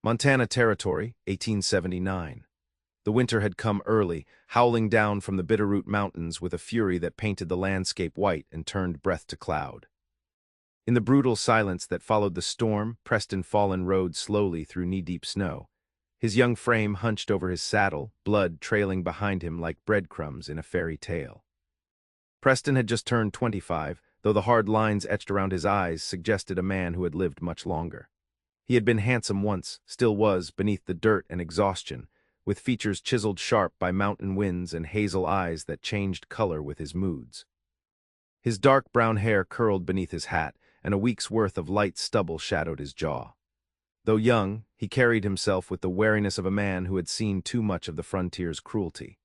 Montana Territory, 1879. The winter had come early, howling down from the Bitterroot Mountains with a fury that painted the landscape white and turned breath to cloud. In the brutal silence that followed the storm, Preston Fallon rode slowly through knee-deep snow, his young frame hunched over his saddle, blood trailing behind him like breadcrumbs in a fairy tale. Preston had just turned 25, though the hard lines etched around his eyes suggested a man who had lived much longer. He had been handsome once, still was, beneath the dirt and exhaustion, with features chiseled sharp by mountain winds and hazel eyes that changed color with his moods. His dark brown hair curled beneath his hat, and a week's worth of light stubble shadowed his jaw. Though young, he carried himself with the wariness of a man who had seen too much of the frontier's cruelty.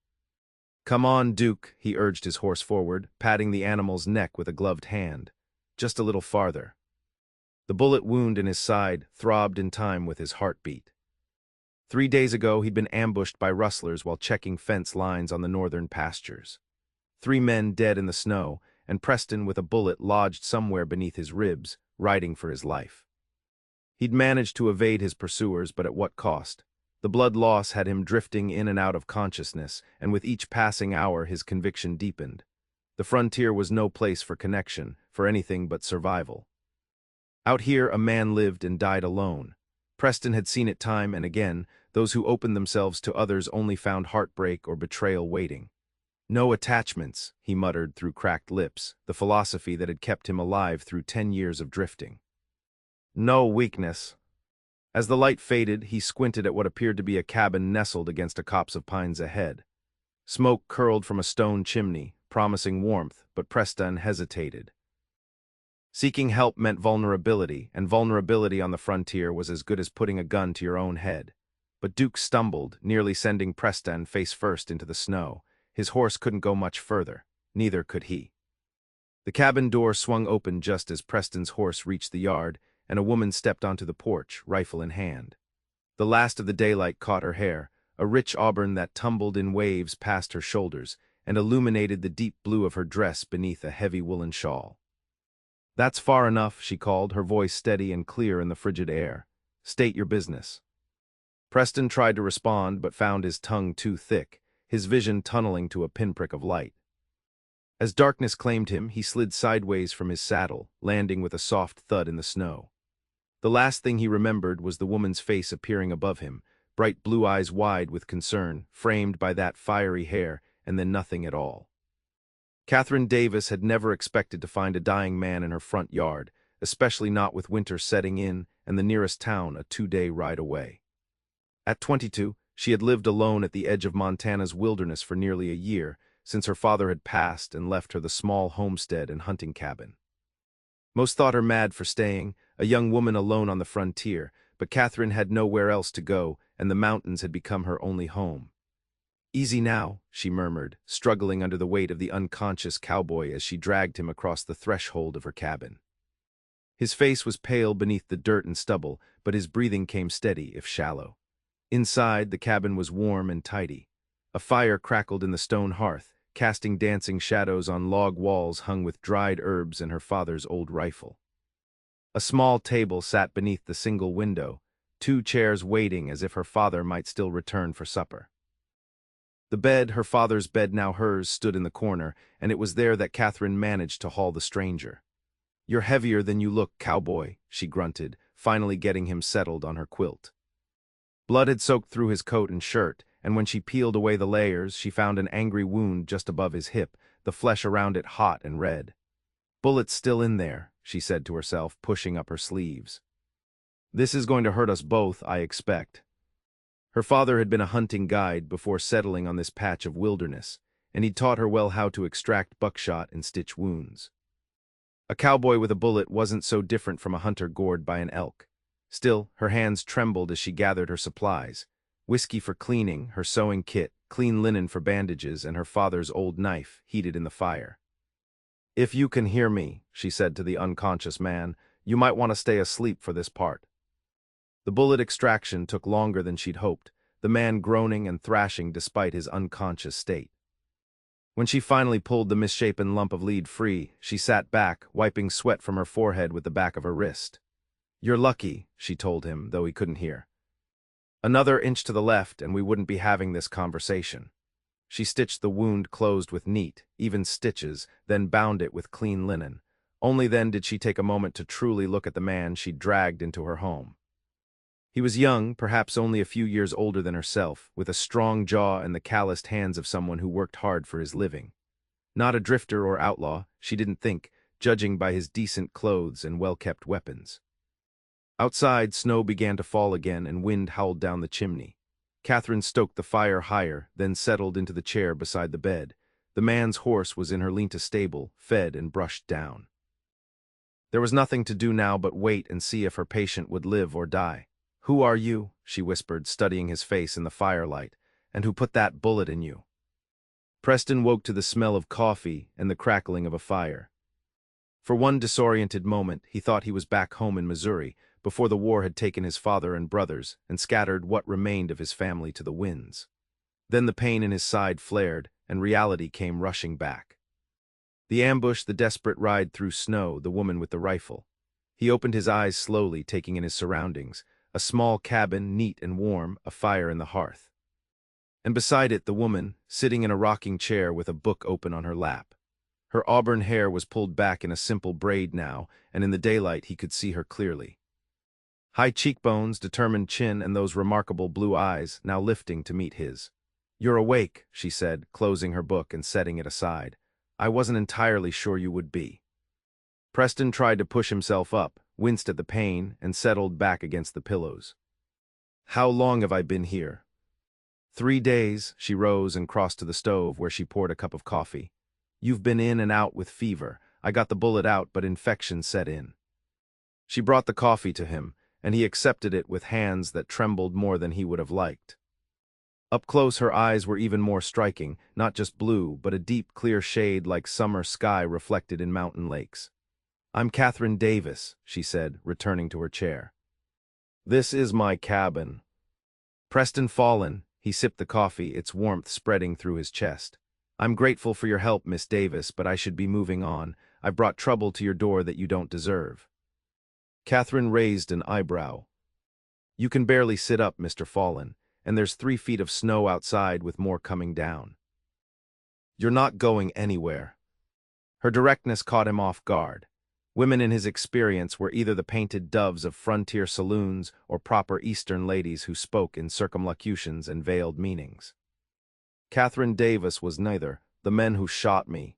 "Come on, Duke," he urged his horse forward, patting the animal's neck with a gloved hand. "Just a little farther." The bullet wound in his side throbbed in time with his heartbeat. 3 days ago he'd been ambushed by rustlers while checking fence lines on the northern pastures. 3 men dead in the snow, and Preston with a bullet lodged somewhere beneath his ribs, riding for his life. He'd managed to evade his pursuers, but at what cost? The blood loss had him drifting in and out of consciousness, and with each passing hour his conviction deepened. The frontier was no place for connection, for anything but survival. Out here a man lived and died alone. Preston had seen it time and again. Those who opened themselves to others only found heartbreak or betrayal waiting. "No attachments," he muttered through cracked lips, the philosophy that had kept him alive through 10 years of drifting. "No weakness." As the light faded, he squinted at what appeared to be a cabin nestled against a copse of pines ahead. Smoke curled from a stone chimney, promising warmth, but Preston hesitated. Seeking help meant vulnerability, and vulnerability on the frontier was as good as putting a gun to your own head. But Duke stumbled, nearly sending Preston face first into the snow. His horse couldn't go much further. Neither could he. The cabin door swung open just as Preston's horse reached the yard, and a woman stepped onto the porch, rifle in hand. The last of the daylight caught her hair, a rich auburn that tumbled in waves past her shoulders, and illuminated the deep blue of her dress beneath a heavy woolen shawl. "That's far enough," she called, her voice steady and clear in the frigid air. "State your business." Preston tried to respond, but found his tongue too thick, his vision tunneling to a pinprick of light. As darkness claimed him, he slid sideways from his saddle, landing with a soft thud in the snow. The last thing he remembered was the woman's face appearing above him, bright blue eyes wide with concern, framed by that fiery hair, and then nothing at all. Catherine Davis had never expected to find a dying man in her front yard, especially not with winter setting in and the nearest town a 2-day ride away. At 22, she had lived alone at the edge of Montana's wilderness for nearly a year, since her father had passed and left her the small homestead and hunting cabin. Most thought her mad for staying, a young woman alone on the frontier, but Catherine had nowhere else to go, and the mountains had become her only home. "Easy now," she murmured, struggling under the weight of the unconscious cowboy as she dragged him across the threshold of her cabin. His face was pale beneath the dirt and stubble, but his breathing came steady, if shallow. Inside, the cabin was warm and tidy. A fire crackled in the stone hearth, casting dancing shadows on log walls hung with dried herbs and her father's old rifle. A small table sat beneath the single window, 2 chairs waiting as if her father might still return for supper. The bed, her father's bed now hers, stood in the corner, and it was there that Catherine managed to haul the stranger. "You're heavier than you look, cowboy," she grunted, finally getting him settled on her quilt. Blood had soaked through his coat and shirt, and when she peeled away the layers, she found an angry wound just above his hip, the flesh around it hot and red. "Bullet's still in there," she said to herself, pushing up her sleeves. "This is going to hurt us both, I expect." Her father had been a hunting guide before settling on this patch of wilderness, and he'd taught her well how to extract buckshot and stitch wounds. A cowboy with a bullet wasn't so different from a hunter gored by an elk. Still, her hands trembled as she gathered her supplies. Whiskey for cleaning, her sewing kit, clean linen for bandages, and her father's old knife, heated in the fire. "If you can hear me," she said to the unconscious man, "you might want to stay asleep for this part." The bullet extraction took longer than she'd hoped, the man groaning and thrashing despite his unconscious state. When she finally pulled the misshapen lump of lead free, she sat back, wiping sweat from her forehead with the back of her wrist. "You're lucky," she told him, though he couldn't hear. Another inch to the left and we wouldn't be having this conversation. She stitched the wound closed with neat, even stitches, then bound it with clean linen. Only then did she take a moment to truly look at the man she'd dragged into her home. He was young, perhaps only a few years older than herself, with a strong jaw and the calloused hands of someone who worked hard for his living. Not a drifter or outlaw, she didn't think, judging by his decent clothes and well-kept weapons. Outside, snow began to fall again and wind howled down the chimney. Catherine stoked the fire higher, then settled into the chair beside the bed. The man's horse was in her Linta stable, fed and brushed down. There was nothing to do now but wait and see if her patient would live or die. "Who are you?" she whispered, studying his face in the firelight. "And who put that bullet in you?" Preston woke to the smell of coffee and the crackling of a fire. For one disoriented moment, he thought he was back home in Missouri, before the war had taken his father and brothers and scattered what remained of his family to the winds. Then the pain in his side flared, and reality came rushing back. The ambush, the desperate ride through snow, the woman with the rifle. He opened his eyes slowly, taking in his surroundings. A small cabin, neat and warm, a fire in the hearth. And beside it, the woman, sitting in a rocking chair with a book open on her lap. Her auburn hair was pulled back in a simple braid now, and in the daylight he could see her clearly. High cheekbones, determined chin, and those remarkable blue eyes now lifting to meet his. "You're awake," she said, closing her book and setting it aside. "I wasn't entirely sure you would be." Preston tried to push himself up, winced at the pain, and settled back against the pillows. "How long have I been here?" 3 days, she rose and crossed to the stove where she poured a cup of coffee. "You've been in and out with fever. I got the bullet out, but infection set in." She brought the coffee to him, and he accepted it with hands that trembled more than he would have liked. Up close, her eyes were even more striking, not just blue, but a deep, clear shade like summer sky reflected in mountain lakes. "I'm Catherine Davis," she said, returning to her chair. "This is my cabin." Preston Fallon, he sipped the coffee, its warmth spreading through his chest. "I'm grateful for your help, Miss Davis, but I should be moving on. I've brought trouble to your door that you don't deserve." Catherine raised an eyebrow. "You can barely sit up, Mr. Fallon, and there's 3 feet of snow outside with more coming down." "You're not going anywhere." Her directness caught him off guard. Women in his experience were either the painted doves of frontier saloons or proper Eastern ladies who spoke in circumlocutions and veiled meanings. Catherine Davis was neither. "The men who shot me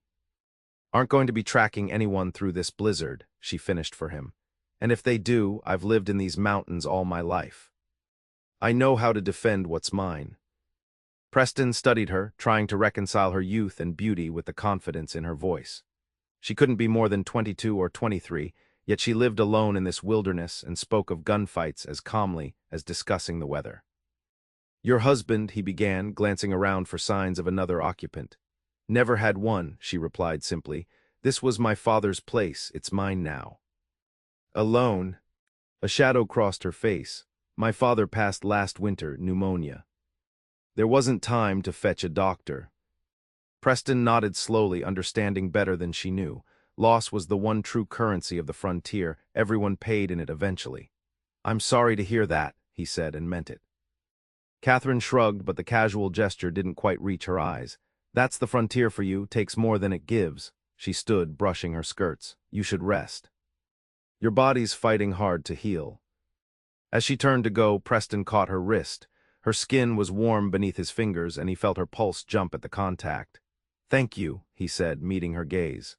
aren't going to be tracking anyone through this blizzard," she finished for him. "And if they do, I've lived in these mountains all my life. I know how to defend what's mine." Preston studied her, trying to reconcile her youth and beauty with the confidence in her voice. She couldn't be more than 22 or 23, yet she lived alone in this wilderness and spoke of gunfights as calmly as discussing the weather. "Your husband," he began, glancing around for signs of another occupant. "Never had one," she replied simply. "This was my father's place, it's mine now." "Alone?" A shadow crossed her face. "My father passed last winter, pneumonia. There wasn't time to fetch a doctor." Preston nodded slowly, understanding better than she knew. Loss was the one true currency of the frontier. Everyone paid in it eventually. "I'm sorry to hear that," he said, and meant it. Catherine shrugged, but the casual gesture didn't quite reach her eyes. "That's the frontier for you, takes more than it gives." She stood, brushing her skirts. "You should rest. Your body's fighting hard to heal." As she turned to go, Preston caught her wrist. Her skin was warm beneath his fingers, and he felt her pulse jump at the contact. "Thank you," he said, meeting her gaze.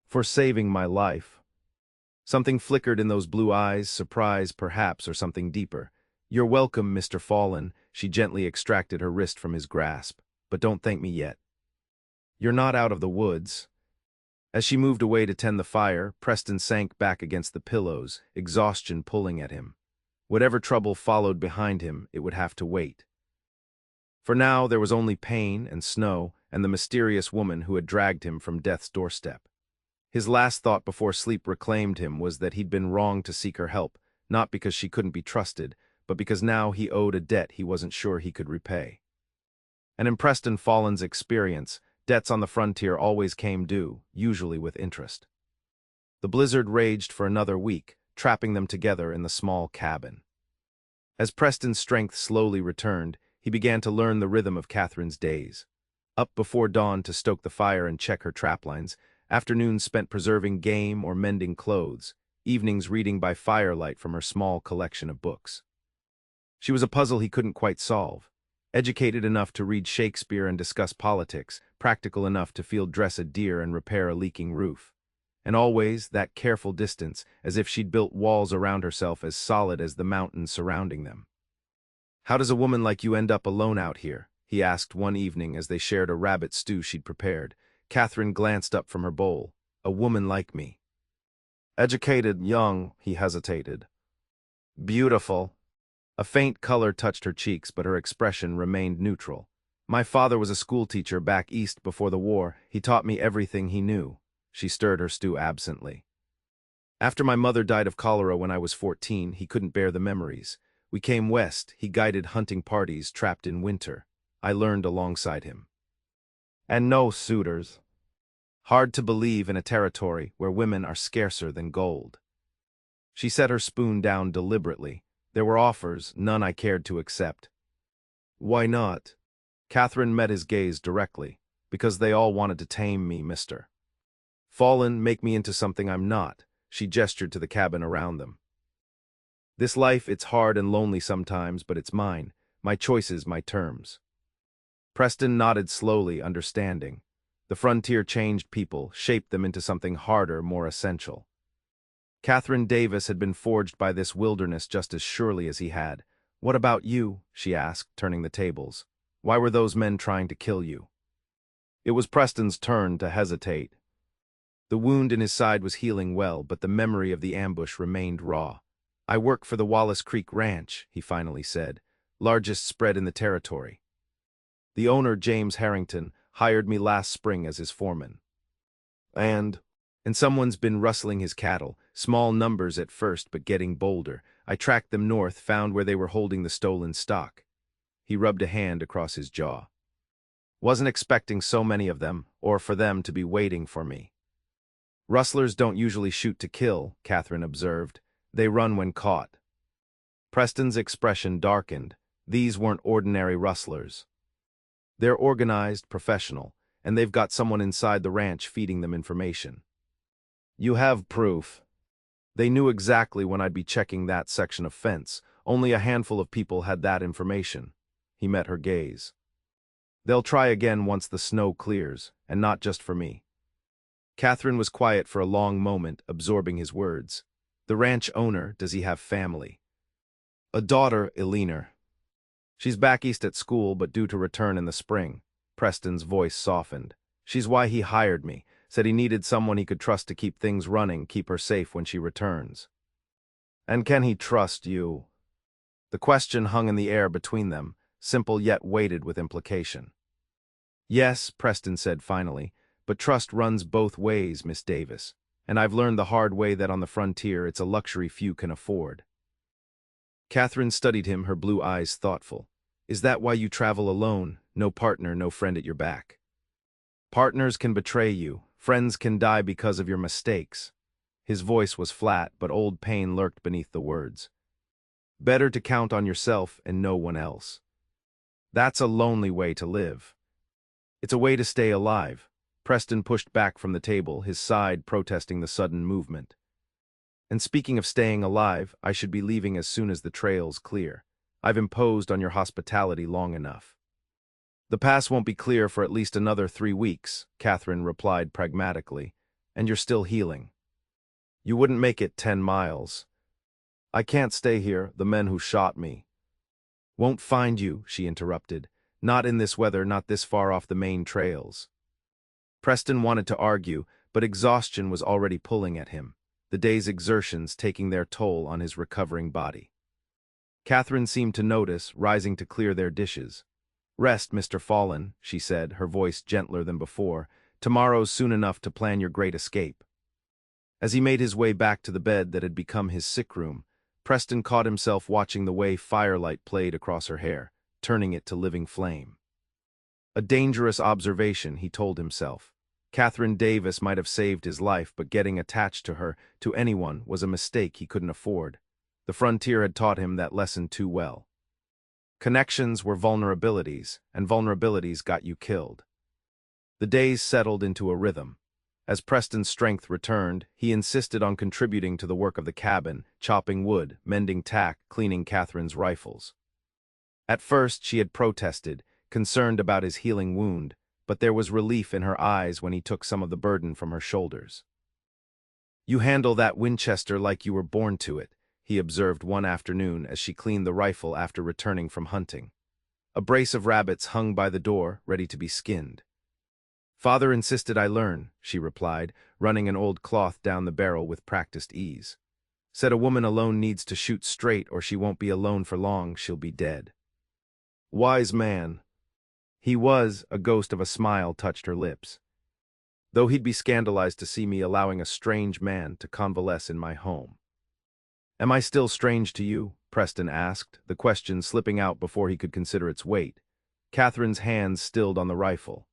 "For saving my life." Something flickered in those blue eyes, surprise perhaps, or something deeper. "You're welcome, Mr. Fallon." She gently extracted her wrist from his grasp. "But don't thank me yet. You're not out of the woods." As she moved away to tend the fire, Preston sank back against the pillows, exhaustion pulling at him. Whatever trouble followed behind him, it would have to wait. For now, there was only pain and snow and the mysterious woman who had dragged him from death's doorstep. His last thought before sleep reclaimed him was that he'd been wrong to seek her help, not because she couldn't be trusted, but because now he owed a debt he wasn't sure he could repay. And in Preston Fallon's experience, debts on the frontier always came due, usually with interest. The blizzard raged for another week, trapping them together in the small cabin. As Preston's strength slowly returned, he began to learn the rhythm of Catherine's days. Up before dawn to stoke the fire and check her traplines, afternoons spent preserving game or mending clothes, evenings reading by firelight from her small collection of books. She was a puzzle he couldn't quite solve. Educated enough to read Shakespeare and discuss politics, practical enough to field dress a deer and repair a leaking roof. And always that careful distance, as if she'd built walls around herself as solid as the mountains surrounding them. "How does a woman like you end up alone out here?" he asked one evening as they shared a rabbit stew she'd prepared. Catherine glanced up from her bowl. "A woman like me." "Educated, young," he hesitated. "Beautiful." A faint color touched her cheeks, but her expression remained neutral. "My father was a schoolteacher back east before the war. He taught me everything he knew." She stirred her stew absently. "After my mother died of cholera when I was 14, he couldn't bear the memories. We came west. He guided hunting parties trapped in winter. I learned alongside him." "And no suitors." Hard to believe in a territory where women are scarcer than gold. She set her spoon down deliberately. "There were offers, none I cared to accept." "Why not?" Catherine met his gaze directly. "Because they all wanted to tame me, mister. Fallen, make me into something I'm not." She gestured to the cabin around them. "This life, it's hard and lonely sometimes, but it's mine. My choices, my terms." Preston nodded slowly, understanding. The frontier changed people, shaped them into something harder, more essential. Catherine Davis had been forged by this wilderness just as surely as he had. "What about you?" she asked, turning the tables. "Why were those men trying to kill you?" It was Preston's turn to hesitate. The wound in his side was healing well, but the memory of the ambush remained raw. "I work for the Wallace Creek Ranch," he finally said, "largest spread in the territory. The owner, James Harrington, hired me last spring as his foreman. And someone's been rustling his cattle, small numbers at first but getting bolder. I tracked them north, found where they were holding the stolen stock." He rubbed a hand across his jaw. "Wasn't expecting so many of them, or for them to be waiting for me." "Rustlers don't usually shoot to kill," Catherine observed. "They run when caught." Preston's expression darkened. These weren't ordinary rustlers. They're organized, professional, and they've got someone inside the ranch feeding them information. "You have proof." "They knew exactly when I'd be checking that section of fence. Only a handful of people had that information." He met her gaze. "They'll try again once the snow clears, and not just for me." Catherine was quiet for a long moment, absorbing his words. "The ranch owner, does he have family?" "A daughter, Eleanor. She's back east at school, but due to return in the spring." Preston's voice softened. "She's why he hired me. Said he needed someone he could trust to keep things running, keep her safe when she returns." "And can he trust you?" The question hung in the air between them, simple yet weighted with implication. "Yes," Preston said finally, "but trust runs both ways, Miss Davis. And I've learned the hard way that on the frontier it's a luxury few can afford." Catherine studied him, her blue eyes thoughtful. "Is that why you travel alone? No partner, no friend at your back?" "Partners can betray you. Friends can die because of your mistakes." His voice was flat, but old pain lurked beneath the words. "Better to count on yourself and no one else. That's a lonely way to live." "It's a way to stay alive." Preston pushed back from the table, his side protesting the sudden movement. "And speaking of staying alive, I should be leaving as soon as the trail's clear. I've imposed on your hospitality long enough." "The pass won't be clear for at least another 3 weeks," Catherine replied pragmatically, "and you're still healing. You wouldn't make it 10 miles. I can't stay here, the men who shot me." "Won't find you," she interrupted. "Not in this weather, not this far off the main trails." Preston wanted to argue, but exhaustion was already pulling at him, the day's exertions taking their toll on his recovering body. Catherine seemed to notice, rising to clear their dishes. "Rest, Mr. Fallen," she said, her voice gentler than before. "Tomorrow's soon enough to plan your great escape." As he made his way back to the bed that had become his sick room, Preston caught himself watching the way firelight played across her hair, turning it to living flame. A dangerous observation, he told himself. Catherine Davis might have saved his life, but getting attached to her, to anyone, was a mistake he couldn't afford. The frontier had taught him that lesson too well. Connections were vulnerabilities, and vulnerabilities got you killed. The days settled into a rhythm. As Preston's strength returned, he insisted on contributing to the work of the cabin, chopping wood, mending tack, cleaning Catherine's rifles. At first, she had protested, concerned about his healing wound, but there was relief in her eyes when he took some of the burden from her shoulders. "You handle that Winchester like you were born to it," he observed one afternoon as she cleaned the rifle after returning from hunting. A brace of rabbits hung by the door, ready to be skinned. "Father insisted I learn," she replied, running an old cloth down the barrel with practiced ease. "Said a woman alone needs to shoot straight or she won't be alone for long, she'll be dead." Wise man. He was, a ghost of a smile touched her lips. Though he'd be scandalized to see me allowing a strange man to convalesce in my home. "Am I still strange to you?" Preston asked, the question slipping out before he could consider its weight. Catherine's hands stilled on the rifle.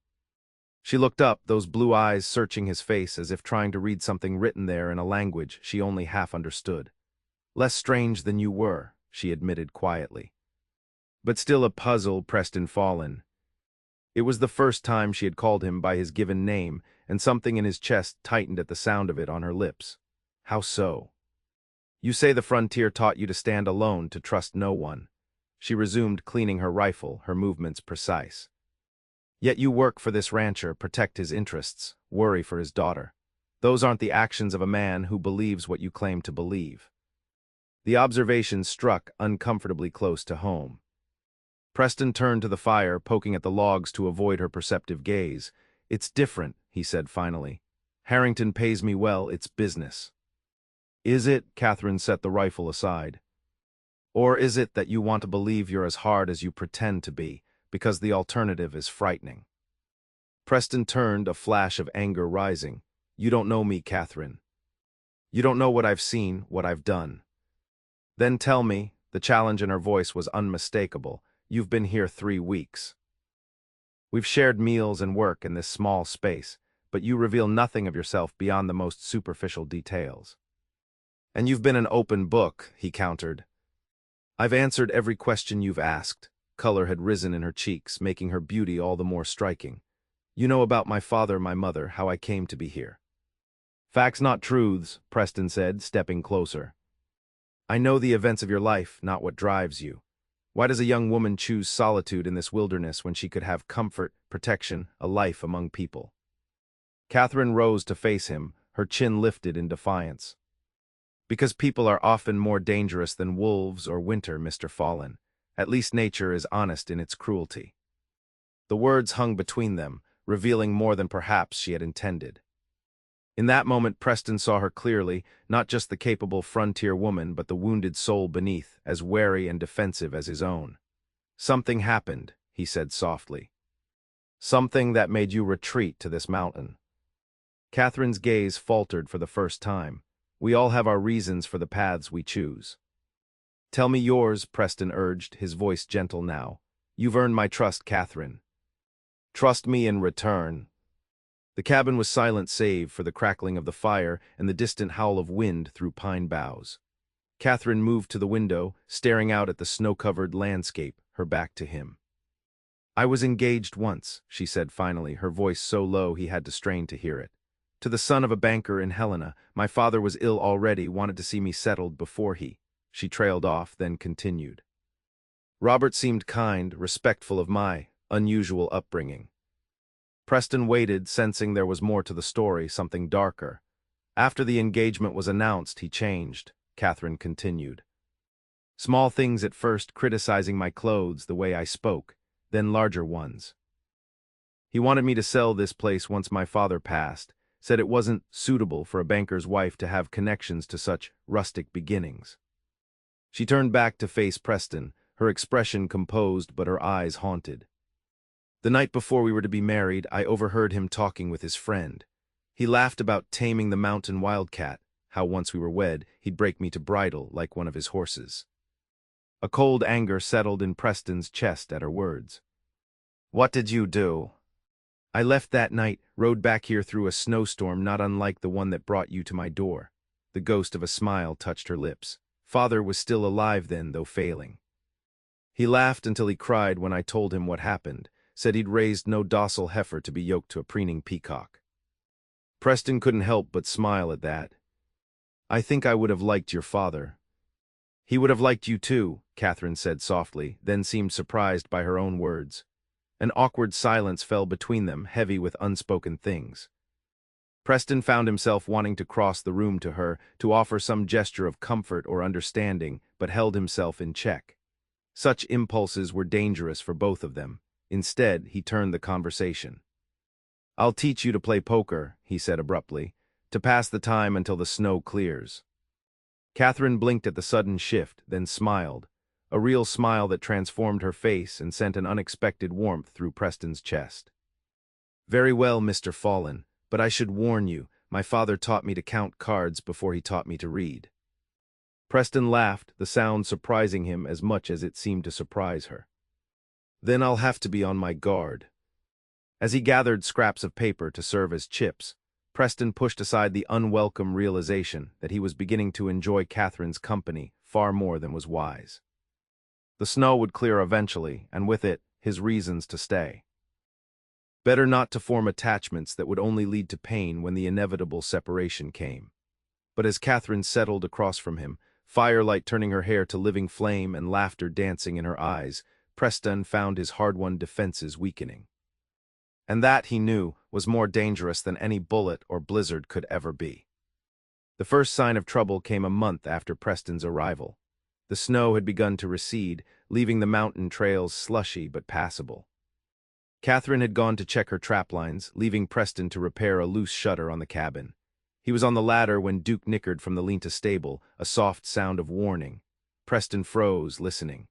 She looked up, those blue eyes searching his face as if trying to read something written there in a language she only half understood. "Less strange than you were," she admitted quietly. But still a puzzle Preston fallen. It was the first time she had called him by his given name, and something in his chest tightened at the sound of it on her lips. How so? "You say the frontier taught you to stand alone, to trust no one." She resumed cleaning her rifle, her movements precise. "Yet you work for this rancher, protect his interests, worry for his daughter. Those aren't the actions of a man who believes what you claim to believe." The observation struck uncomfortably close to home. Preston turned to the fire, poking at the logs to avoid her perceptive gaze. "It's different," he said finally. "Harrington pays me well, it's business." "Is it?" Catherine set the rifle aside. "Or is it that you want to believe you're as hard as you pretend to be, because the alternative is frightening?" Preston turned, a flash of anger rising. "You don't know me, Catherine. You don't know what I've seen, what I've done." "Then tell me," the challenge in her voice was unmistakable, "you've been here 3 weeks. We've shared meals and work in this small space, but you reveal nothing of yourself beyond the most superficial details." "And you've been an open book," he countered. "I've answered every question you've asked." Color had risen in her cheeks, making her beauty all the more striking. "You know about my father, my mother, how I came to be here." "Facts, not truths," Preston said, stepping closer. "I know the events of your life, not what drives you. Why does a young woman choose solitude in this wilderness when she could have comfort, protection, a life among people?" Catherine rose to face him, her chin lifted in defiance. "Because people are often more dangerous than wolves or winter, Mr. Fallen. At least nature is honest in its cruelty." The words hung between them, revealing more than perhaps she had intended. In that moment Preston saw her clearly, not just the capable frontier woman but the wounded soul beneath, as wary and defensive as his own. "Something happened," he said softly. "Something that made you retreat to this mountain." Catherine's gaze faltered for the first time. "We all have our reasons for the paths we choose." "Tell me yours," Preston urged, his voice gentle now. "You've earned my trust, Catherine. Trust me in return." The cabin was silent save for the crackling of the fire and the distant howl of wind through pine boughs. Catherine moved to the window, staring out at the snow-covered landscape, her back to him. "I was engaged once," she said finally, her voice so low he had to strain to hear it. "To the son of a banker in Helena. My father was ill already, wanted to see me settled before he—" She trailed off, then continued. "Robert seemed kind, respectful of my unusual upbringing." Preston waited, sensing there was more to the story, something darker. "After the engagement was announced, he changed," Catherine continued. "Small things at first, criticizing my clothes, the way I spoke, then larger ones. He wanted me to sell this place once my father passed, said it wasn't suitable for a banker's wife to have connections to such rustic beginnings." She turned back to face Preston, her expression composed but her eyes haunted. "The night before we were to be married, I overheard him talking with his friend. He laughed about taming the mountain wildcat, how once we were wed, he'd break me to bridle like one of his horses." A cold anger settled in Preston's chest at her words. "What did you do?" "I left that night, rode back here through a snowstorm not unlike the one that brought you to my door." The ghost of a smile touched her lips. Father was still alive then, though failing. He laughed until he cried when I told him what happened, said he'd raised no docile heifer to be yoked to a preening peacock. Preston couldn't help but smile at that. I think I would have liked your father. He would have liked you too, Catherine said softly, then seemed surprised by her own words. An awkward silence fell between them, heavy with unspoken things. Preston found himself wanting to cross the room to her, to offer some gesture of comfort or understanding, but held himself in check. Such impulses were dangerous for both of them. Instead, he turned the conversation. I'll teach you to play poker, he said abruptly, to pass the time until the snow clears. Catherine blinked at the sudden shift, then smiled, a real smile that transformed her face and sent an unexpected warmth through Preston's chest. Very well, Mr. Fallon, but I should warn you, my father taught me to count cards before he taught me to read. Preston laughed, the sound surprising him as much as it seemed to surprise her. Then I'll have to be on my guard. As he gathered scraps of paper to serve as chips, Preston pushed aside the unwelcome realization that he was beginning to enjoy Catherine's company far more than was wise. The snow would clear eventually, and with it, his reasons to stay. Better not to form attachments that would only lead to pain when the inevitable separation came. But as Catherine settled across from him, firelight turning her hair to living flame and laughter dancing in her eyes, Preston found his hard-won defenses weakening. And that, he knew, was more dangerous than any bullet or blizzard could ever be. The first sign of trouble came a month after Preston's arrival. The snow had begun to recede, leaving the mountain trails slushy but passable. Catherine had gone to check her traplines, leaving Preston to repair a loose shutter on the cabin. He was on the ladder when Duke nickered from the Linta stable, a soft sound of warning. Preston froze, listening.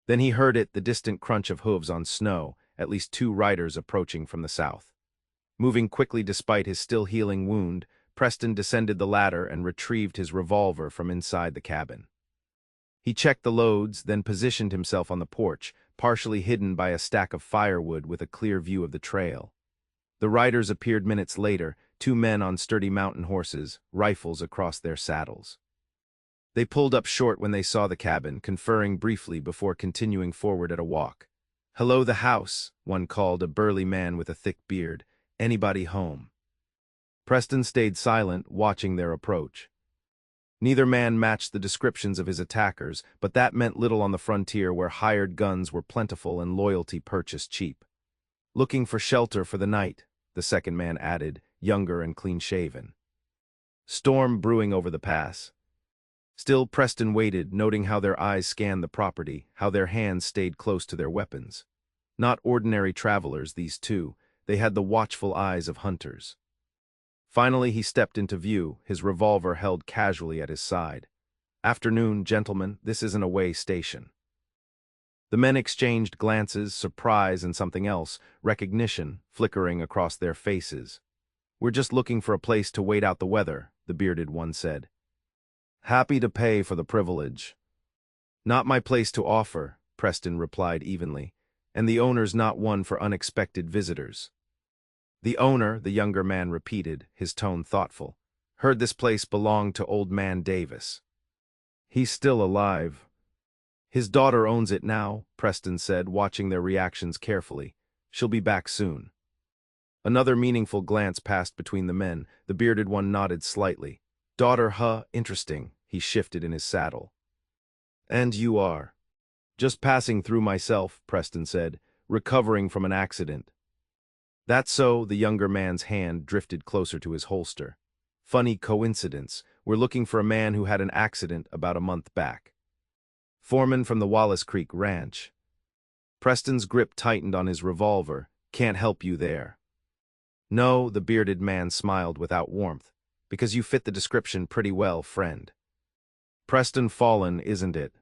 Then he heard it, the distant crunch of hooves on snow, at least 2 riders approaching from the south. Moving quickly despite his still-healing wound, Preston descended the ladder and retrieved his revolver from inside the cabin. He checked the loads, then positioned himself on the porch, partially hidden by a stack of firewood with a clear view of the trail. The riders appeared minutes later, 2 men on sturdy mountain horses, rifles across their saddles. They pulled up short when they saw the cabin, conferring briefly before continuing forward at a walk. "Hello, the house," one called, a burly man with a thick beard. "Anybody home?" Preston stayed silent, watching their approach. Neither man matched the descriptions of his attackers, but that meant little on the frontier where hired guns were plentiful and loyalty purchased cheap. "Looking for shelter for the night," the second man added, younger and clean-shaven. Storm brewing over the pass. Still, Preston waited, noting how their eyes scanned the property, how their hands stayed close to their weapons. Not ordinary travelers, these two. They had the watchful eyes of hunters. Finally, he stepped into view, his revolver held casually at his side. "Afternoon, gentlemen, this isn't a way station." The men exchanged glances, surprise and something else, recognition, flickering across their faces. "We're just looking for a place to wait out the weather," the bearded one said. "Happy to pay for the privilege." "Not my place to offer," Preston replied evenly, "and the owner's not one for unexpected visitors." "The owner," the younger man repeated, his tone thoughtful, "heard this place belonged to old man Davis." "He's still alive." "His daughter owns it now," Preston said, watching their reactions carefully. "She'll be back soon." Another meaningful glance passed between the men. The bearded one nodded slightly. "Daughter, huh? Interesting." He shifted in his saddle. "And you are?" "Just passing through myself," Preston said, "recovering from an accident." "That's so," the younger man's hand drifted closer to his holster. "Funny coincidence. We're looking for a man who had an accident about a month back. Foreman from the Wallace Creek Ranch." Preston's grip tightened on his revolver. "Can't help you there." "No," the bearded man smiled without warmth, "because you fit the description pretty well, friend." Preston Fallon, isn't it?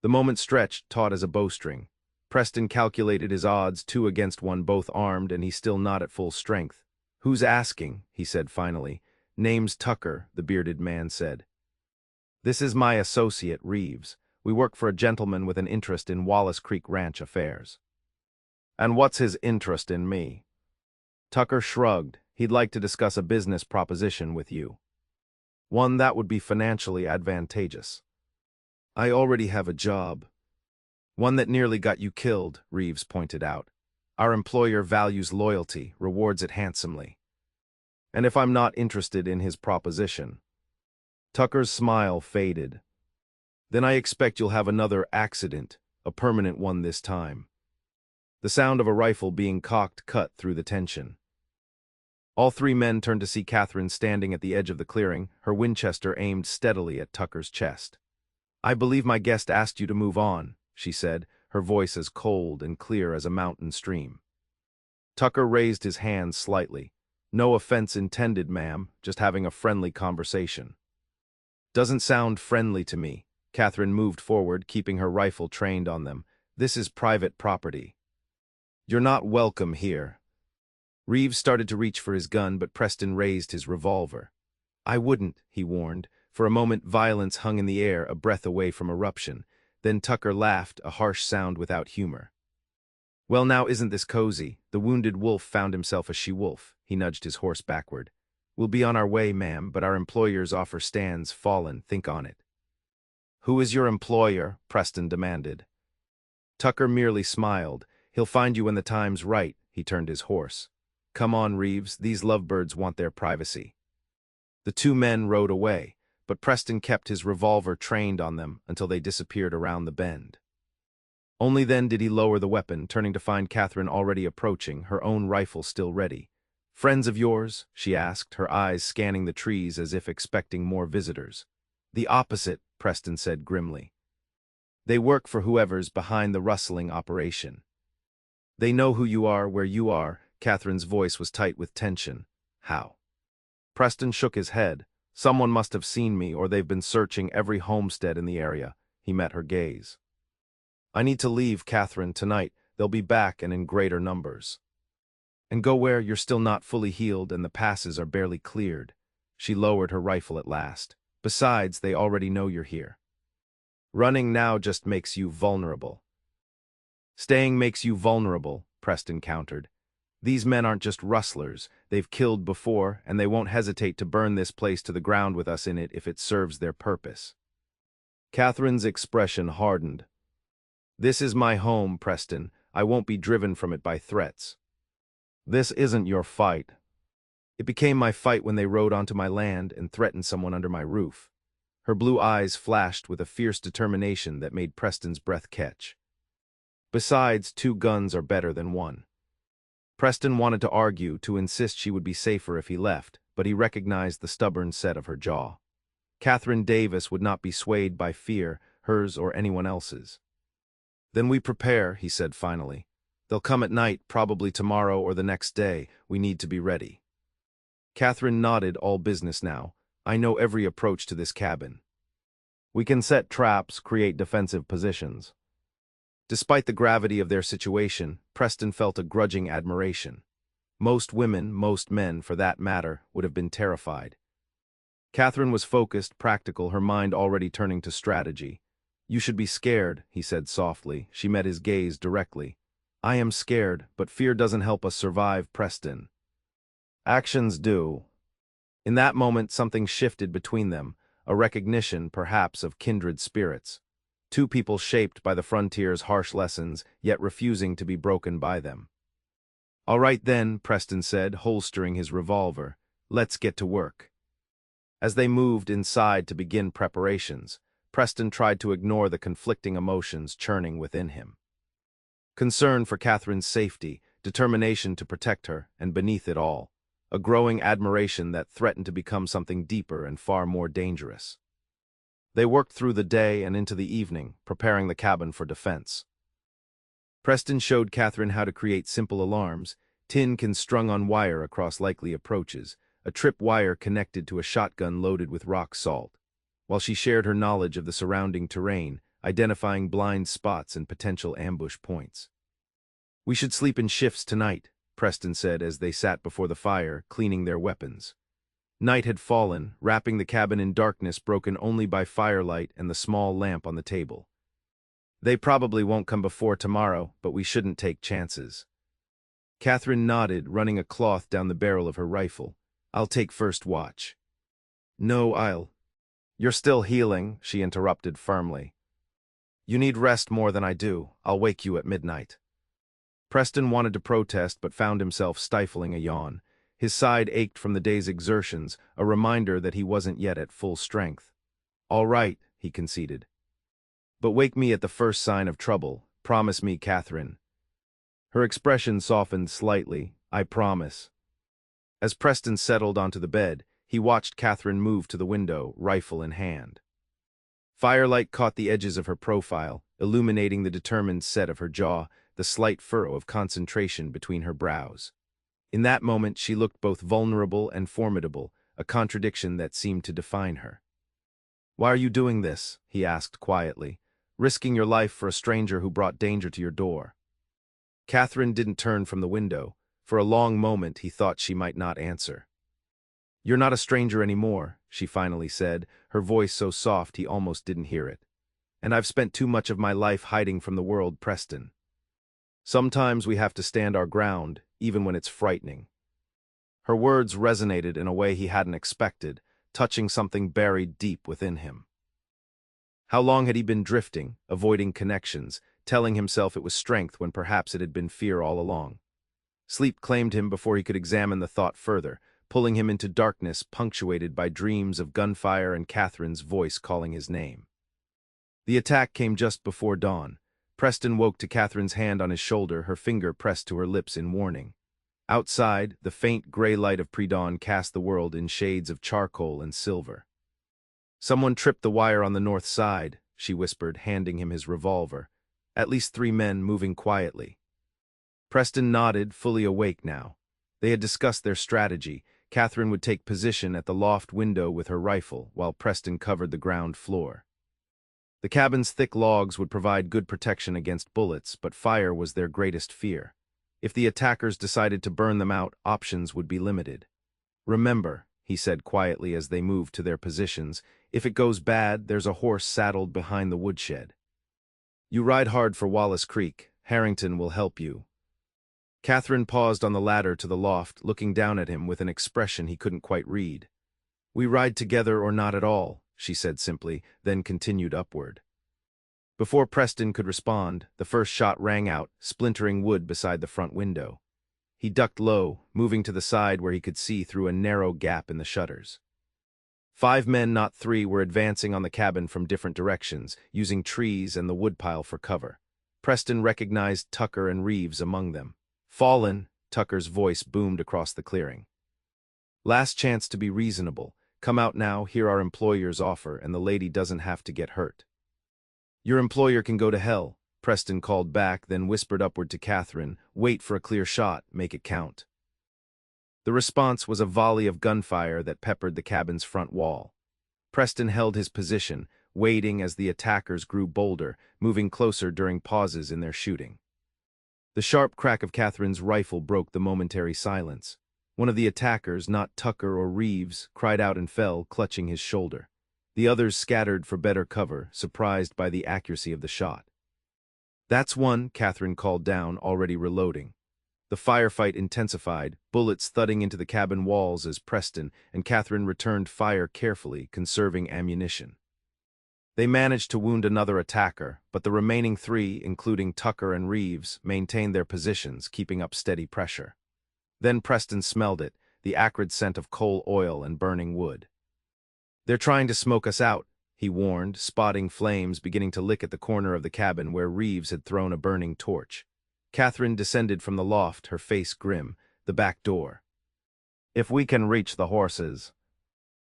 The moment stretched, taut as a bowstring. Preston calculated his odds, 2 against 1, both armed, and he's still not at full strength. "Who's asking?" he said finally. "Name's Tucker," the bearded man said. "This is my associate, Reeves. We work for a gentleman with an interest in Wallace Creek Ranch affairs." "And what's his interest in me?" Tucker shrugged. "He'd like to discuss a business proposition with you." One that would be financially advantageous. I already have a job. One that nearly got you killed, Reeves pointed out. Our employer values loyalty, rewards it handsomely. And if I'm not interested in his proposition. Tucker's smile faded. Then I expect you'll have another accident, a permanent one this time. The sound of a rifle being cocked cut through the tension. All three men turned to see Catherine standing at the edge of the clearing, her Winchester aimed steadily at Tucker's chest. I believe my guest asked you to move on, she said, her voice as cold and clear as a mountain stream. Tucker raised his hand slightly. No offense intended, ma'am, just having a friendly conversation. Doesn't sound friendly to me. Catherine moved forward, keeping her rifle trained on them. This is private property. You're not welcome here. Reeves started to reach for his gun, but Preston raised his revolver. I wouldn't, he warned. For a moment, violence hung in the air, a breath away from eruption. Then Tucker laughed, a harsh sound without humor. Well, now isn't this cozy? The wounded wolf found himself a she-wolf. He nudged his horse backward. We'll be on our way, ma'am, but our employer's offer stands fallen. Think on it. Who is your employer? Preston demanded. Tucker merely smiled. He'll find you when the time's right. He turned his horse. Come on, Reeves. These lovebirds want their privacy. The two men rode away, but Preston kept his revolver trained on them until they disappeared around the bend. Only then did he lower the weapon, turning to find Catherine already approaching, her own rifle still ready. Friends of yours? She asked, her eyes scanning the trees as if expecting more visitors. The opposite, Preston said grimly. They work for whoever's behind the rustling operation. They know who you are, where you are. Catherine's voice was tight with tension. How? Preston shook his head. Someone must have seen me, or they've been searching every homestead in the area. He met her gaze. I need to leave, Catherine, tonight. They'll be back and in greater numbers. And go where you're still not fully healed and the passes are barely cleared. She lowered her rifle at last. Besides, they already know you're here. Running now just makes you vulnerable. Staying makes you vulnerable, Preston countered. These men aren't just rustlers. They've killed before, and they won't hesitate to burn this place to the ground with us in it if it serves their purpose. Catherine's expression hardened. This is my home, Preston. I won't be driven from it by threats. This isn't your fight. It became my fight when they rode onto my land and threatened someone under my roof. Her blue eyes flashed with a fierce determination that made Preston's breath catch. Besides, 2 guns are better than 1. Preston wanted to argue, to insist she would be safer if he left, but he recognized the stubborn set of her jaw. Catherine Davis would not be swayed by fear, hers or anyone else's. Then we prepare, he said finally. They'll come at night, probably tomorrow or the next day. We need to be ready. Catherine nodded, all business now. I know every approach to this cabin. We can set traps, create defensive positions. Despite the gravity of their situation, Preston felt a grudging admiration. Most women, most men, for that matter, would have been terrified. Catherine was focused, practical, her mind already turning to strategy. You should be scared, he said softly. She met his gaze directly. I am scared, but fear doesn't help us survive, Preston. Actions do. In that moment, something shifted between them, a recognition, perhaps, of kindred spirits. 2 people shaped by the frontier's harsh lessons, yet refusing to be broken by them. All right then, Preston said, holstering his revolver. Let's get to work. As they moved inside to begin preparations, Preston tried to ignore the conflicting emotions churning within him. Concern for Catherine's safety, determination to protect her, and beneath it all, a growing admiration that threatened to become something deeper and far more dangerous. They worked through the day and into the evening, preparing the cabin for defense. Preston showed Catherine how to create simple alarms, tin cans strung on wire across likely approaches, a trip wire connected to a shotgun loaded with rock salt, while she shared her knowledge of the surrounding terrain, identifying blind spots and potential ambush points. We should sleep in shifts tonight, Preston said as they sat before the fire, cleaning their weapons. Night had fallen, wrapping the cabin in darkness broken only by firelight and the small lamp on the table. They probably won't come before tomorrow, but we shouldn't take chances. Catherine nodded, running a cloth down the barrel of her rifle. I'll take first watch. No, I'll. You're still healing, she interrupted firmly. You need rest more than I do. I'll wake you at midnight. Preston wanted to protest but found himself stifling a yawn. His side ached from the day's exertions, a reminder that he wasn't yet at full strength. All right, he conceded. But wake me at the first sign of trouble. Promise me, Catherine. Her expression softened slightly. I promise. As Preston settled onto the bed, he watched Catherine move to the window, rifle in hand. Firelight caught the edges of her profile, illuminating the determined set of her jaw, the slight furrow of concentration between her brows. In that moment, she looked both vulnerable and formidable, a contradiction that seemed to define her. "Why are you doing this?" he asked quietly, "risking your life for a stranger who brought danger to your door?" Catherine didn't turn from the window. For a long moment, he thought she might not answer. "You're not a stranger anymore," she finally said, her voice so soft he almost didn't hear it. "And I've spent too much of my life hiding from the world, Preston. Sometimes we have to stand our ground, even when it's frightening." Her words resonated in a way he hadn't expected, touching something buried deep within him. How long had he been drifting, avoiding connections, telling himself it was strength when perhaps it had been fear all along? Sleep claimed him before he could examine the thought further, pulling him into darkness punctuated by dreams of gunfire and Catherine's voice calling his name. The attack came just before dawn. Preston woke to Catherine's hand on his shoulder, her finger pressed to her lips in warning. Outside, the faint gray light of pre-dawn cast the world in shades of charcoal and silver. "Someone tripped the wire on the north side," she whispered, handing him his revolver. "At least 3 men moving quietly." Preston nodded, fully awake now. They had discussed their strategy. Catherine would take position at the loft window with her rifle, while Preston covered the ground floor. The cabin's thick logs would provide good protection against bullets, but fire was their greatest fear. If the attackers decided to burn them out, options would be limited. "Remember," he said quietly as they moved to their positions, "if it goes bad, there's a horse saddled behind the woodshed. You ride hard for Wallace Creek. Harrington will help you." Catherine paused on the ladder to the loft, looking down at him with an expression he couldn't quite read. "We ride together or not at all," she said simply, then continued upward. Before Preston could respond, the first shot rang out, splintering wood beside the front window. He ducked low, moving to the side where he could see through a narrow gap in the shutters. 5 men, not 3, were advancing on the cabin from different directions, using trees and the woodpile for cover. Preston recognized Tucker and Reeves among them. "Fallen," Tucker's voice boomed across the clearing. "Last chance to be reasonable. Come out now, hear our employer's offer, and the lady doesn't have to get hurt." "Your employer can go to hell," Preston called back, then whispered upward to Catherine, "Wait for a clear shot, make it count." The response was a volley of gunfire that peppered the cabin's front wall. Preston held his position, waiting as the attackers grew bolder, moving closer during pauses in their shooting. The sharp crack of Catherine's rifle broke the momentary silence. One of the attackers, not Tucker or Reeves, cried out and fell, clutching his shoulder. The others scattered for better cover, surprised by the accuracy of the shot. "That's one," Catherine called down, already reloading. The firefight intensified, bullets thudding into the cabin walls as Preston and Catherine returned fire carefully, conserving ammunition. They managed to wound another attacker, but the remaining 3, including Tucker and Reeves, maintained their positions, keeping up steady pressure. Then Preston smelled it, the acrid scent of coal oil and burning wood. "They're trying to smoke us out," he warned, spotting flames beginning to lick at the corner of the cabin where Reeves had thrown a burning torch. Catherine descended from the loft, her face grim. "The back door." "If we can reach the horses."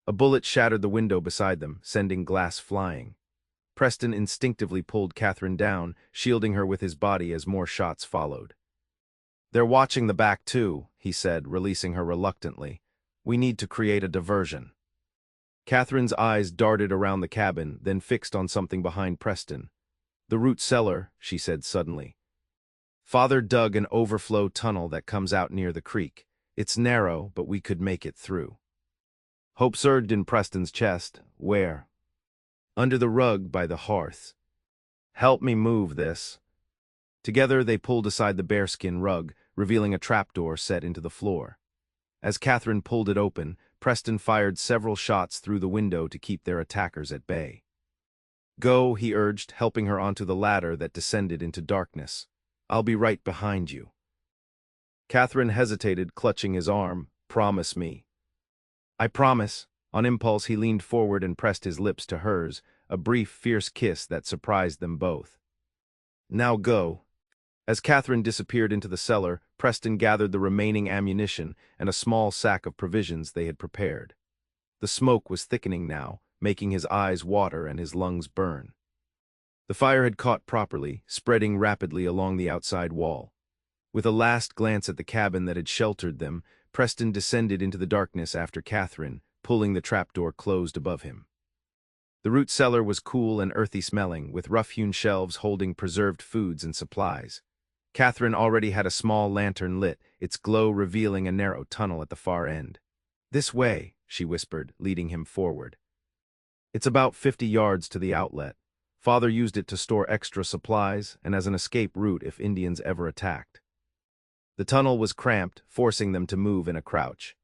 A bullet shattered the window beside them, sending glass flying. Preston instinctively pulled Catherine down, shielding her with his body as more shots followed. "They're watching the back too," he said, releasing her reluctantly. "We need to create a diversion." Catherine's eyes darted around the cabin, then fixed on something behind Preston. "The root cellar," she said suddenly. "Father dug an overflow tunnel that comes out near the creek. It's narrow, but we could make it through." Hope surged in Preston's chest. "Where?" "Under the rug by the hearth." "Help me move this." Together they pulled aside the bearskin rug, revealing a trapdoor set into the floor. As Catherine pulled it open, Preston fired several shots through the window to keep their attackers at bay. "Go," he urged, helping her onto the ladder that descended into darkness. "I'll be right behind you." Catherine hesitated, clutching his arm. "Promise me." "I promise." On impulse, he leaned forward and pressed his lips to hers, a brief, fierce kiss that surprised them both. "Now go." As Catherine disappeared into the cellar, Preston gathered the remaining ammunition and a small sack of provisions they had prepared. The smoke was thickening now, making his eyes water and his lungs burn. The fire had caught properly, spreading rapidly along the outside wall. With a last glance at the cabin that had sheltered them, Preston descended into the darkness after Catherine, pulling the trapdoor closed above him. The root cellar was cool and earthy smelling, with rough-hewn shelves holding preserved foods and supplies. Catherine already had a small lantern lit, its glow revealing a narrow tunnel at the far end. "This way," she whispered, leading him forward. "It's about 50 yards to the outlet. Father used it to store extra supplies and as an escape route if Indians ever attacked." The tunnel was cramped, forcing them to move in a crouch.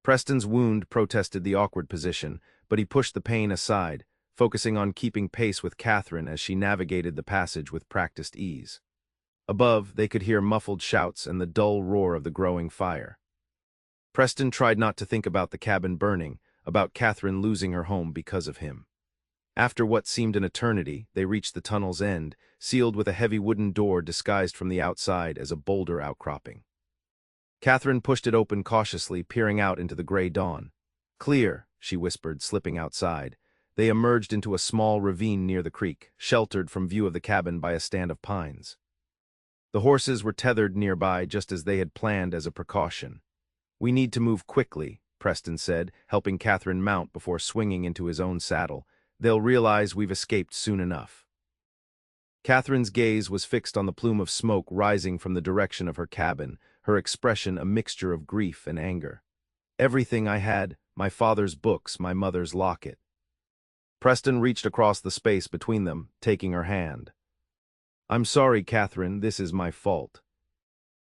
Preston's wound protested the awkward position, but he pushed the pain aside, focusing on keeping pace with Catherine as she navigated the passage with practiced ease. Above, they could hear muffled shouts and the dull roar of the growing fire. Preston tried not to think about the cabin burning, about Catherine losing her home because of him. After what seemed an eternity, they reached the tunnel's end, sealed with a heavy wooden door disguised from the outside as a boulder outcropping. Catherine pushed it open cautiously, peering out into the gray dawn. "Clear," she whispered, slipping outside. They emerged into a small ravine near the creek, sheltered from view of the cabin by a stand of pines. The horses were tethered nearby just as they had planned as a precaution. "We need to move quickly," Preston said, helping Catherine mount before swinging into his own saddle. "They'll realize we've escaped soon enough." Catherine's gaze was fixed on the plume of smoke rising from the direction of her cabin, her expression a mixture of grief and anger. "Everything I had, my father's books, my mother's locket." Preston reached across the space between them, taking her hand. "I'm sorry, Catherine, this is my fault."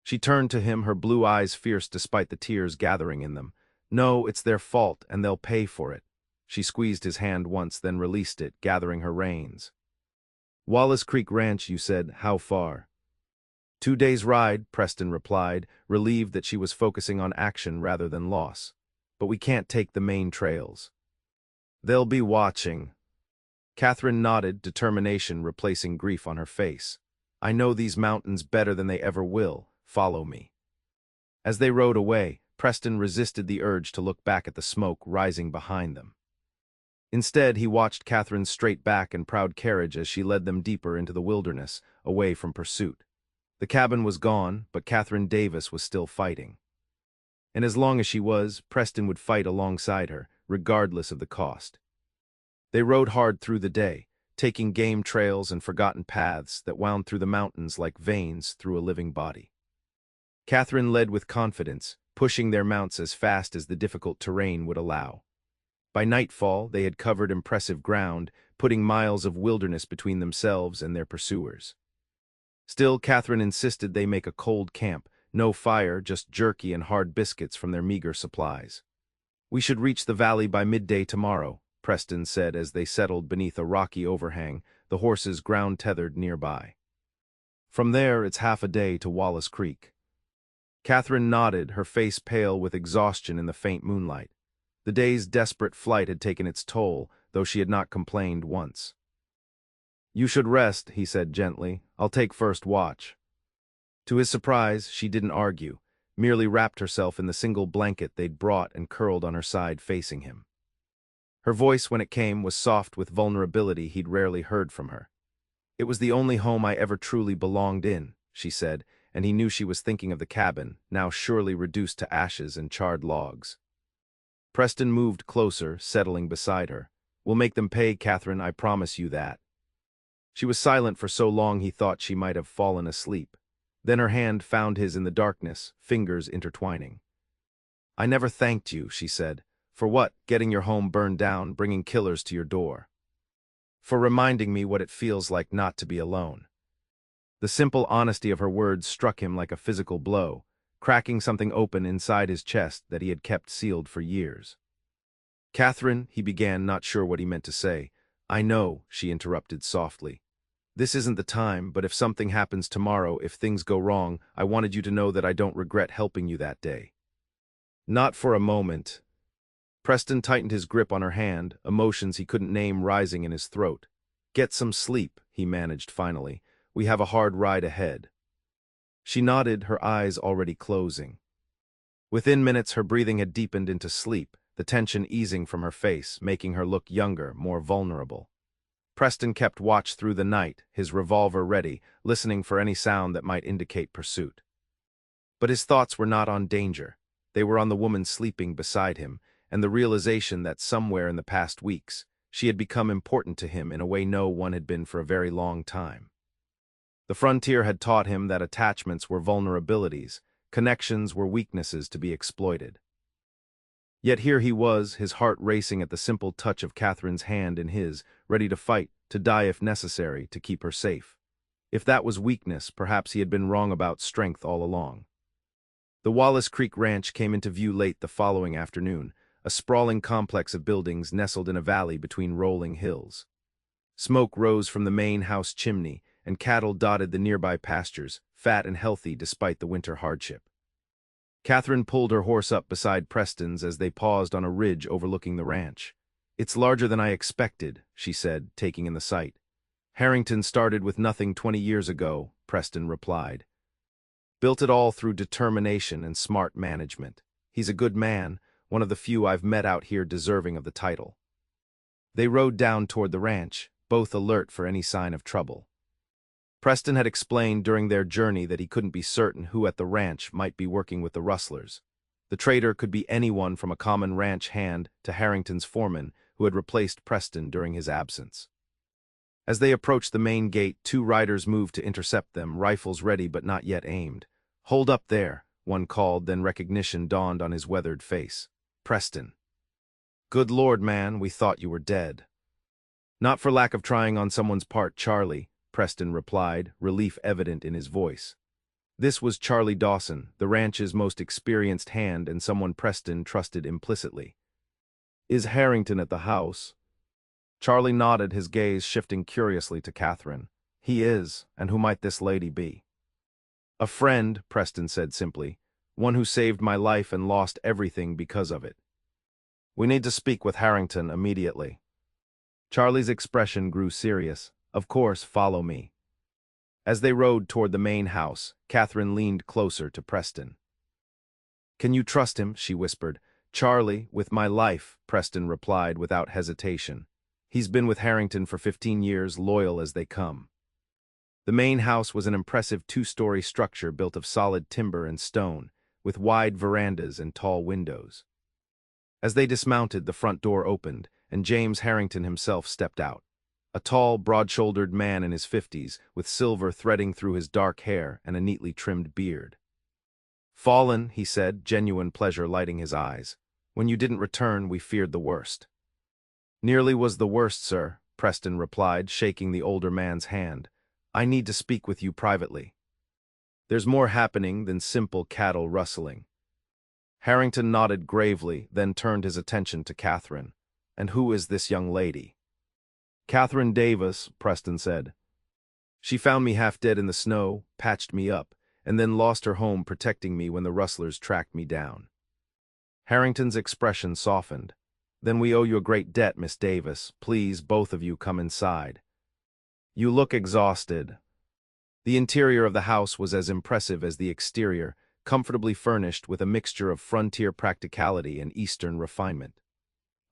She turned to him, her blue eyes fierce despite the tears gathering in them. "No, it's their fault, and they'll pay for it." She squeezed his hand once, then released it, gathering her reins. "Wallace Creek Ranch, you said. How far?" 2 days' ride, Preston replied, relieved that she was focusing on action rather than loss. "But we can't take the main trails." "They'll be watching." Catherine nodded, determination replacing grief on her face. "I know these mountains better than they ever will. Follow me." As they rode away, Preston resisted the urge to look back at the smoke rising behind them. Instead, he watched Catherine's straight back and proud carriage as she led them deeper into the wilderness, away from pursuit. The cabin was gone, but Catherine Davis was still fighting. And as long as she was, Preston would fight alongside her, regardless of the cost. They rode hard through the day, taking game trails and forgotten paths that wound through the mountains like veins through a living body. Catherine led with confidence, pushing their mounts as fast as the difficult terrain would allow. By nightfall, they had covered impressive ground, putting miles of wilderness between themselves and their pursuers. Still, Catherine insisted they make a cold camp, no fire, just jerky and hard biscuits from their meager supplies. "We should reach the valley by midday tomorrow," Preston said as they settled beneath a rocky overhang, the horses ground-tethered nearby. "From there, it's half a day to Wallace Creek." Catherine nodded, her face pale with exhaustion in the faint moonlight. The day's desperate flight had taken its toll, though she had not complained once. "You should rest," he said gently. "I'll take first watch." To his surprise, she didn't argue, merely wrapped herself in the single blanket they'd brought and curled on her side facing him. Her voice, when it came, was soft with vulnerability he'd rarely heard from her. "It was the only home I ever truly belonged in," she said, and he knew she was thinking of the cabin, now surely reduced to ashes and charred logs. Preston moved closer, settling beside her. "We'll make them pay, Catherine, I promise you that." She was silent for so long he thought she might have fallen asleep. Then her hand found his in the darkness, fingers intertwining. "I never thanked you," she said. "For what? Getting your home burned down, bringing killers to your door. For reminding me what it feels like not to be alone." The simple honesty of her words struck him like a physical blow. cracking something open inside his chest that he had kept sealed for years. "Catherine," he began, not sure what he meant to say. "I know," she interrupted softly. "This isn't the time, but if something happens tomorrow, if things go wrong, I wanted you to know that I don't regret helping you that day." "Not for a moment." Preston tightened his grip on her hand, emotions he couldn't name rising in his throat. "Get some sleep," he managed finally. "We have a hard ride ahead." She nodded, her eyes already closing. Within minutes, her breathing had deepened into sleep, the tension easing from her face, making her look younger, more vulnerable. Preston kept watch through the night, his revolver ready, listening for any sound that might indicate pursuit. But his thoughts were not on danger. They were on the woman sleeping beside him, and the realization that somewhere in the past weeks, she had become important to him in a way no one had been for a very long time. The frontier had taught him that attachments were vulnerabilities, connections were weaknesses to be exploited. Yet here he was, his heart racing at the simple touch of Catherine's hand in his, ready to fight, to die if necessary, to keep her safe. If that was weakness, perhaps he had been wrong about strength all along. The Wallace Creek Ranch came into view late the following afternoon, a sprawling complex of buildings nestled in a valley between rolling hills. Smoke rose from the main house chimney, and cattle dotted the nearby pastures, fat and healthy despite the winter hardship. Catherine pulled her horse up beside Preston's as they paused on a ridge overlooking the ranch. "It's larger than I expected," she said, taking in the sight. "Harrington started with nothing 20 years ago," Preston replied. "Built it all through determination and smart management. He's a good man, one of the few I've met out here deserving of the title." They rode down toward the ranch, both alert for any sign of trouble. Preston had explained during their journey that he couldn't be certain who at the ranch might be working with the rustlers. The trader could be anyone from a common ranch hand to Harrington's foreman, who had replaced Preston during his absence. As they approached the main gate, two riders moved to intercept them, rifles ready but not yet aimed. "Hold up there," one called, then recognition dawned on his weathered face. "Preston." "Good Lord, man, we thought you were dead." "Not for lack of trying on someone's part, Charlie," Preston replied, relief evident in his voice. This was Charlie Dawson, the ranch's most experienced hand and someone Preston trusted implicitly. "Is Harrington at the house?" Charlie nodded, his gaze shifting curiously to Catherine. "He is, and who might this lady be?" "A friend," Preston said simply. "One who saved my life and lost everything because of it. We need to speak with Harrington immediately." Charlie's expression grew serious. "Of course, follow me." As they rode toward the main house, Catherine leaned closer to Preston. "Can you trust him?" she whispered. "Charlie, with my life," Preston replied without hesitation. "He's been with Harrington for 15 years, loyal as they come." The main house was an impressive two-story structure built of solid timber and stone, with wide verandas and tall windows. As they dismounted, the front door opened, and James Harrington himself stepped out. A tall, broad-shouldered man in his 50s, with silver threading through his dark hair and a neatly trimmed beard. "Fallen," he said, genuine pleasure lighting his eyes. "When you didn't return, we feared the worst." "Nearly was the worst, sir," Preston replied, shaking the older man's hand. "I need to speak with you privately. There's more happening than simple cattle rustling." Harrington nodded gravely, then turned his attention to Catherine. "And who is this young lady?" "Catherine Davis," Preston said. "She found me half dead in the snow, patched me up, and then lost her home protecting me when the rustlers tracked me down." Harrington's expression softened. "Then we owe you a great debt, Miss Davis. Please, both of you, come inside. You look exhausted." The interior of the house was as impressive as the exterior, comfortably furnished with a mixture of frontier practicality and Eastern refinement.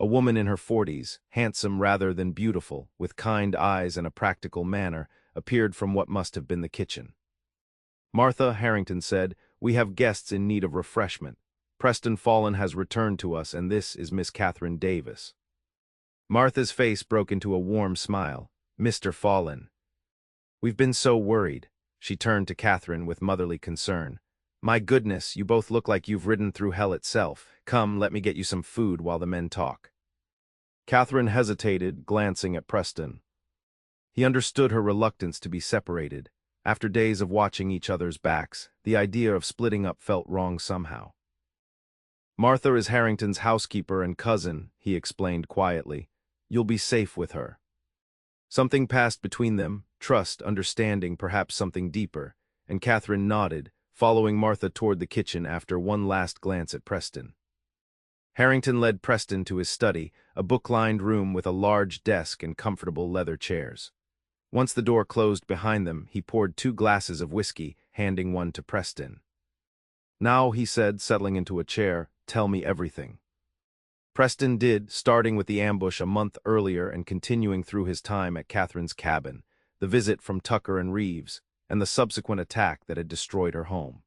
A woman in her 40s, handsome rather than beautiful, with kind eyes and a practical manner, appeared from what must have been the kitchen. "Martha," Harrington said, "we have guests in need of refreshment. Preston Fallen has returned to us, and this is Miss Catherine Davis." Martha's face broke into a warm smile. "Mr. Fallen. We've been so worried." She turned to Catherine with motherly concern. "My goodness, you both look like you've ridden through hell itself. Come, let me get you some food while the men talk." Catherine hesitated, glancing at Preston. He understood her reluctance to be separated. After days of watching each other's backs, the idea of splitting up felt wrong somehow. Martha is Harrington's housekeeper and cousin, he explained quietly. You'll be safe with her. Something passed between them, trust, understanding, perhaps something deeper, and Catherine nodded, following Martha toward the kitchen after one last glance at Preston. Harrington led Preston to his study, a book-lined room with a large desk and comfortable leather chairs. Once the door closed behind them, he poured 2 glasses of whiskey, handing one to Preston. Now, he said, settling into a chair, tell me everything. Preston did, starting with the ambush a month earlier and continuing through his time at Catherine's cabin, the visit from Tucker and Reeves, and the subsequent attack that had destroyed her home.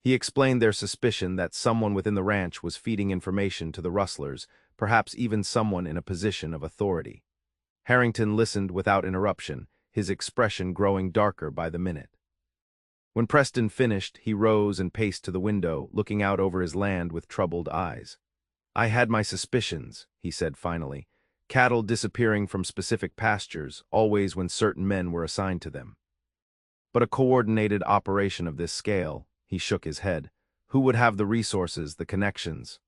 He explained their suspicion that someone within the ranch was feeding information to the rustlers, perhaps even someone in a position of authority. Harrington listened without interruption, his expression growing darker by the minute. When Preston finished, he rose and paced to the window, looking out over his land with troubled eyes. I had my suspicions, he said finally. Cattle disappearing from specific pastures, always when certain men were assigned to them. But a coordinated operation of this scale, he shook his head. Who would have the resources, the connections?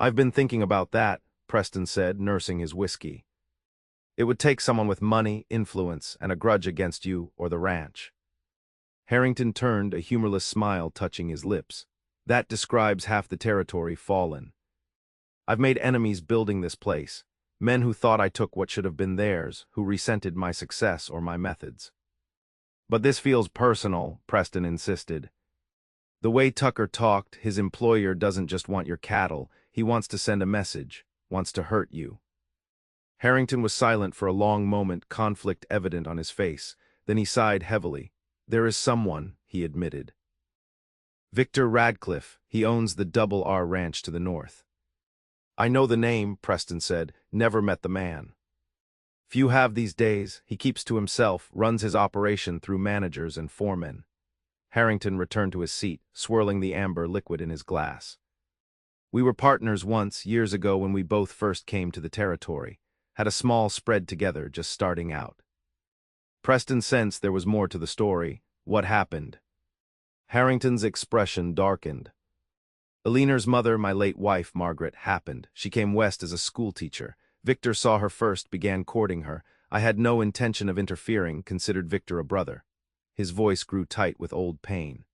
I've been thinking about that, Preston said, nursing his whiskey. It would take someone with money, influence, and a grudge against you or the ranch. Harrington turned, a humorless smile touching his lips. That describes half the territory fallen. I've made enemies building this place, men who thought I took what should have been theirs, who resented my success or my methods. But this feels personal, Preston insisted. The way Tucker talked, his employer doesn't just want your cattle, he wants to send a message, wants to hurt you. Harrington was silent for a long moment, conflict evident on his face. Then he sighed heavily. There is someone, he admitted. Victor Radcliffe, he owns the Double R Ranch to the north. I know the name, Preston said, never met the man. Few have these days, he keeps to himself, runs his operation through managers and foremen. Harrington returned to his seat, swirling the amber liquid in his glass. We were partners once, years ago when we both first came to the territory. Had a small spread together, just starting out. Preston sensed there was more to the story. What happened? Harrington's expression darkened. Eleanor's mother, my late wife, Margaret, happened. She came west as a schoolteacher. Victor saw her first, began courting her. I had no intention of interfering, considered Victor a brother. His voice grew tight with old pain.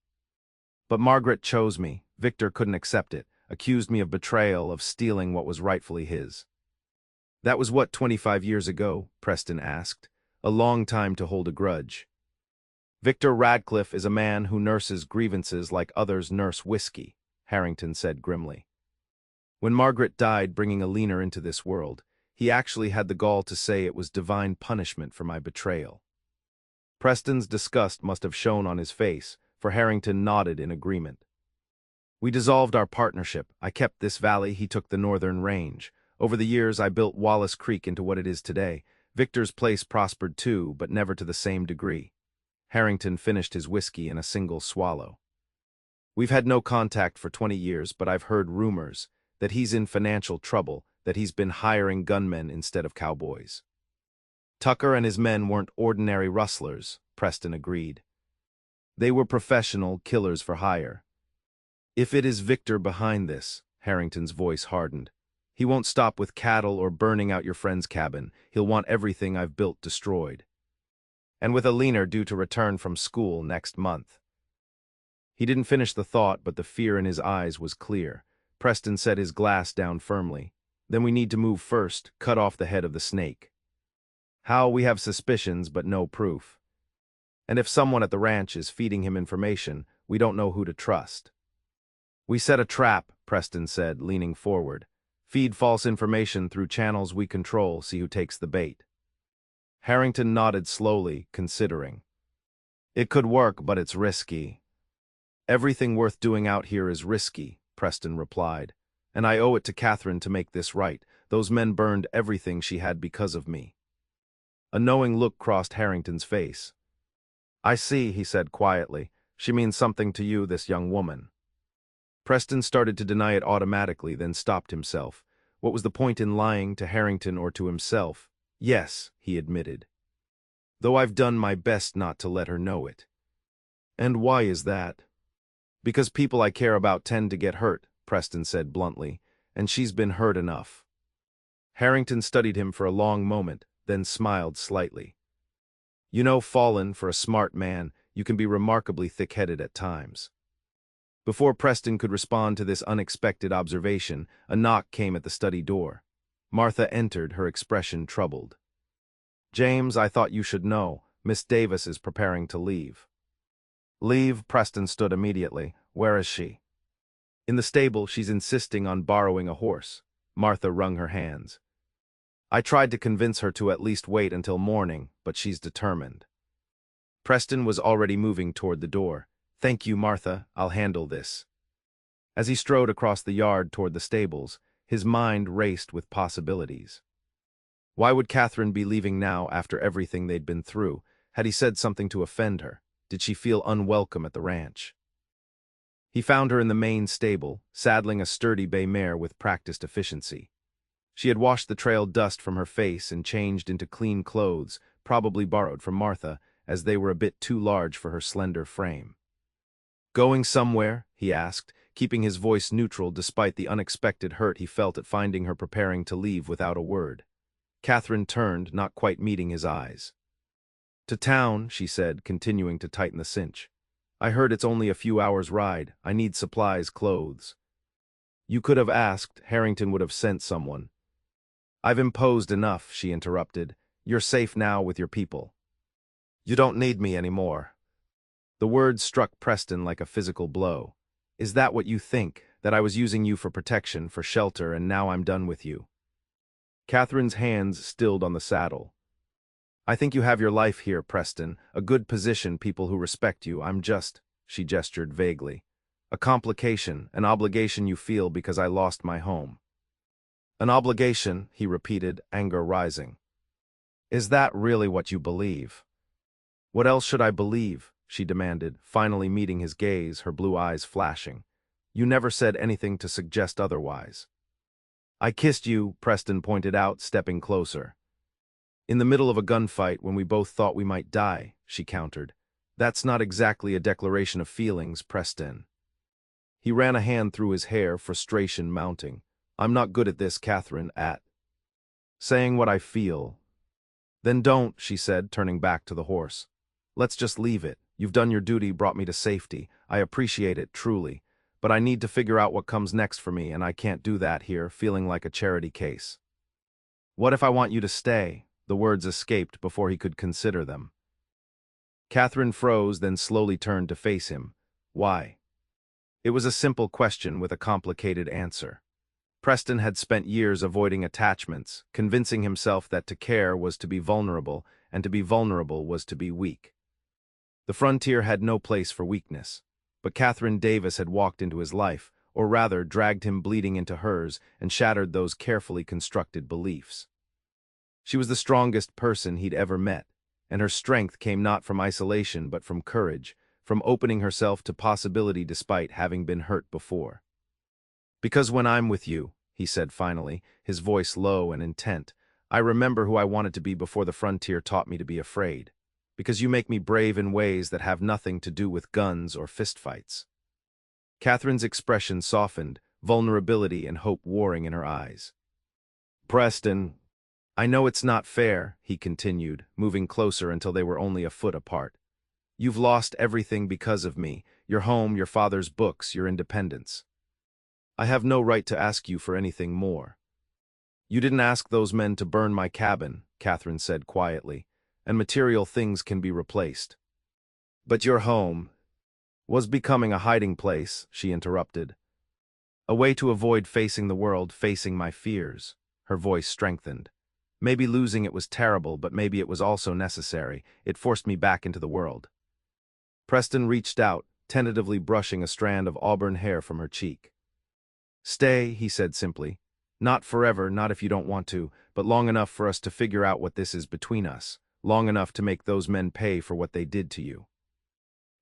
But Margaret chose me. Victor couldn't accept it, accused me of betrayal, of stealing what was rightfully his. That was what, 25 years ago? Preston asked. A long time to hold a grudge. Victor Radcliffe is a man who nurses grievances like others nurse whiskey, Harrington said grimly. When Margaret died bringing Eleanor into this world, he actually had the gall to say it was divine punishment for my betrayal. Preston's disgust must have shown on his face, for Harrington nodded in agreement. We dissolved our partnership. I kept this valley, he took the northern range. Over the years, I built Wallace Creek into what it is today. Victor's place prospered too, but never to the same degree. Harrington finished his whiskey in a single swallow. We've had no contact for 20 years, but I've heard rumors that he's in financial trouble, that he's been hiring gunmen instead of cowboys. Tucker and his men weren't ordinary rustlers, Preston agreed. They were professional killers for hire. If it is Victor behind this, Harrington's voice hardened, he won't stop with cattle or burning out your friend's cabin. He'll want everything I've built destroyed. And with Eleanor due to return from school next month. He didn't finish the thought, but the fear in his eyes was clear. Preston set his glass down firmly. Then we need to move first, cut off the head of the snake. How? We have suspicions, but no proof. And if someone at the ranch is feeding him information, we don't know who to trust. We set a trap, Preston said, leaning forward. Feed false information through channels we control, see who takes the bait. Harrington nodded slowly, considering. It could work, but it's risky. Everything worth doing out here is risky, Preston replied. And I owe it to Catherine to make this right. Those men burned everything she had because of me. A knowing look crossed Harrington's face. I see, he said quietly. She means something to you, this young woman. Preston started to deny it automatically, then stopped himself. What was the point in lying to Harrington or to himself? Yes, he admitted. though I've done my best not to let her know it. And why is that? Because people I care about tend to get hurt, Preston said bluntly, and she's been hurt enough. Harrington studied him for a long moment, then smiled slightly. You know, Fallen, for a smart man, you can be remarkably thick-headed at times. Before Preston could respond to this unexpected observation, a knock came at the study door. Martha entered, her expression troubled. James, I thought you should know. Miss Davis is preparing to leave. Leave? Preston stood immediately. Where is she? In the stable. She's insisting on borrowing a horse. Martha wrung her hands. I tried to convince her to at least wait until morning, but she's determined. Preston was already moving toward the door. Thank you, Martha. I'll handle this. As he strode across the yard toward the stables, his mind raced with possibilities. Why would Catherine be leaving now after everything they'd been through? Had he said something to offend her? Did she feel unwelcome at the ranch? He found her in the main stable, saddling a sturdy bay mare with practiced efficiency. She had washed the trail dust from her face and changed into clean clothes, probably borrowed from Martha, as they were a bit too large for her slender frame. Going somewhere? He asked, keeping his voice neutral despite the unexpected hurt he felt at finding her preparing to leave without a word. Catherine turned, not quite meeting his eyes. To town, she said, continuing to tighten the cinch. I heard it's only a few hours' ride. I need supplies, clothes. You could have asked. Harrington would have sent someone. I've imposed enough, she interrupted. You're safe now with your people. You don't need me anymore. The words struck Preston like a physical blow. Is that what you think, that I was using you for protection, for shelter, and now I'm done with you? Catherine's hands stilled on the saddle. I think you have your life here, Preston, a good position, people who respect you. I'm just, she gestured vaguely, a complication, an obligation you feel because I lost my home. An obligation, he repeated, anger rising. Is that really what you believe? What else should I believe? She demanded, finally meeting his gaze, her blue eyes flashing. You never said anything to suggest otherwise. I kissed you, Preston pointed out, stepping closer. In the middle of a gunfight when we both thought we might die, she countered. That's not exactly a declaration of feelings, Preston. He ran a hand through his hair, frustration mounting. I'm not good at this, Catherine, at saying what I feel. Then don't, she said, turning back to the horse. Let's just leave it. You've done your duty, brought me to safety. I appreciate it, truly. But I need to figure out what comes next for me, and I can't do that here, feeling like a charity case. What if I want you to stay? The words escaped before he could consider them. Catherine froze, then slowly turned to face him. Why? It was a simple question with a complicated answer. Preston had spent years avoiding attachments, convincing himself that to care was to be vulnerable, and to be vulnerable was to be weak. The frontier had no place for weakness, but Catherine Davis had walked into his life, or rather dragged him bleeding into hers and shattered those carefully constructed beliefs. She was the strongest person he'd ever met, and her strength came not from isolation but from courage, from opening herself to possibility despite having been hurt before. Because when I'm with you, he said finally, his voice low and intent, I remember who I wanted to be before the frontier taught me to be afraid. Because you make me brave in ways that have nothing to do with guns or fistfights. Catherine's expression softened, vulnerability and hope warring in her eyes. Preston, I know it's not fair, he continued, moving closer until they were only a foot apart. You've lost everything because of me, your home, your father's books, your independence. I have no right to ask you for anything more. You didn't ask those men to burn my cabin, Catherine said quietly, and material things can be replaced. But your home was becoming a hiding place, she interrupted. A way to avoid facing the world, facing my fears. Her voice strengthened. Maybe losing it was terrible, but maybe it was also necessary. It forced me back into the world. Preston reached out, tentatively brushing a strand of auburn hair from her cheek. Stay, he said simply. Not forever, not if you don't want to, but long enough for us to figure out what this is between us, long enough to make those men pay for what they did to you.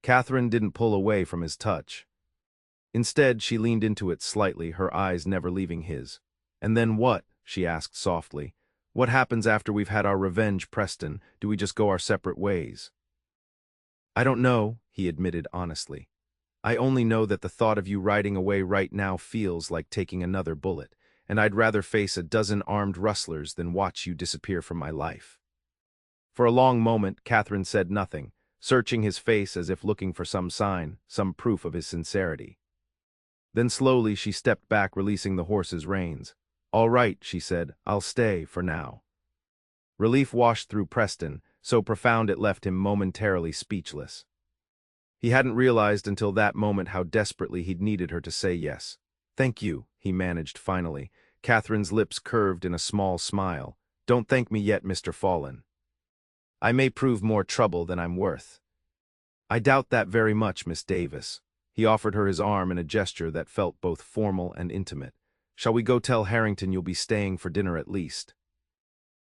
Catherine didn't pull away from his touch. Instead, she leaned into it slightly, her eyes never leaving his. And then what? She asked softly. What happens after we've had our revenge, Preston? Do we just go our separate ways? I don't know, he admitted honestly. I only know that the thought of you riding away right now feels like taking another bullet, and I'd rather face a dozen armed rustlers than watch you disappear from my life. For a long moment, Catherine said nothing, searching his face as if looking for some sign, some proof of his sincerity. Then slowly she stepped back, releasing the horse's reins. All right, she said, I'll stay for now. Relief washed through Preston, so profound it left him momentarily speechless. He hadn't realized until that moment how desperately he'd needed her to say yes. Thank you, he managed finally. Catherine's lips curved in a small smile. Don't thank me yet, Mr. Fallen. I may prove more trouble than I'm worth. I doubt that very much, Miss Davis. He offered her his arm in a gesture that felt both formal and intimate. Shall we go tell Harrington you'll be staying for dinner at least?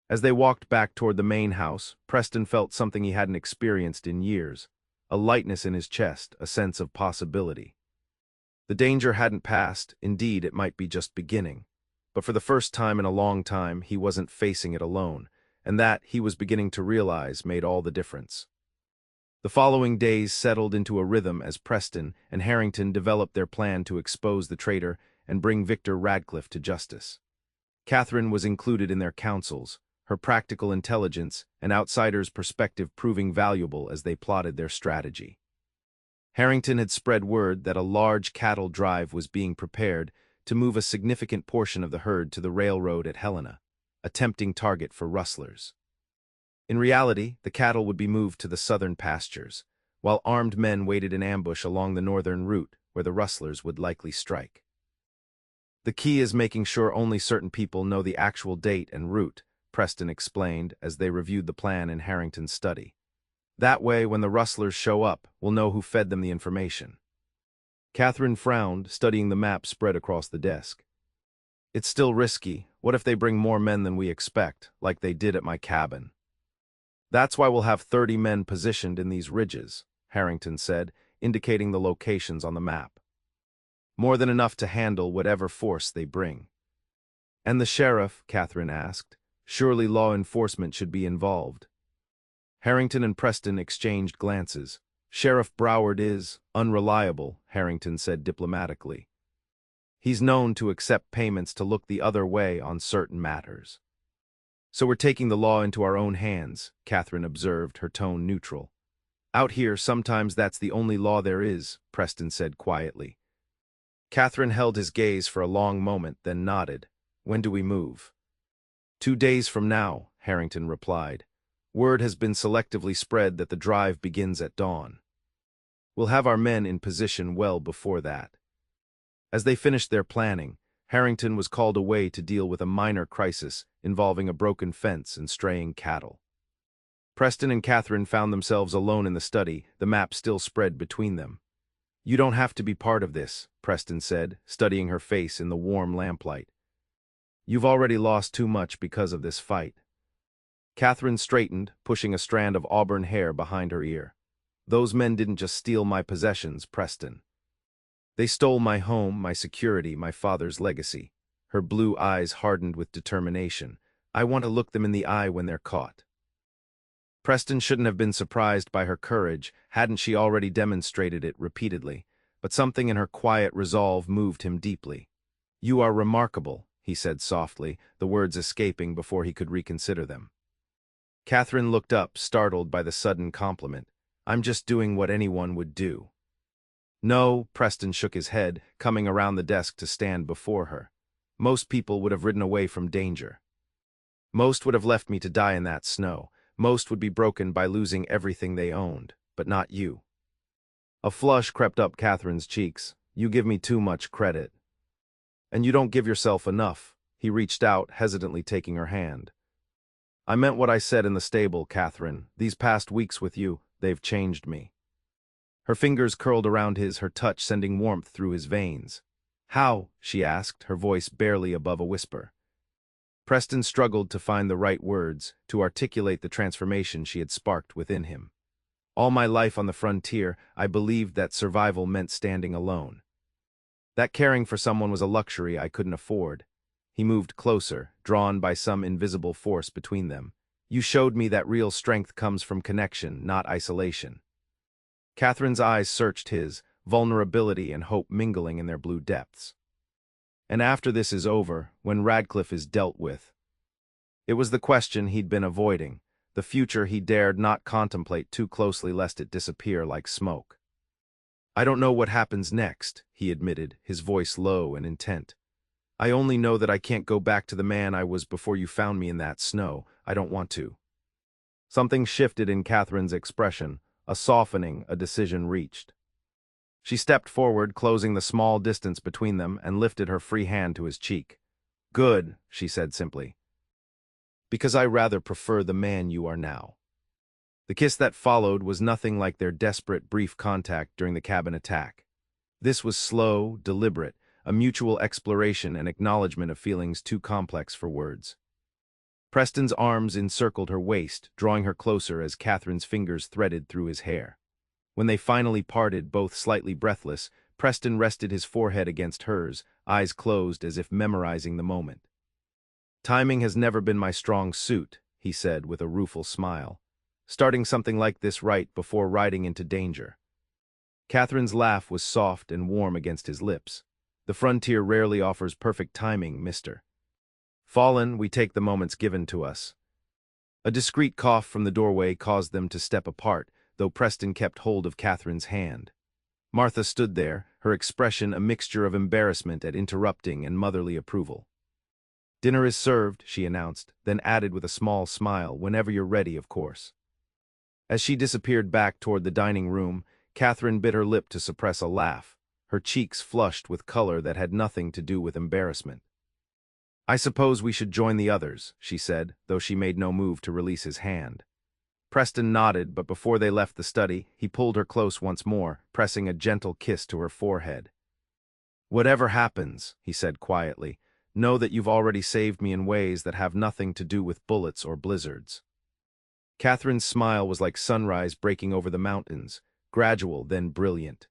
As they walked back toward the main house, Preston felt something he hadn't experienced in years. A lightness in his chest, a sense of possibility. The danger hadn't passed, indeed it might be just beginning. But for the first time in a long time, he wasn't facing it alone, and that, he was beginning to realize, made all the difference. The following days settled into a rhythm as Preston and Harrington developed their plan to expose the traitor and bring Victor Radcliffe to justice. Catherine was included in their councils, her practical intelligence and outsider's perspective proving valuable as they plotted their strategy. Harrington had spread word that a large cattle drive was being prepared to move a significant portion of the herd to the railroad at Helena, a tempting target for rustlers. In reality, the cattle would be moved to the southern pastures, while armed men waited in ambush along the northern route where the rustlers would likely strike. The key is making sure only certain people know the actual date and route, Preston explained as they reviewed the plan in Harrington's study. That way, when the rustlers show up, we'll know who fed them the information. Catherine frowned, studying the map spread across the desk. It's still risky. What if they bring more men than we expect, like they did at my cabin? That's why we'll have 30 men positioned in these ridges, Harrington said, indicating the locations on the map. More than enough to handle whatever force they bring. And the sheriff, Catherine asked. Surely law enforcement should be involved. Harrington and Preston exchanged glances. Sheriff Broward is unreliable, Harrington said diplomatically. He's known to accept payments to look the other way on certain matters. So we're taking the law into our own hands, Catherine observed, her tone neutral. Out here, sometimes that's the only law there is, Preston said quietly. Catherine held his gaze for a long moment, then nodded. When do we move? 2 days from now, Harrington replied. Word has been selectively spread that the drive begins at dawn. We'll have our men in position well before that. As they finished their planning, Harrington was called away to deal with a minor crisis involving a broken fence and straying cattle. Preston and Catherine found themselves alone in the study, the map still spread between them. You don't have to be part of this, Preston said, studying her face in the warm lamplight. You've already lost too much because of this fight. Catherine straightened, pushing a strand of auburn hair behind her ear. Those men didn't just steal my possessions, Preston. They stole my home, my security, my father's legacy. Her blue eyes hardened with determination. I want to look them in the eye when they're caught. Preston shouldn't have been surprised by her courage, hadn't she already demonstrated it repeatedly, but something in her quiet resolve moved him deeply. You are remarkable, he said softly, the words escaping before he could reconsider them. Catherine looked up, startled by the sudden compliment. I'm just doing what anyone would do. No, Preston shook his head, coming around the desk to stand before her. Most people would have ridden away from danger. Most would have left me to die in that snow. Most would be broken by losing everything they owned, but not you. A flush crept up Catherine's cheeks. You give me too much credit. And you don't give yourself enough. He reached out, hesitantly taking her hand. I meant what I said in the stable, Catherine. These past weeks with you, they've changed me. Her fingers curled around his, her touch sending warmth through his veins. How? She asked, her voice barely above a whisper. Preston struggled to find the right words to articulate the transformation she had sparked within him. All my life on the frontier, I believed that survival meant standing alone. That caring for someone was a luxury I couldn't afford. He moved closer, drawn by some invisible force between them. You showed me that real strength comes from connection, not isolation. Catherine's eyes searched his, vulnerability and hope mingling in their blue depths. And after this is over, when Radcliffe is dealt with? It was the question he'd been avoiding, the future he dared not contemplate too closely lest it disappear like smoke. I don't know what happens next, he admitted, his voice low and intent. I only know that I can't go back to the man I was before you found me in that snow. I don't want to. Something shifted in Catherine's expression, a softening, a decision reached. She stepped forward, closing the small distance between them, and lifted her free hand to his cheek. Good, she said simply. Because I rather prefer the man you are now. The kiss that followed was nothing like their desperate, brief contact during the cabin attack. This was slow, deliberate, a mutual exploration and acknowledgement of feelings too complex for words. Preston's arms encircled her waist, drawing her closer as Catherine's fingers threaded through his hair. When they finally parted, both slightly breathless, Preston rested his forehead against hers, eyes closed as if memorizing the moment. Timing has never been my strong suit, he said with a rueful smile. Starting something like this right before riding into danger. Catherine's laugh was soft and warm against his lips. The frontier rarely offers perfect timing, mister. Fallen, we take the moments given to us. A discreet cough from the doorway caused them to step apart, though Preston kept hold of Catherine's hand. Martha stood there, her expression a mixture of embarrassment at interrupting and motherly approval. Dinner is served, she announced, then added with a small smile, whenever you're ready, of course. As she disappeared back toward the dining room, Catherine bit her lip to suppress a laugh, her cheeks flushed with color that had nothing to do with embarrassment. I suppose we should join the others, she said, though she made no move to release his hand. Preston nodded, but before they left the study, he pulled her close once more, pressing a gentle kiss to her forehead. Whatever happens, he said quietly, know that you've already saved me in ways that have nothing to do with bullets or blizzards. Catherine's smile was like sunrise breaking over the mountains, gradual, then brilliant.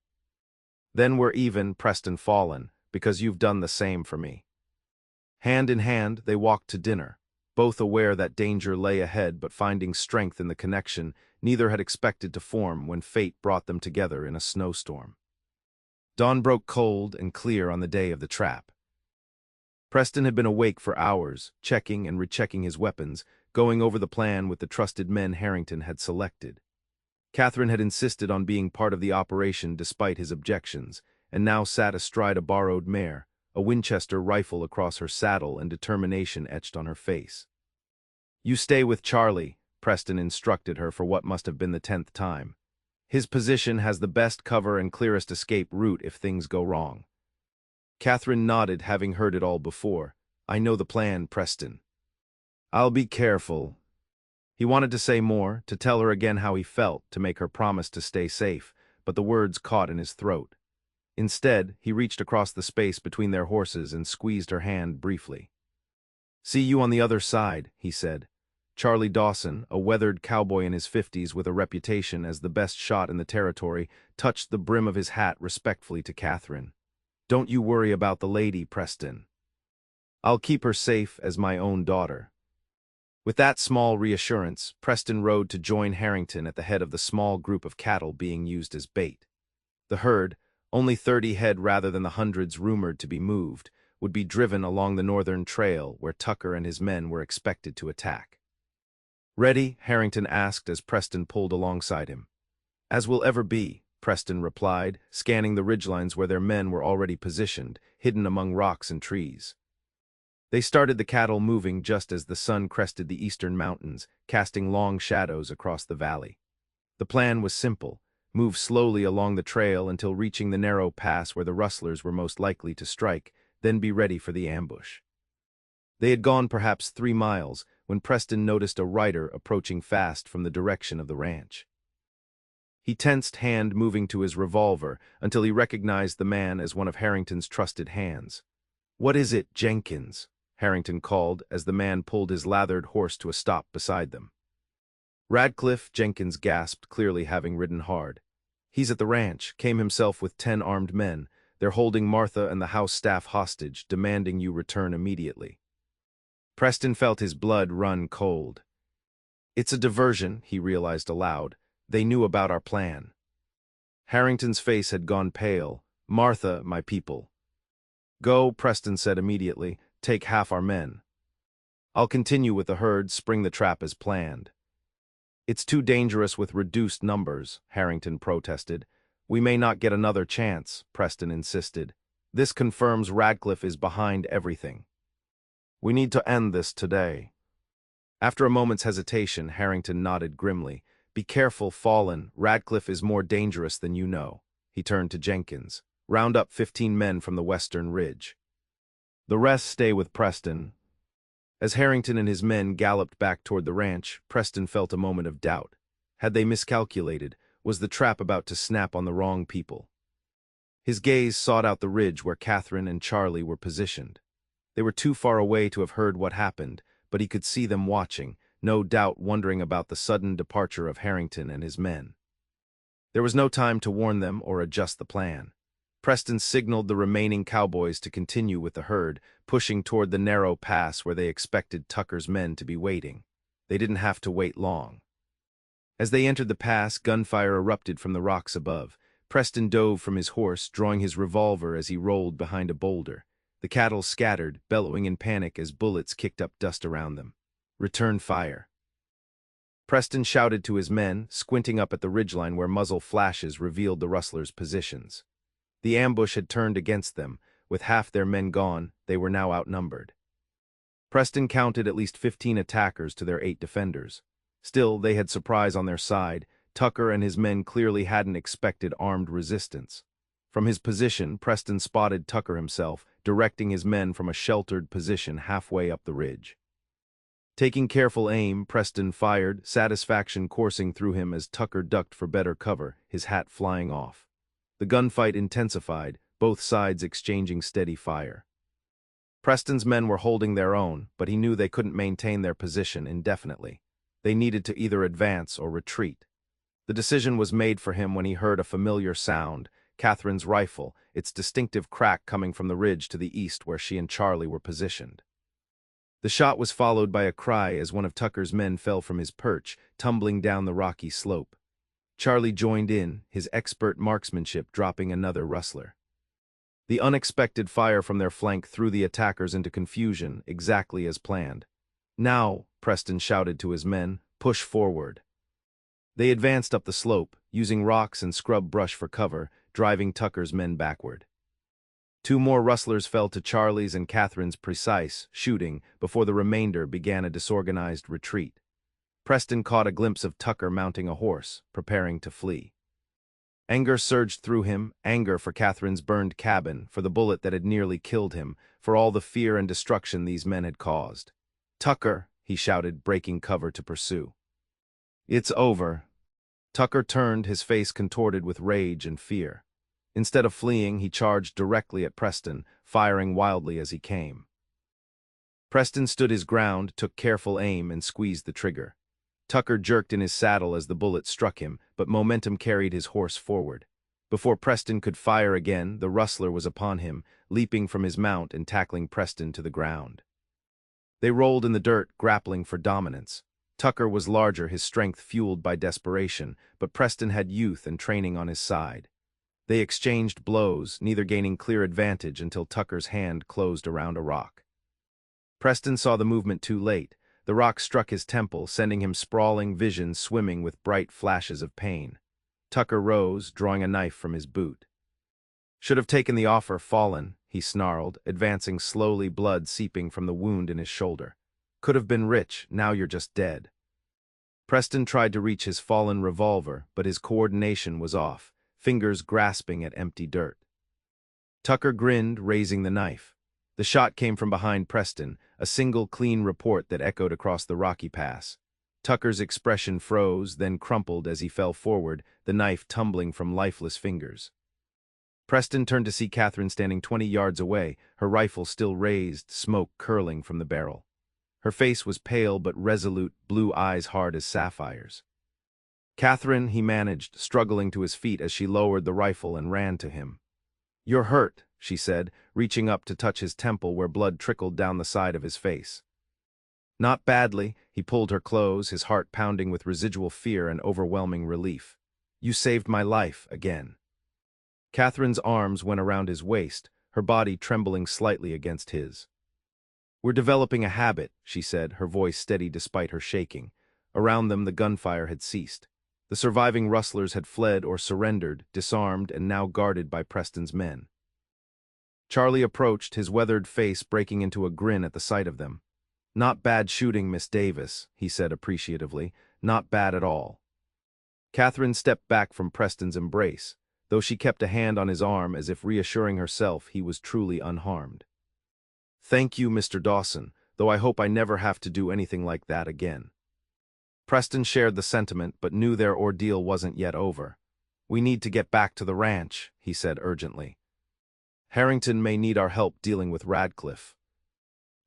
Then we're even, Preston Fallen, because you've done the same for me. Hand in hand, they walked to dinner, both aware that danger lay ahead but finding strength in the connection neither had expected to form when fate brought them together in a snowstorm. Dawn broke cold and clear on the day of the trap. Preston had been awake for hours, checking and rechecking his weapons, going over the plan with the trusted men Harrington had selected. Catherine had insisted on being part of the operation despite his objections, and now sat astride a borrowed mare, a Winchester rifle across her saddle and determination etched on her face. You stay with Charlie, Preston instructed her for what must have been the 10th time. His position has the best cover and clearest escape route if things go wrong. Catherine nodded, having heard it all before. I know the plan, Preston. I'll be careful. He wanted to say more, to tell her again how he felt, to make her promise to stay safe, but the words caught in his throat. Instead, he reached across the space between their horses and squeezed her hand briefly. See you on the other side, he said. Charlie Dawson, a weathered cowboy in his 50s with a reputation as the best shot in the territory, touched the brim of his hat respectfully to Catherine. Don't you worry about the lady, Preston. I'll keep her safe as my own daughter. With that small reassurance, Preston rode to join Harrington at the head of the small group of cattle being used as bait. The herd, only 30 head rather than the hundreds rumored to be moved, would be driven along the northern trail where Tucker and his men were expected to attack. Ready? Harrington asked as Preston pulled alongside him. As will ever be, Preston replied, scanning the ridgelines where their men were already positioned, hidden among rocks and trees. They started the cattle moving just as the sun crested the eastern mountains, casting long shadows across the valley. The plan was simple: move slowly along the trail until reaching the narrow pass where the rustlers were most likely to strike, then be ready for the ambush. They had gone perhaps 3 miles when Preston noticed a rider approaching fast from the direction of the ranch. He tensed, hand moving to his revolver until he recognized the man as one of Harrington's trusted hands. What is it, Jenkins? Harrington called as the man pulled his lathered horse to a stop beside them. Radcliffe, Jenkins gasped, clearly having ridden hard. He's at the ranch, came himself with 10 armed men. They're holding Martha and the house staff hostage, demanding you return immediately. Preston felt his blood run cold. It's a diversion, he realized aloud. They knew about our plan. Harrington's face had gone pale. Martha, my people. Go, Preston said immediately. Take half our men. I'll continue with the herd, spring the trap as planned. It's too dangerous with reduced numbers, Harrington protested. We may not get another chance, Preston insisted. This confirms Radcliffe is behind everything. We need to end this today. After a moment's hesitation, Harrington nodded grimly. Be careful, Fallen. Radcliffe is more dangerous than you know. He turned to Jenkins. Round up 15 men from the western ridge. The rest stay with Preston. As Harrington and his men galloped back toward the ranch, Preston felt a moment of doubt. Had they miscalculated? Was the trap about to snap on the wrong people? His gaze sought out the ridge where Catherine and Charlie were positioned. They were too far away to have heard what happened, but he could see them watching, no doubt wondering about the sudden departure of Harrington and his men. There was no time to warn them or adjust the plan. Preston signaled the remaining cowboys to continue with the herd, pushing toward the narrow pass where they expected Tucker's men to be waiting. They didn't have to wait long. As they entered the pass, gunfire erupted from the rocks above. Preston dove from his horse, drawing his revolver as he rolled behind a boulder. The cattle scattered, bellowing in panic as bullets kicked up dust around them. Return fire. Preston shouted to his men, squinting up at the ridgeline where muzzle flashes revealed the rustlers' positions. The ambush had turned against them. With half their men gone, they were now outnumbered. Preston counted at least 15 attackers to their 8 defenders. Still, they had surprise on their side. Tucker and his men clearly hadn't expected armed resistance. From his position, Preston spotted Tucker himself, directing his men from a sheltered position halfway up the ridge. Taking careful aim, Preston fired, satisfaction coursing through him as Tucker ducked for better cover, his hat flying off. The gunfight intensified, both sides exchanging steady fire. Preston's men were holding their own, but he knew they couldn't maintain their position indefinitely. They needed to either advance or retreat. The decision was made for him when he heard a familiar sound, Catherine's rifle, its distinctive crack coming from the ridge to the east where she and Charlie were positioned. The shot was followed by a cry as one of Tucker's men fell from his perch, tumbling down the rocky slope. Charlie joined in, his expert marksmanship dropping another rustler. The unexpected fire from their flank threw the attackers into confusion, exactly as planned. Now, Preston shouted to his men, push forward. They advanced up the slope, using rocks and scrub brush for cover, driving Tucker's men backward. 2 more rustlers fell to Charlie's and Catherine's precise shooting before the remainder began a disorganized retreat. Preston caught a glimpse of Tucker mounting a horse, preparing to flee. Anger surged through him, anger for Catherine's burned cabin, for the bullet that had nearly killed him, for all the fear and destruction these men had caused. Tucker, he shouted, breaking cover to pursue. It's over. Tucker turned, his face contorted with rage and fear. Instead of fleeing, he charged directly at Preston, firing wildly as he came. Preston stood his ground, took careful aim, and squeezed the trigger. Tucker jerked in his saddle as the bullet struck him, but momentum carried his horse forward. Before Preston could fire again, the rustler was upon him, leaping from his mount and tackling Preston to the ground. They rolled in the dirt, grappling for dominance. Tucker was larger, his strength fueled by desperation, but Preston had youth and training on his side. They exchanged blows, neither gaining clear advantage until Tucker's hand closed around a rock. Preston saw the movement too late. The rock struck his temple, sending him sprawling, vision swimming with bright flashes of pain. Tucker rose, drawing a knife from his boot. Should have taken the offer, Fallen, he snarled, advancing slowly, blood seeping from the wound in his shoulder. Could have been rich, now you're just dead. Preston tried to reach his fallen revolver, but his coordination was off, fingers grasping at empty dirt. Tucker grinned, raising the knife. The shot came from behind Preston, a single clean report that echoed across the rocky pass. Tucker's expression froze, then crumpled as he fell forward, the knife tumbling from lifeless fingers. Preston turned to see Catherine standing 20 yards away, her rifle still raised, smoke curling from the barrel. Her face was pale but resolute, blue eyes hard as sapphires. Catherine, he managed, struggling to his feet as she lowered the rifle and ran to him. You're hurt, she said, reaching up to touch his temple where blood trickled down the side of his face. Not badly. He pulled her close, his heart pounding with residual fear and overwhelming relief. You saved my life, again. Catherine's arms went around his waist, her body trembling slightly against his. We're developing a habit, she said, her voice steady despite her shaking. Around them the gunfire had ceased. The surviving rustlers had fled or surrendered, disarmed and now guarded by Preston's men. Charlie approached, his weathered face breaking into a grin at the sight of them. Not bad shooting, Miss Davis, he said appreciatively. Not bad at all. Catherine stepped back from Preston's embrace, though she kept a hand on his arm as if reassuring herself he was truly unharmed. Thank you, Mr. Dawson, though I hope I never have to do anything like that again. Preston shared the sentiment but knew their ordeal wasn't yet over. We need to get back to the ranch, he said urgently. Harrington may need our help dealing with Radcliffe.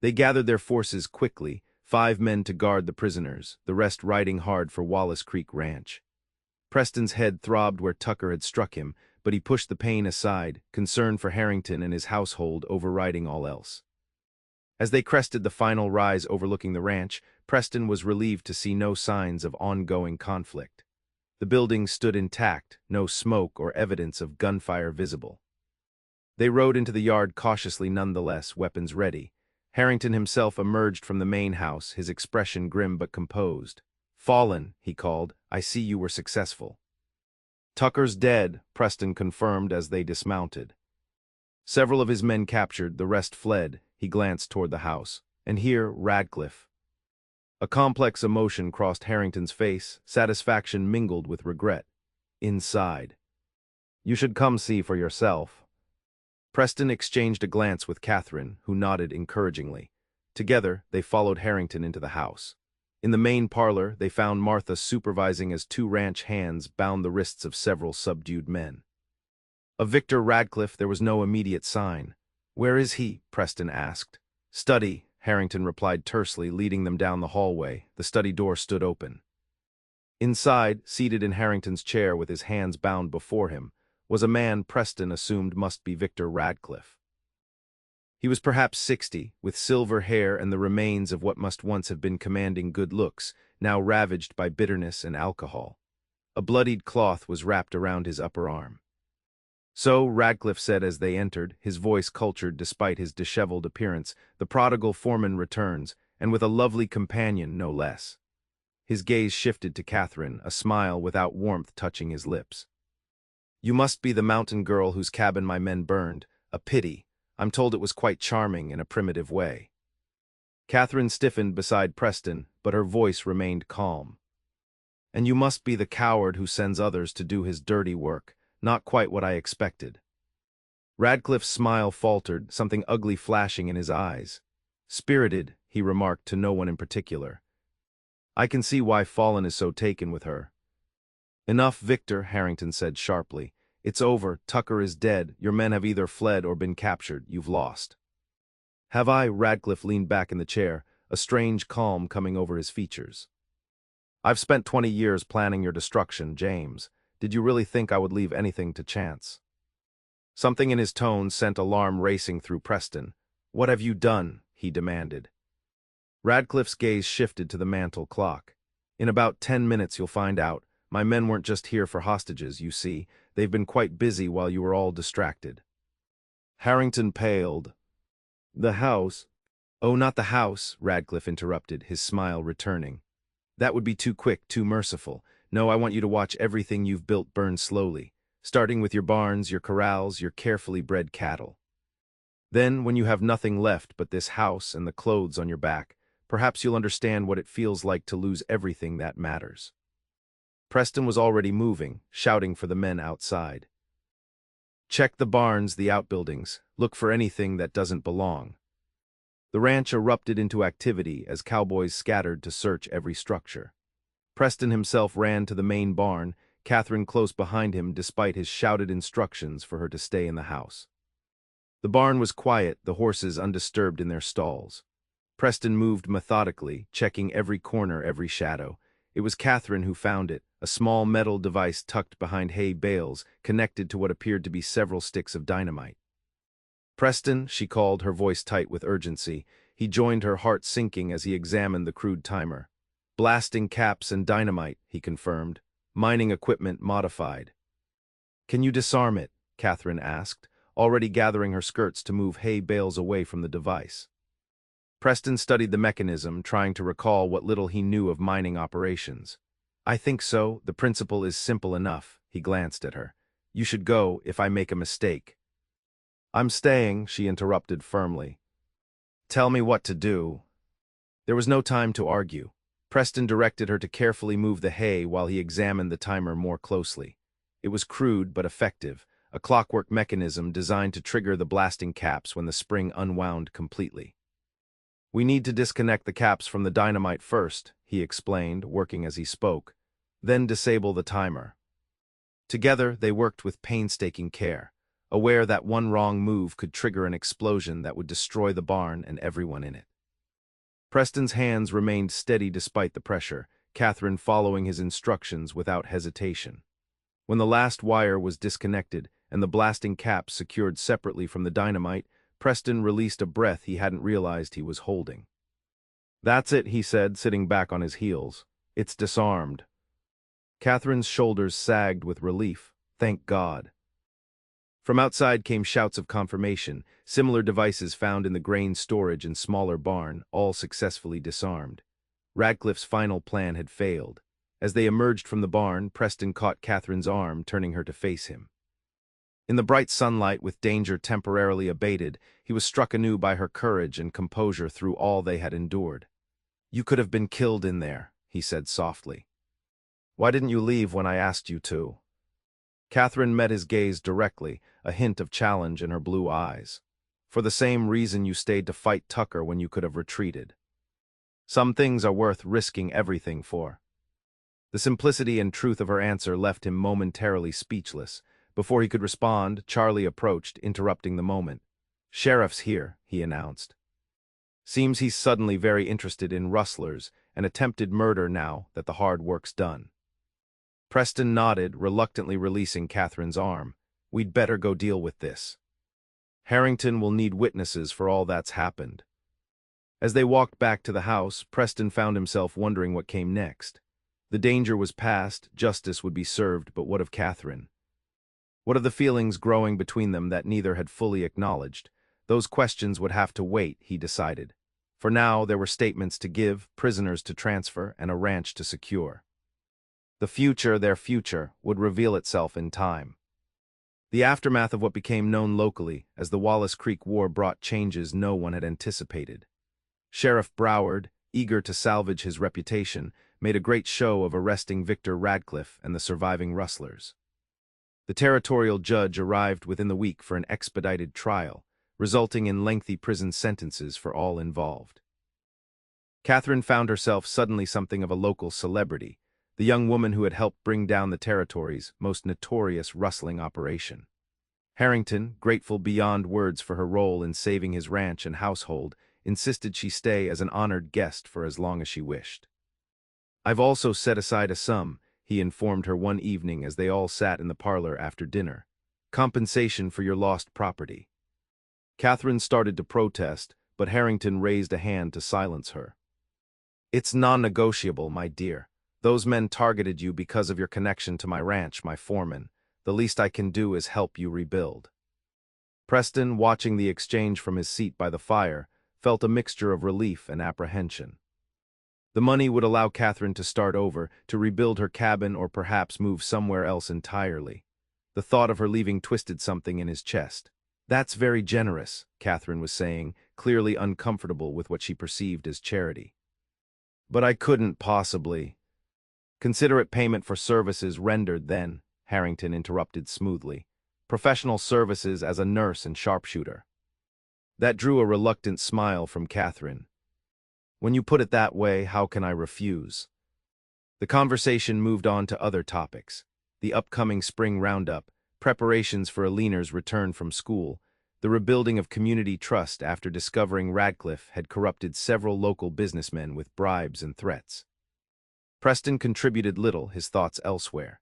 They gathered their forces quickly, 5 men to guard the prisoners, the rest riding hard for Wallace Creek Ranch. Preston's head throbbed where Tucker had struck him, but he pushed the pain aside, concern for Harrington and his household overriding all else. As they crested the final rise overlooking the ranch, Preston was relieved to see no signs of ongoing conflict. The building stood intact, no smoke or evidence of gunfire visible. They rode into the yard cautiously nonetheless, weapons ready. Harrington himself emerged from the main house, his expression grim but composed. Fallen, he called. I see you were successful. Tucker's dead, Preston confirmed as they dismounted. Several of his men captured, the rest fled. He glanced toward the house. And here, Radcliffe. A complex emotion crossed Harrington's face, satisfaction mingled with regret. Inside. You should come see for yourself. Preston exchanged a glance with Catherine, who nodded encouragingly. Together, they followed Harrington into the house. In the main parlor, they found Martha supervising as 2 ranch hands bound the wrists of several subdued men. Of Victor Radcliffe there was no immediate sign. Where is he? Preston asked. Study, Harrington replied tersely, leading them down the hallway. The study door stood open. Inside, seated in Harrington's chair with his hands bound before him, was a man Preston assumed must be Victor Radcliffe. He was perhaps 60, with silver hair and the remains of what must once have been commanding good looks, now ravaged by bitterness and alcohol. A bloodied cloth was wrapped around his upper arm. So, Radcliffe said as they entered, his voice cultured despite his disheveled appearance, the prodigal foreman returns, and with a lovely companion, no less. His gaze shifted to Catherine, a smile without warmth touching his lips. You must be the mountain girl whose cabin my men burned. A pity. I'm told it was quite charming in a primitive way. Catherine stiffened beside Preston, but her voice remained calm. And you must be the coward who sends others to do his dirty work. Not quite what I expected. Radcliffe's smile faltered, something ugly flashing in his eyes. Spirited, he remarked to no one in particular. I can see why Fallen is so taken with her. Enough, Victor, Harrington said sharply. It's over. Tucker is dead. Your men have either fled or been captured. You've lost. Have I? Radcliffe leaned back in the chair, a strange calm coming over his features. I've spent 20 years planning your destruction, James. Did you really think I would leave anything to chance? Something in his tone sent alarm racing through Preston. What have you done? He demanded. Radcliffe's gaze shifted to the mantel clock. In about 10 minutes you'll find out. My men weren't just here for hostages, you see. They've been quite busy while you were all distracted. Harrington paled. The house? Oh, not the house, Radcliffe interrupted, his smile returning. That would be too quick, too merciful. No, I want you to watch everything you've built burn slowly, starting with your barns, your corrals, your carefully bred cattle. Then, when you have nothing left but this house and the clothes on your back, perhaps you'll understand what it feels like to lose everything that matters. Preston was already moving, shouting for the men outside. Check the barns, the outbuildings. Look for anything that doesn't belong. The ranch erupted into activity as cowboys scattered to search every structure. Preston himself ran to the main barn, Catherine close behind him despite his shouted instructions for her to stay in the house. The barn was quiet, the horses undisturbed in their stalls. Preston moved methodically, checking every corner, every shadow. It was Catherine who found it, a small metal device tucked behind hay bales, connected to what appeared to be several sticks of dynamite. Preston, she called, her voice tight with urgency. He joined her, heart sinking as he examined the crude timer. Blasting caps and dynamite, he confirmed. Mining equipment modified. Can you disarm it? Catherine asked, already gathering her skirts to move hay bales away from the device. Preston studied the mechanism, trying to recall what little he knew of mining operations. I think so. The principle is simple enough. He glanced at her. You should go if I make a mistake. I'm staying, she interrupted firmly. Tell me what to do. There was no time to argue. Preston directed her to carefully move the hay while he examined the timer more closely. It was crude but effective, a clockwork mechanism designed to trigger the blasting caps when the spring unwound completely. We need to disconnect the caps from the dynamite first, he explained, working as he spoke, then disable the timer. Together, they worked with painstaking care, aware that one wrong move could trigger an explosion that would destroy the barn and everyone in it. Preston's hands remained steady despite the pressure, Catherine following his instructions without hesitation. When the last wire was disconnected and the blasting caps secured separately from the dynamite, Preston released a breath he hadn't realized he was holding. That's it, he said, sitting back on his heels. It's disarmed. Catherine's shoulders sagged with relief. Thank God. From outside came shouts of confirmation, similar devices found in the grain storage and smaller barn, all successfully disarmed. Radcliffe's final plan had failed. As they emerged from the barn, Preston caught Catherine's arm, turning her to face him. In the bright sunlight, with danger temporarily abated, he was struck anew by her courage and composure through all they had endured. You could have been killed in there, he said softly. Why didn't you leave when I asked you to? Catherine met his gaze directly, a hint of challenge in her blue eyes. For the same reason you stayed to fight Tucker when you could have retreated. Some things are worth risking everything for. The simplicity and truth of her answer left him momentarily speechless. Before he could respond, Charlie approached, interrupting the moment. Sheriff's here, he announced. Seems he's suddenly very interested in rustlers and attempted murder now that the hard work's done. Preston nodded, reluctantly releasing Catherine's arm. We'd better go deal with this. Harrington will need witnesses for all that's happened. As they walked back to the house, Preston found himself wondering what came next. The danger was past, justice would be served, but what of Catherine? What of the feelings growing between them that neither had fully acknowledged? Those questions would have to wait, he decided. For now, there were statements to give, prisoners to transfer, and a ranch to secure. The future, their future, would reveal itself in time. The aftermath of what became known locally as the Wallace Creek War brought changes no one had anticipated. Sheriff Broward, eager to salvage his reputation, made a great show of arresting Victor Radcliffe and the surviving rustlers. The territorial judge arrived within the week for an expedited trial, resulting in lengthy prison sentences for all involved. Catherine found herself suddenly something of a local celebrity, the young woman who had helped bring down the territory's most notorious rustling operation. Harrington, grateful beyond words for her role in saving his ranch and household, insisted she stay as an honored guest for as long as she wished. I've also set aside a sum, he informed her one evening as they all sat in the parlor after dinner. Compensation for your lost property. Catherine started to protest, but Harrington raised a hand to silence her. It's non-negotiable, my dear. Those men targeted you because of your connection to my ranch, my foreman. The least I can do is help you rebuild. Preston, watching the exchange from his seat by the fire, felt a mixture of relief and apprehension. The money would allow Catherine to start over, to rebuild her cabin or perhaps move somewhere else entirely. The thought of her leaving twisted something in his chest. That's very generous, Catherine was saying, clearly uncomfortable with what she perceived as charity. But I couldn't possibly. Consider it payment for services rendered then, Harrington interrupted smoothly. Professional services as a nurse and sharpshooter. That drew a reluctant smile from Catherine. When you put it that way, how can I refuse? The conversation moved on to other topics. The upcoming spring roundup, preparations for Alina's return from school, the rebuilding of community trust after discovering Radcliffe had corrupted several local businessmen with bribes and threats. Preston contributed little, his thoughts elsewhere.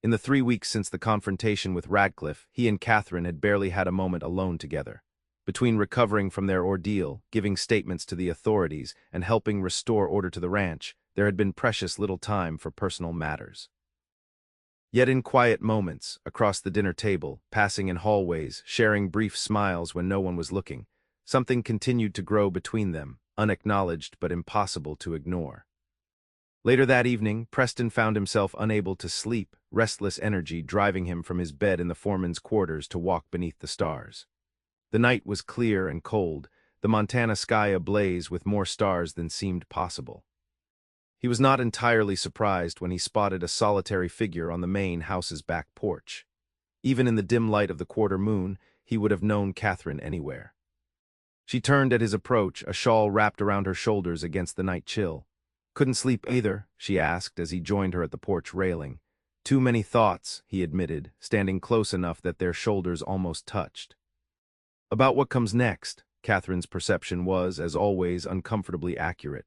In the 3 weeks since the confrontation with Radcliffe, he and Catherine had barely had a moment alone together. Between recovering from their ordeal, giving statements to the authorities, and helping restore order to the ranch, there had been precious little time for personal matters. Yet in quiet moments, across the dinner table, passing in hallways, sharing brief smiles when no one was looking, something continued to grow between them, unacknowledged but impossible to ignore. Later that evening, Preston found himself unable to sleep, restless energy driving him from his bed in the foreman's quarters to walk beneath the stars. The night was clear and cold, the Montana sky ablaze with more stars than seemed possible. He was not entirely surprised when he spotted a solitary figure on the main house's back porch. Even in the dim light of the quarter moon, he would have known Catherine anywhere. She turned at his approach, a shawl wrapped around her shoulders against the night chill. "Couldn't sleep either?" she asked as he joined her at the porch railing. "Too many thoughts," he admitted, standing close enough that their shoulders almost touched. About what comes next, Catherine's perception was, as always, uncomfortably accurate.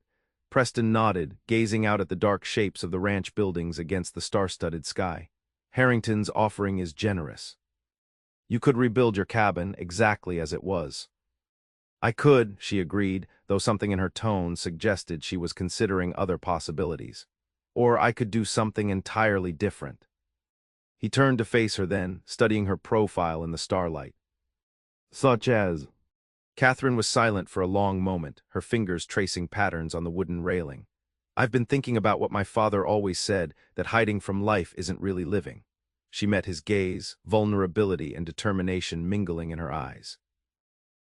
Preston nodded, gazing out at the dark shapes of the ranch buildings against the star-studded sky. "Harrington's offering is generous. You could rebuild your cabin exactly as it was." "I could," she agreed, though something in her tone suggested she was considering other possibilities. "Or I could do something entirely different." He turned to face her then, studying her profile in the starlight. "Such as?" Catherine was silent for a long moment, her fingers tracing patterns on the wooden railing. "I've been thinking about what my father always said, that hiding from life isn't really living." She met his gaze, vulnerability and determination mingling in her eyes.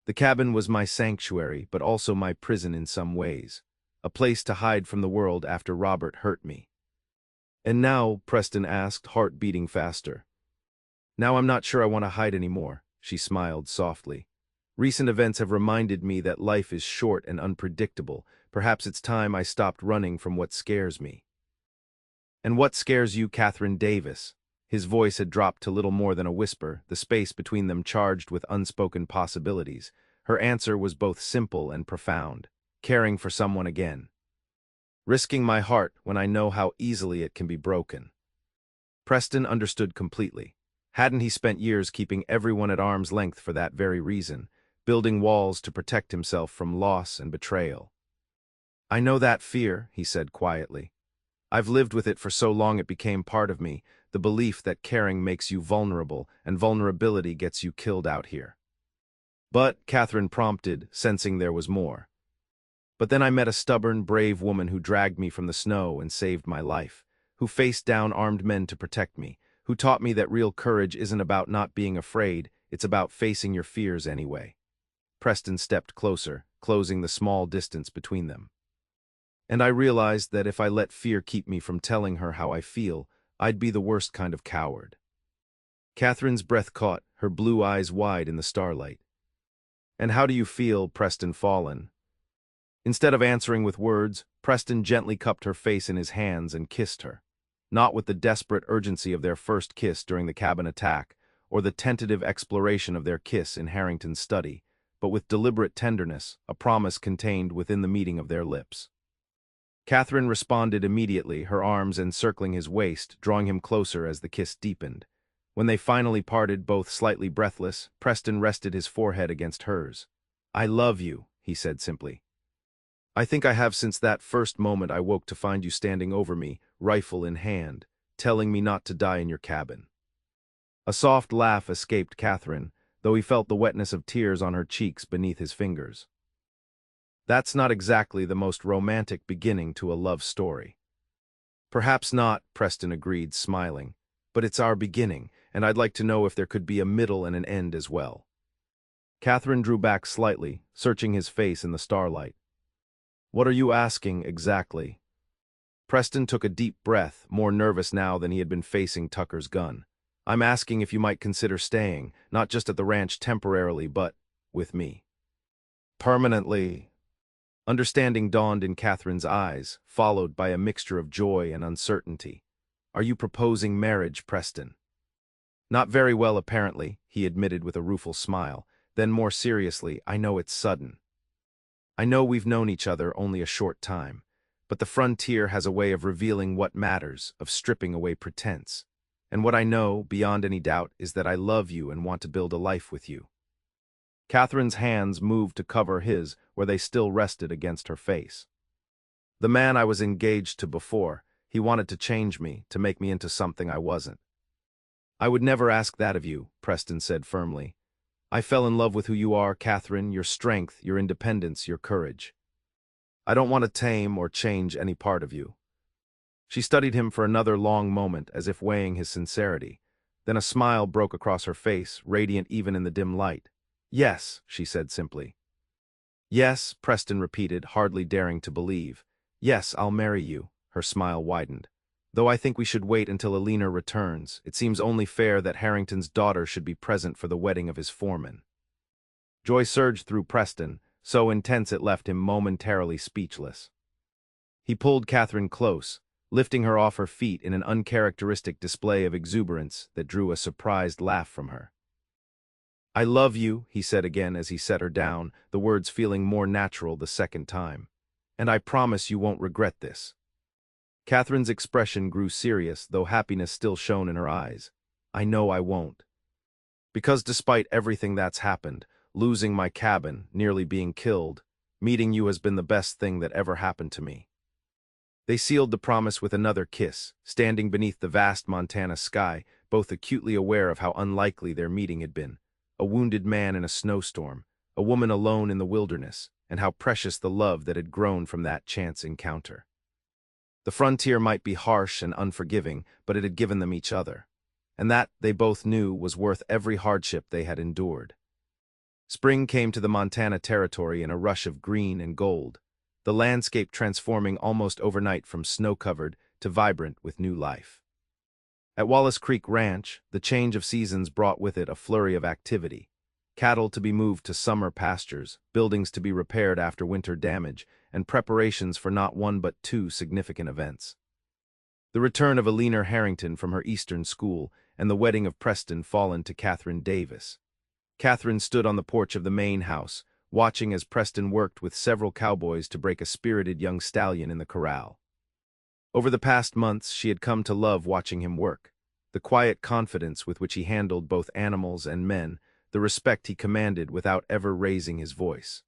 "The cabin was my sanctuary, but also my prison in some ways. A place to hide from the world after Robert hurt me." "And now," Preston asked, heart beating faster. "Now I'm not sure I want to hide anymore," she smiled softly. "Recent events have reminded me that life is short and unpredictable. Perhaps it's time I stopped running from what scares me." "And what scares you, Catherine Davis?" His voice had dropped to little more than a whisper, the space between them charged with unspoken possibilities. Her answer was both simple and profound. "Caring for someone again. Risking my heart when I know how easily it can be broken." Preston understood completely. Hadn't he spent years keeping everyone at arm's length for that very reason, building walls to protect himself from loss and betrayal? "I know that fear," he said quietly. "I've lived with it for so long it became part of me, the belief that caring makes you vulnerable, and vulnerability gets you killed out here." "But," Catherine prompted, sensing there was more. "But then I met a stubborn, brave woman who dragged me from the snow and saved my life, who faced down armed men to protect me, who taught me that real courage isn't about not being afraid, it's about facing your fears anyway." Preston stepped closer, closing the small distance between them. "And I realized that if I let fear keep me from telling her how I feel, I'd be the worst kind of coward." Catherine's breath caught, her blue eyes wide in the starlight. "And how do you feel, Preston Fallen?" Instead of answering with words, Preston gently cupped her face in his hands and kissed her. Not with the desperate urgency of their first kiss during the cabin attack, or the tentative exploration of their kiss in Harrington's study, but with deliberate tenderness, a promise contained within the meeting of their lips. Catherine responded immediately, her arms encircling his waist, drawing him closer as the kiss deepened. When they finally parted, both slightly breathless, Preston rested his forehead against hers. "I love you," he said simply. "I think I have since that first moment I woke to find you standing over me, rifle in hand, telling me not to die in your cabin." A soft laugh escaped Catherine, though he felt the wetness of tears on her cheeks beneath his fingers. "That's not exactly the most romantic beginning to a love story." "Perhaps not," Preston agreed, smiling. "But it's our beginning, and I'd like to know if there could be a middle and an end as well." Catherine drew back slightly, searching his face in the starlight. "What are you asking, exactly?" Preston took a deep breath, more nervous now than he had been facing Tucker's gun. "I'm asking if you might consider staying, not just at the ranch temporarily, but with me." "Permanently." Understanding dawned in Catherine's eyes, followed by a mixture of joy and uncertainty. "Are you proposing marriage, Preston?" "Not very well, apparently," he admitted with a rueful smile. Then more seriously, "I know it's sudden. I know we've known each other only a short time, but the frontier has a way of revealing what matters, of stripping away pretense. And what I know, beyond any doubt, is that I love you and want to build a life with you." Catherine's hands moved to cover his where they still rested against her face. The man I was engaged to before, he wanted to change me, to make me into something I wasn't. I would never ask that of you, Preston said firmly. I fell in love with who you are, Catherine, your strength, your independence, your courage. I don't want to tame or change any part of you. She studied him for another long moment, as if weighing his sincerity. Then a smile broke across her face, radiant even in the dim light. Yes, she said simply. Yes, Preston repeated, hardly daring to believe. Yes, I'll marry you. Her smile widened. Though I think we should wait until Alina returns, it seems only fair that Harrington's daughter should be present for the wedding of his foreman. Joy surged through Preston, so intense it left him momentarily speechless. He pulled Catherine close, lifting her off her feet in an uncharacteristic display of exuberance that drew a surprised laugh from her. I love you, he said again as he set her down, the words feeling more natural the second time. And I promise you won't regret this. Catherine's expression grew serious, though happiness still shone in her eyes. I know I won't. Because despite everything that's happened, losing my cabin, nearly being killed, meeting you has been the best thing that ever happened to me. They sealed the promise with another kiss, standing beneath the vast Montana sky, both acutely aware of how unlikely their meeting had been. A wounded man in a snowstorm, a woman alone in the wilderness, and how precious the love that had grown from that chance encounter. The frontier might be harsh and unforgiving, but it had given them each other. And that, they both knew, was worth every hardship they had endured. Spring came to the Montana territory in a rush of green and gold, the landscape transforming almost overnight from snow-covered to vibrant with new life. At Wallace Creek Ranch, the change of seasons brought with it a flurry of activity. Cattle to be moved to summer pastures, buildings to be repaired after winter damage, and preparations for not one but two significant events. The return of Alina Harrington from her Eastern school and the wedding of Preston fallen to Catherine Davis. Catherine stood on the porch of the main house, watching as Preston worked with several cowboys to break a spirited young stallion in the corral. Over the past months, she had come to love watching him work. The quiet confidence with which he handled both animals and men, the respect he commanded without ever raising his voice.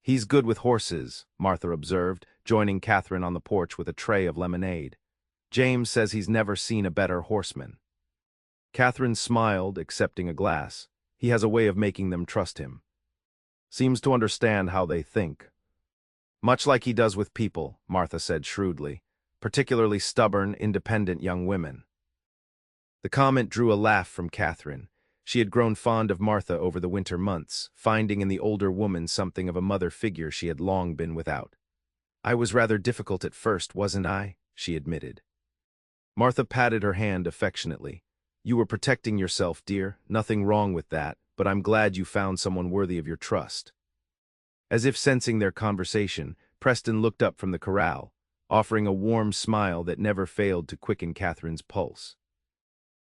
He's good with horses, Martha observed, joining Catherine on the porch with a tray of lemonade. James says he's never seen a better horseman. Catherine smiled, accepting a glass. He has a way of making them trust him. Seems to understand how they think. Much like he does with people, Martha said shrewdly, particularly stubborn, independent young women. The comment drew a laugh from Catherine. She had grown fond of Martha over the winter months, finding in the older woman something of a mother figure she had long been without. I was rather difficult at first, wasn't I? She admitted. Martha patted her hand affectionately. You were protecting yourself, dear, nothing wrong with that, but I'm glad you found someone worthy of your trust. As if sensing their conversation, Preston looked up from the corral, offering a warm smile that never failed to quicken Catherine's pulse.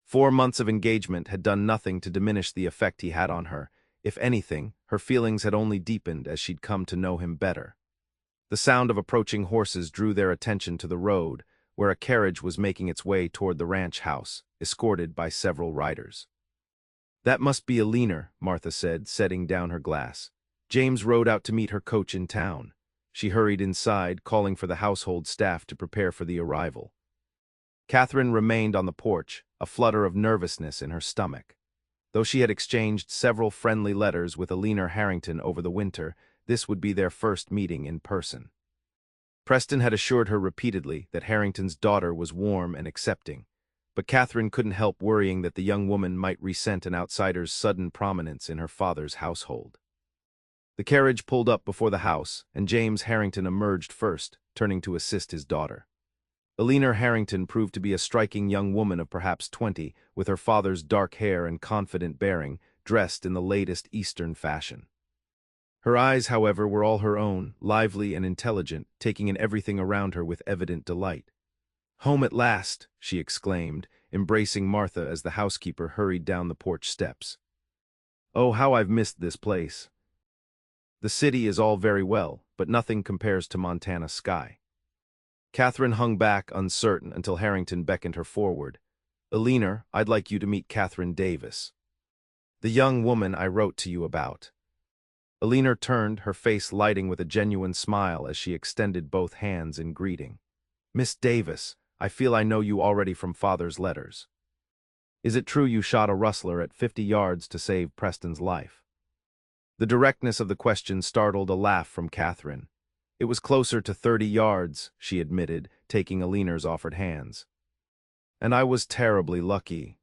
4 months of engagement had done nothing to diminish the effect he had on her. If anything, her feelings had only deepened as she'd come to know him better. The sound of approaching horses drew their attention to the road, where a carriage was making its way toward the ranch house, escorted by several riders. That must be Alina, Martha said, setting down her glass. James rode out to meet her coach in town. She hurried inside, calling for the household staff to prepare for the arrival. Catherine remained on the porch, a flutter of nervousness in her stomach. Though she had exchanged several friendly letters with Alina Harrington over the winter, this would be their first meeting in person. Preston had assured her repeatedly that Harrington's daughter was warm and accepting, but Catherine couldn't help worrying that the young woman might resent an outsider's sudden prominence in her father's household. The carriage pulled up before the house, and James Harrington emerged first, turning to assist his daughter. Alina Harrington proved to be a striking young woman of perhaps 20, with her father's dark hair and confident bearing, dressed in the latest Eastern fashion. Her eyes, however, were all her own, lively and intelligent, taking in everything around her with evident delight. "Home at last," she exclaimed, embracing Martha as the housekeeper hurried down the porch steps. "Oh, how I've missed this place. The city is all very well, but nothing compares to Montana sky." Catherine hung back, uncertain, until Harrington beckoned her forward. "Alina, I'd like you to meet Catherine Davis. The young woman I wrote to you about." Alina turned, her face lighting with a genuine smile as she extended both hands in greeting. Miss Davis, I feel I know you already from Father's letters. Is it true you shot a rustler at 50 yards to save Preston's life? The directness of the question startled a laugh from Catherine. It was closer to 30 yards, she admitted, taking Alina's offered hands. And I was terribly lucky.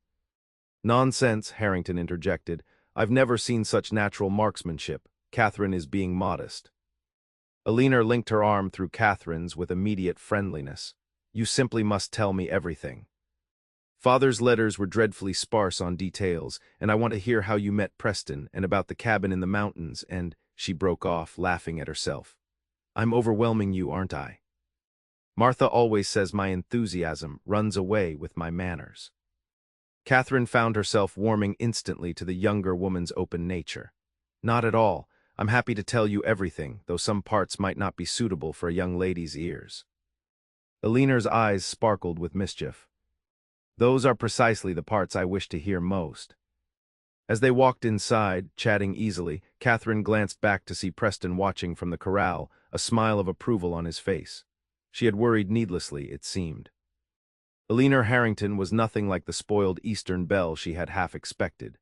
Nonsense, Harrington interjected. I've never seen such natural marksmanship. Catherine is being modest. Alina linked her arm through Catherine's with immediate friendliness. You simply must tell me everything. Father's letters were dreadfully sparse on details, and I want to hear how you met Preston and about the cabin in the mountains, and she broke off, laughing at herself. I'm overwhelming you, aren't I? Martha always says my enthusiasm runs away with my manners. Catherine found herself warming instantly to the younger woman's open nature. Not at all. I'm happy to tell you everything, though some parts might not be suitable for a young lady's ears. Alina's eyes sparkled with mischief. Those are precisely the parts I wish to hear most. As they walked inside, chatting easily, Catherine glanced back to see Preston watching from the corral, a smile of approval on his face. She had worried needlessly, it seemed. Alina Harrington was nothing like the spoiled Eastern belle she had half expected.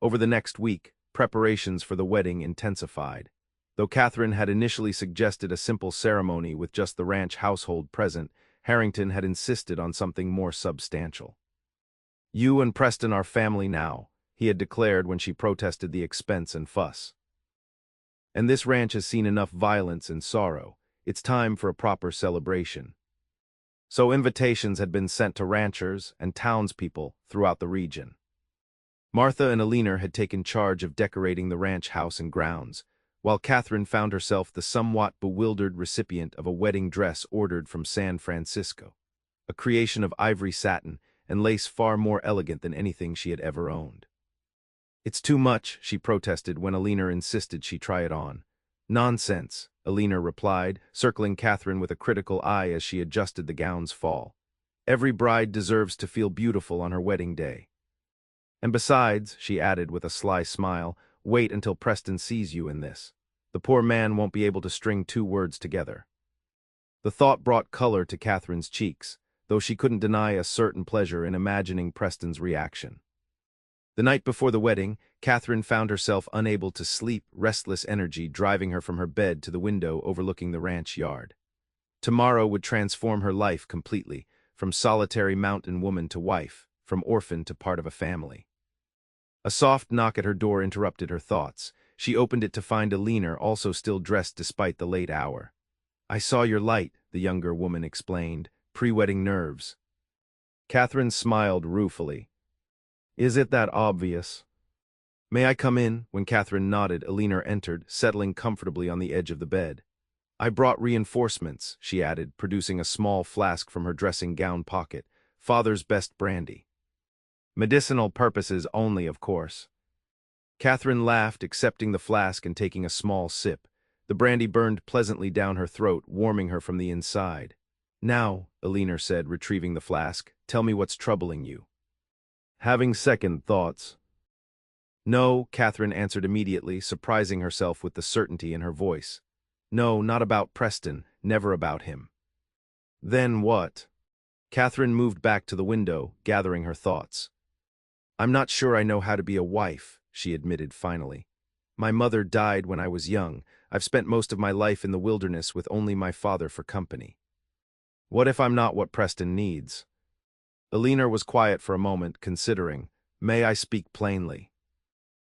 Over the next week, preparations for the wedding intensified. Though Catherine had initially suggested a simple ceremony with just the ranch household present, Harrington had insisted on something more substantial. You and Preston are family now, he had declared when she protested the expense and fuss. And this ranch has seen enough violence and sorrow. It's time for a proper celebration. So invitations had been sent to ranchers and townspeople throughout the region. Martha and Alina had taken charge of decorating the ranch house and grounds, while Catherine found herself the somewhat bewildered recipient of a wedding dress ordered from San Francisco, a creation of ivory satin and lace far more elegant than anything she had ever owned. It's too much, she protested when Alina insisted she try it on. Nonsense, Alina replied, circling Catherine with a critical eye as she adjusted the gown's fall. Every bride deserves to feel beautiful on her wedding day. And besides, she added with a sly smile, wait until Preston sees you in this. The poor man won't be able to string two words together. The thought brought color to Catherine's cheeks, though she couldn't deny a certain pleasure in imagining Preston's reaction. The night before the wedding, Catherine found herself unable to sleep, restless energy driving her from her bed to the window overlooking the ranch yard. Tomorrow would transform her life completely, from solitary mountain woman to wife, from orphan to part of a family. A soft knock at her door interrupted her thoughts. She opened it to find Alina also still dressed despite the late hour. I saw your light, the younger woman explained, pre-wedding nerves. Catherine smiled ruefully. Is it that obvious? May I come in? When Catherine nodded, Alina entered, settling comfortably on the edge of the bed. I brought reinforcements, she added, producing a small flask from her dressing gown pocket. Father's best brandy. Medicinal purposes only, of course. Catherine laughed, accepting the flask and taking a small sip. The brandy burned pleasantly down her throat, warming her from the inside. Now, Alina said, retrieving the flask, tell me what's troubling you. Having second thoughts. No, Catherine answered immediately, surprising herself with the certainty in her voice. No, not about Preston, never about him. Then what? Catherine moved back to the window, gathering her thoughts. I'm not sure I know how to be a wife, she admitted finally. My mother died when I was young. I've spent most of my life in the wilderness with only my father for company. What if I'm not what Preston needs? Alina was quiet for a moment, considering. May I speak plainly?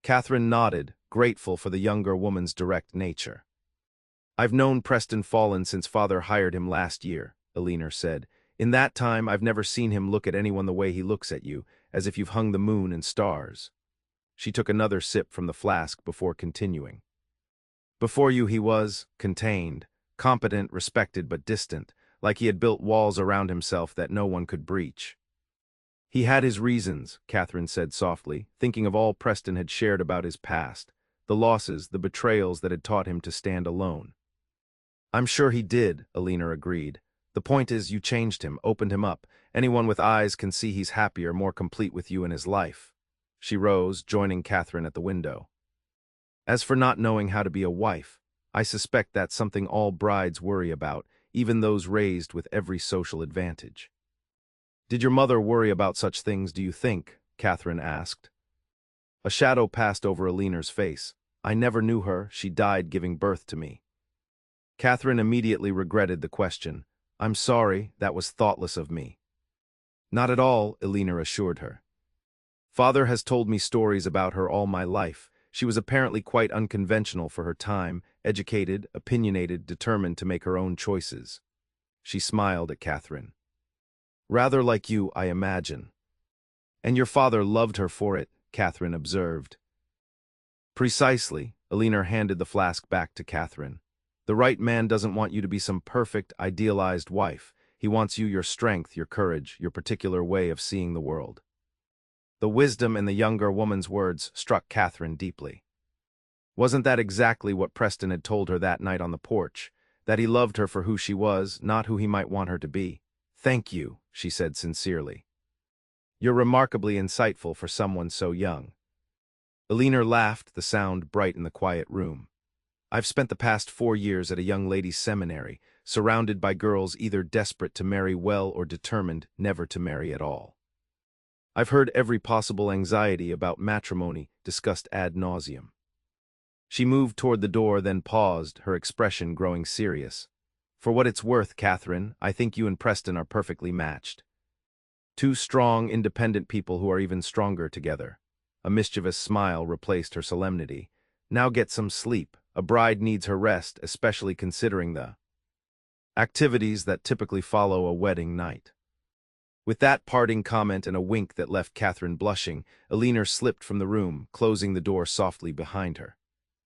Catherine nodded, grateful for the younger woman's direct nature. I've known Preston Fallon since father hired him last year, Alina said. In that time, I've never seen him look at anyone the way he looks at you, as if you've hung the moon and stars. She took another sip from the flask before continuing. Before you he was contained, competent, respected, but distant, like he had built walls around himself that no one could breach. He had his reasons, Catherine said softly, thinking of all Preston had shared about his past, the losses, the betrayals that had taught him to stand alone. I'm sure he did, Alina agreed. The point is, you changed him, opened him up. Anyone with eyes can see he's happier, more complete with you in his life. She rose, joining Catherine at the window. As for not knowing how to be a wife, I suspect that's something all brides worry about, even those raised with every social advantage. Did your mother worry about such things, do you think? Catherine asked. A shadow passed over Alina's face. I never knew her, she died giving birth to me. Catherine immediately regretted the question. I'm sorry, that was thoughtless of me. Not at all, Alina assured her. Father has told me stories about her all my life. She was apparently quite unconventional for her time, educated, opinionated, determined to make her own choices. She smiled at Catherine. Rather like you, I imagine. And your father loved her for it, Catherine observed. Precisely, Alina handed the flask back to Catherine. The right man doesn't want you to be some perfect, idealized wife. He wants you your strength, your courage, your particular way of seeing the world. The wisdom in the younger woman's words struck Catherine deeply. Wasn't that exactly what Preston had told her that night on the porch? That he loved her for who she was, not who he might want her to be? Thank you, she said sincerely. You're remarkably insightful for someone so young. Alina laughed, the sound bright in the quiet room. I've spent the past 4 years at a young ladies' seminary, surrounded by girls either desperate to marry well or determined never to marry at all. I've heard every possible anxiety about matrimony discussed ad nauseum. She moved toward the door, then paused, her expression growing serious. For what it's worth, Catherine, I think you and Preston are perfectly matched. Two strong, independent people who are even stronger together. A mischievous smile replaced her solemnity. Now get some sleep. A bride needs her rest, especially considering the activities that typically follow a wedding night. With that parting comment and a wink that left Catherine blushing, Alina slipped from the room, closing the door softly behind her.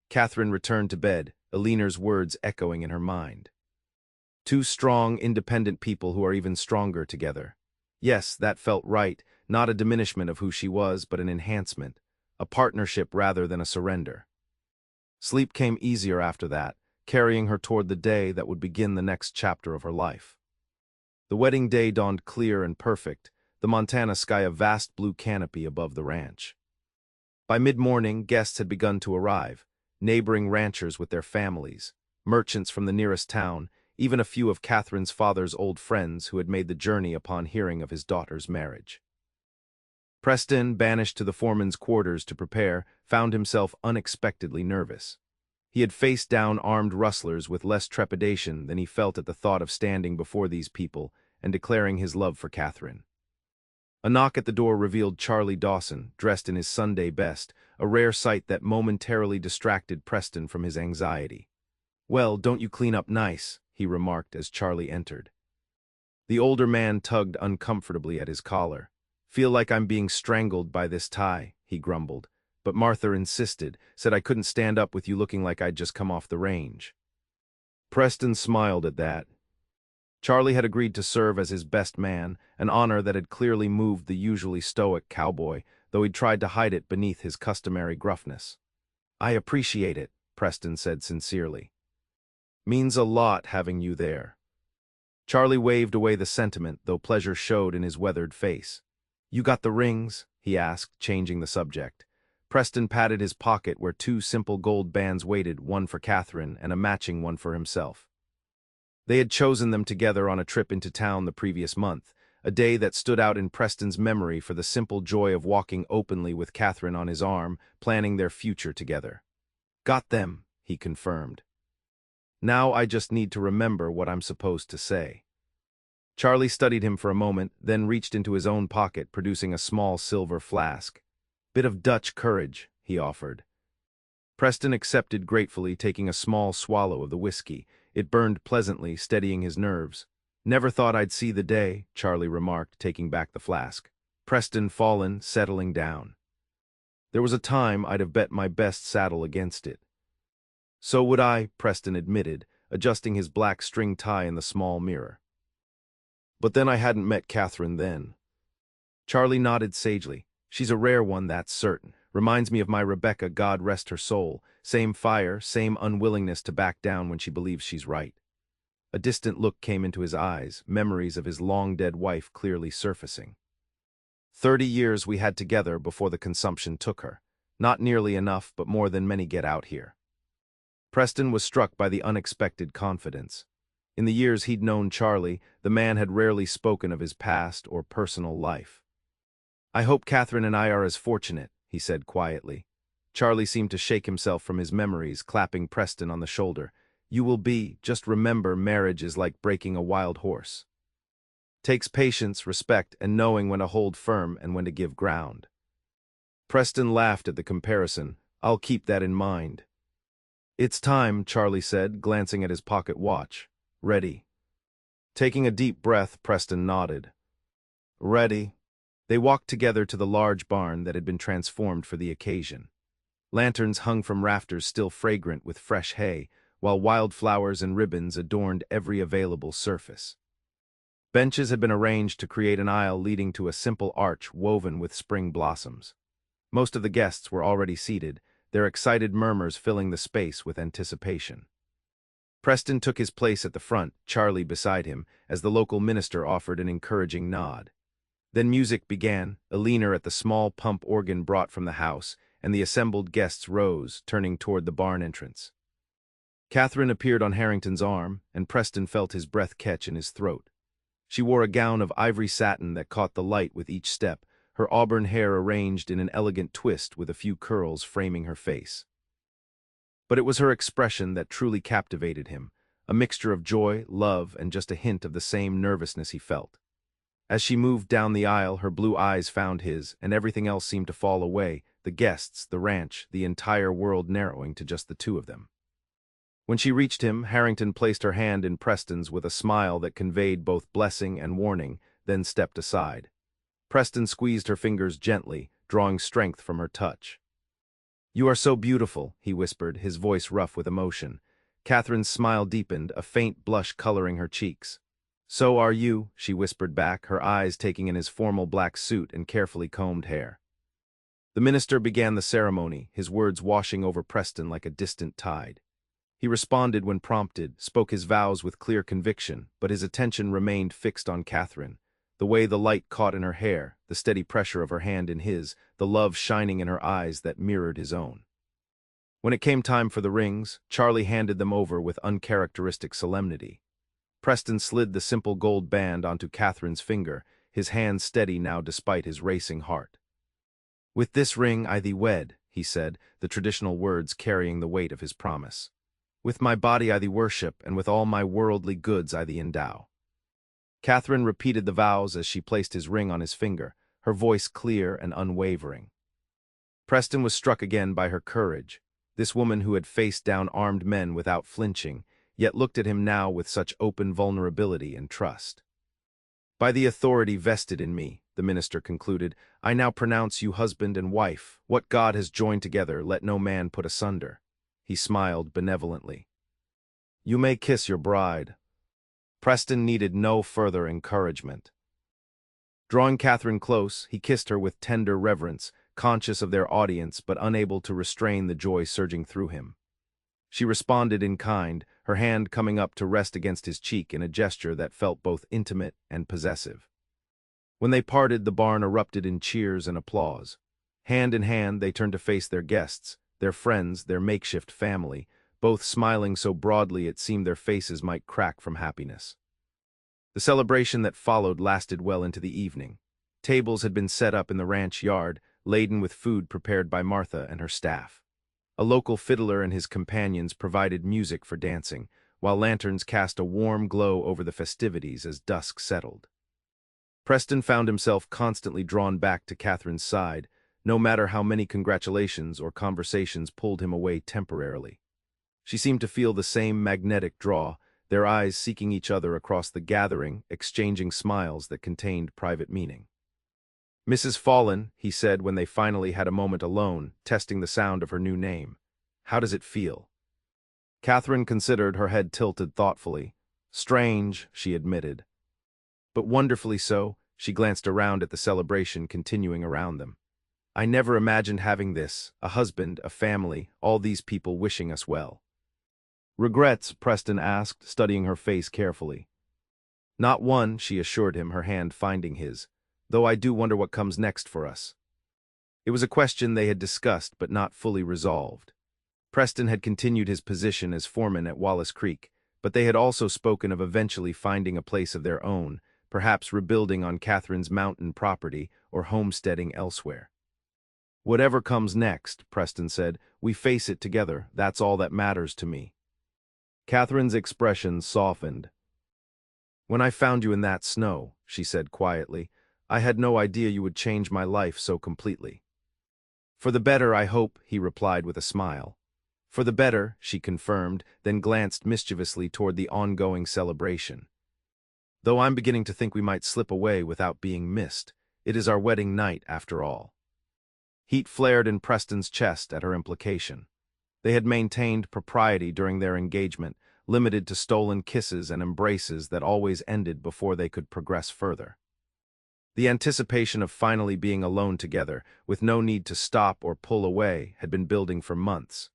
Catherine returned to bed, Alina's words echoing in her mind. Two strong, independent people who are even stronger together. Yes, that felt right, not a diminishment of who she was, but an enhancement, a partnership rather than a surrender. Sleep came easier after that, carrying her toward the day that would begin the next chapter of her life. The wedding day dawned clear and perfect, the Montana sky a vast blue canopy above the ranch. By mid-morning, guests had begun to arrive, neighboring ranchers with their families, merchants from the nearest town, even a few of Catherine's father's old friends who had made the journey upon hearing of his daughter's marriage. Preston, banished to the foreman's quarters to prepare, found himself unexpectedly nervous. He had faced down armed rustlers with less trepidation than he felt at the thought of standing before these people and declaring his love for Catherine. A knock at the door revealed Charlie Dawson, dressed in his Sunday best, a rare sight that momentarily distracted Preston from his anxiety. "Well, don't you clean up nice," he remarked as Charlie entered. The older man tugged uncomfortably at his collar. "Feel like I'm being strangled by this tie," he grumbled. But Martha insisted, said I couldn't stand up with you looking like I'd just come off the range. Preston smiled at that. Charlie had agreed to serve as his best man, an honor that had clearly moved the usually stoic Cowboy, though he'd tried to hide it beneath his customary gruffness. "I appreciate it," Preston said sincerely. "Means a lot having you there." Charlie waved away the sentiment, though pleasure showed in his weathered face. "You got the rings?" he asked, changing the subject. Preston patted his pocket where 2 simple gold bands waited, one for Catherine and a matching one for himself. They had chosen them together on a trip into town the previous month, a day that stood out in Preston's memory for the simple joy of walking openly with Catherine on his arm, planning their future together. "Got them," he confirmed. "Now I just need to remember what I'm supposed to say." Charlie studied him for a moment, then reached into his own pocket, producing a small silver flask. "Bit of Dutch courage," he offered. Preston accepted gratefully, taking a small swallow of the whiskey. It burned pleasantly, steadying his nerves. "Never thought I'd see the day," Charlie remarked, taking back the flask. Preston fallen, settling down. "There was a time I'd have bet my best saddle against it." "So would I," Preston admitted, adjusting his black string tie in the small mirror. "But then I hadn't met Catherine then." Charlie nodded sagely. "She's a rare one, that's certain. Reminds me of my Rebecca, God rest her soul. Same fire, same unwillingness to back down when she believes she's right." A distant look came into his eyes, memories of his long-dead wife clearly surfacing. 30 years we had together before the consumption took her. Not nearly enough, but more than many get out here. Preston was struck by the unexpected confidence. In the years he'd known Charlie, the man had rarely spoken of his past or personal life. "I hope Catherine and I are as fortunate," he said quietly. Charlie seemed to shake himself from his memories, clapping Preston on the shoulder. "You will be. Just remember, marriage is like breaking a wild horse. Takes patience, respect, and knowing when to hold firm and when to give ground." Preston laughed at the comparison. "I'll keep that in mind." "It's time," Charlie said, glancing at his pocket watch. "Ready." Taking a deep breath, Preston nodded. "Ready." They walked together to the large barn that had been transformed for the occasion. Lanterns hung from rafters still fragrant with fresh hay, while wildflowers and ribbons adorned every available surface. Benches had been arranged to create an aisle leading to a simple arch woven with spring blossoms. Most of the guests were already seated, their excited murmurs filling the space with anticipation. Preston took his place at the front, Charlie beside him, as the local minister offered an encouraging nod. Then music began, a leaner at the small pump organ brought from the house, and the assembled guests rose, turning toward the barn entrance. Catherine appeared on Harrington's arm, and Preston felt his breath catch in his throat. She wore a gown of ivory satin that caught the light with each step, her auburn hair arranged in an elegant twist with a few curls framing her face. But it was her expression that truly captivated him, a mixture of joy, love, and just a hint of the same nervousness he felt. As she moved down the aisle, her blue eyes found his, and everything else seemed to fall away, the guests, the ranch, the entire world narrowing to just the two of them. When she reached him, Harrington placed her hand in Preston's with a smile that conveyed both blessing and warning, then stepped aside. Preston squeezed her fingers gently, drawing strength from her touch. "You are so beautiful," he whispered, his voice rough with emotion. Catherine's smile deepened, a faint blush coloring her cheeks. "So are you," she whispered back, her eyes taking in his formal black suit and carefully combed hair. The minister began the ceremony, his words washing over Preston like a distant tide. He responded when prompted, spoke his vows with clear conviction, but his attention remained fixed on Catherine. The way the light caught in her hair, the steady pressure of her hand in his, the love shining in her eyes that mirrored his own. When it came time for the rings, Charlie handed them over with uncharacteristic solemnity. Preston slid the simple gold band onto Catherine's finger, his hand steady now despite his racing heart. "With this ring I thee wed," he said, the traditional words carrying the weight of his promise. "With my body I thee worship, and with all my worldly goods I thee endow." Catherine repeated the vows as she placed his ring on his finger, her voice clear and unwavering. Preston was struck again by her courage, this woman who had faced down armed men without flinching, yet looked at him now with such open vulnerability and trust. "By the authority vested in me," the minister concluded, "I now pronounce you husband and wife. What God has joined together, let no man put asunder." He smiled benevolently. "You may kiss your bride." Preston needed no further encouragement. Drawing Catherine close, he kissed her with tender reverence, conscious of their audience but unable to restrain the joy surging through him. She responded in kind, her hand coming up to rest against his cheek in a gesture that felt both intimate and possessive. When they parted, the barn erupted in cheers and applause. Hand in hand, they turned to face their guests, their friends, their makeshift family, both smiling so broadly it seemed their faces might crack from happiness. The celebration that followed lasted well into the evening. Tables had been set up in the ranch yard, laden with food prepared by Martha and her staff. A local fiddler and his companions provided music for dancing, while lanterns cast a warm glow over the festivities as dusk settled. Preston found himself constantly drawn back to Catherine's side, no matter how many congratulations or conversations pulled him away temporarily. She seemed to feel the same magnetic draw, their eyes seeking each other across the gathering, exchanging smiles that contained private meaning. "Mrs. Fallen," he said when they finally had a moment alone, testing the sound of her new name. "How does it feel?" Catherine considered, her head tilted thoughtfully. "Strange," she admitted. "But wonderfully so." She glanced around at the celebration continuing around them. "I never imagined having this, a husband, a family, all these people wishing us well." "Regrets?" Preston asked, studying her face carefully. "Not one," she assured him, her hand finding his, "though I do wonder what comes next for us." It was a question they had discussed but not fully resolved. Preston had continued his position as foreman at Wallace Creek, but they had also spoken of eventually finding a place of their own, perhaps rebuilding on Catherine's mountain property or homesteading elsewhere. "Whatever comes next," Preston said, "we face it together. That's all that matters to me." Catherine's expression softened. "When I found you in that snow," she said quietly, "I had no idea you would change my life so completely." "For the better, I hope," he replied with a smile. "For the better," she confirmed, then glanced mischievously toward the ongoing celebration. "Though I'm beginning to think we might slip away without being missed. It is our wedding night, after all." Heat flared in Preston's chest at her implication. They had maintained propriety during their engagement, limited to stolen kisses and embraces that always ended before they could progress further. The anticipation of finally being alone together, with no need to stop or pull away, had been building for months.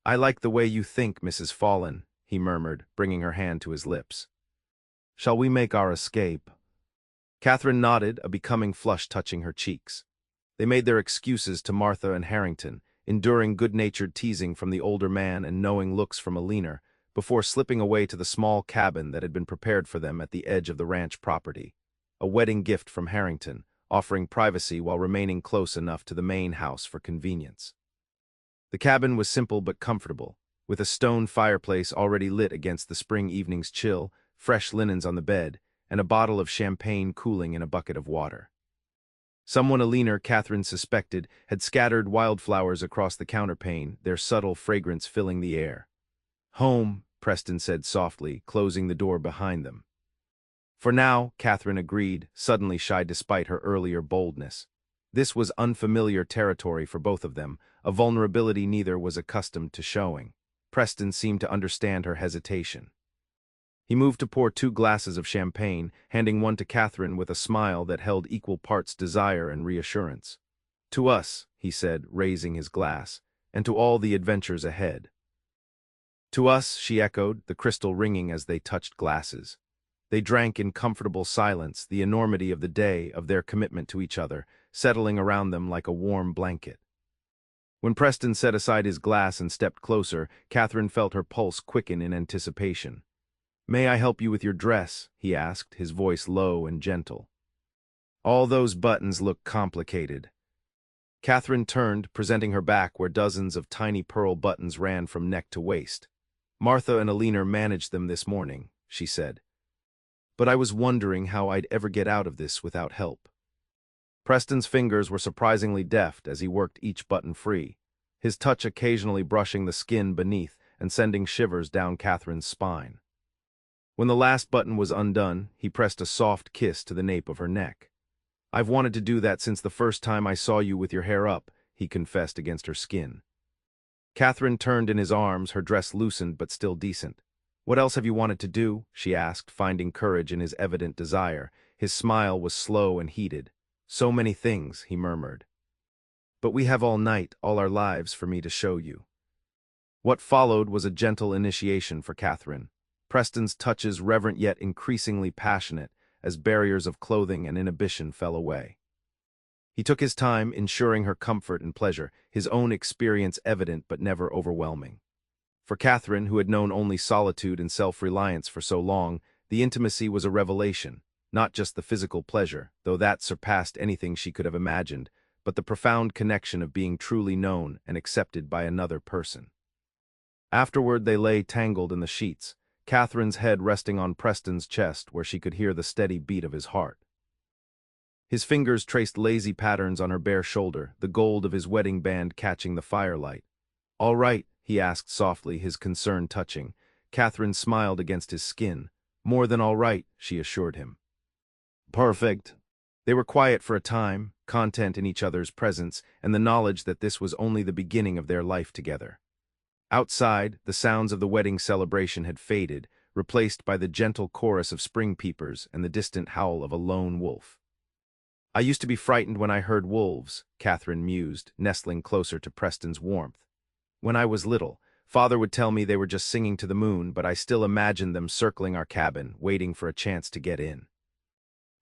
"I like the way you think, Mrs. Fallon," he murmured, bringing her hand to his lips. "Shall we make our escape?" Catherine nodded, a becoming flush touching her cheeks. They made their excuses to Martha and Harrington, enduring good-natured teasing from the older man and knowing looks from Alina, before slipping away to the small cabin that had been prepared for them at the edge of the ranch property. A wedding gift from Harrington, offering privacy while remaining close enough to the main house for convenience. The cabin was simple but comfortable, with a stone fireplace already lit against the spring evening's chill, fresh linens on the bed, and a bottle of champagne cooling in a bucket of water. Someone Alina, Catherine suspected, had scattered wildflowers across the counterpane, their subtle fragrance filling the air. "Home," Preston said softly, closing the door behind them. "For now," Catherine agreed, suddenly shy despite her earlier boldness. This was unfamiliar territory for both of them, a vulnerability neither was accustomed to showing. Preston seemed to understand her hesitation. He moved to pour 2 glasses of champagne, handing one to Catherine with a smile that held equal parts desire and reassurance. "To us," he said, raising his glass, "and to all the adventures ahead." "To us," she echoed, the crystal ringing as they touched glasses. They drank in comfortable silence, the enormity of the day, of their commitment to each other, settling around them like a warm blanket. When Preston set aside his glass and stepped closer, Catherine felt her pulse quicken in anticipation. "May I help you with your dress?" he asked, his voice low and gentle. "All those buttons look complicated." Catherine turned, presenting her back where dozens of tiny pearl buttons ran from neck to waist. "Martha and Alina managed them this morning," she said. "But I was wondering how I'd ever get out of this without help." Preston's fingers were surprisingly deft as he worked each button free, his touch occasionally brushing the skin beneath and sending shivers down Catherine's spine. When the last button was undone, he pressed a soft kiss to the nape of her neck. "I've wanted to do that since the first time I saw you with your hair up," he confessed against her skin. Catherine turned in his arms, her dress loosened but still decent. "What else have you wanted to do?" she asked, finding courage in his evident desire. His smile was slow and heated. "So many things," he murmured. "But we have all night, all our lives, for me to show you." What followed was a gentle initiation for Catherine. Preston's touches reverent yet increasingly passionate, as barriers of clothing and inhibition fell away. He took his time, ensuring her comfort and pleasure, his own experience evident but never overwhelming. For Catherine, who had known only solitude and self-reliance for so long, the intimacy was a revelation, not just the physical pleasure, though that surpassed anything she could have imagined, but the profound connection of being truly known and accepted by another person. Afterward they lay tangled in the sheets, Catherine's head resting on Preston's chest where she could hear the steady beat of his heart. His fingers traced lazy patterns on her bare shoulder, the gold of his wedding band catching the firelight. "All right," he asked softly, his concern touching. Catherine smiled against his skin. "More than all right," she assured him. "Perfect." They were quiet for a time, content in each other's presence and the knowledge that this was only the beginning of their life together. Outside, the sounds of the wedding celebration had faded, replaced by the gentle chorus of spring peepers and the distant howl of a lone wolf. "I used to be frightened when I heard wolves," Catherine mused, nestling closer to Preston's warmth. "When I was little, Father would tell me they were just singing to the moon, but I still imagined them circling our cabin, waiting for a chance to get in."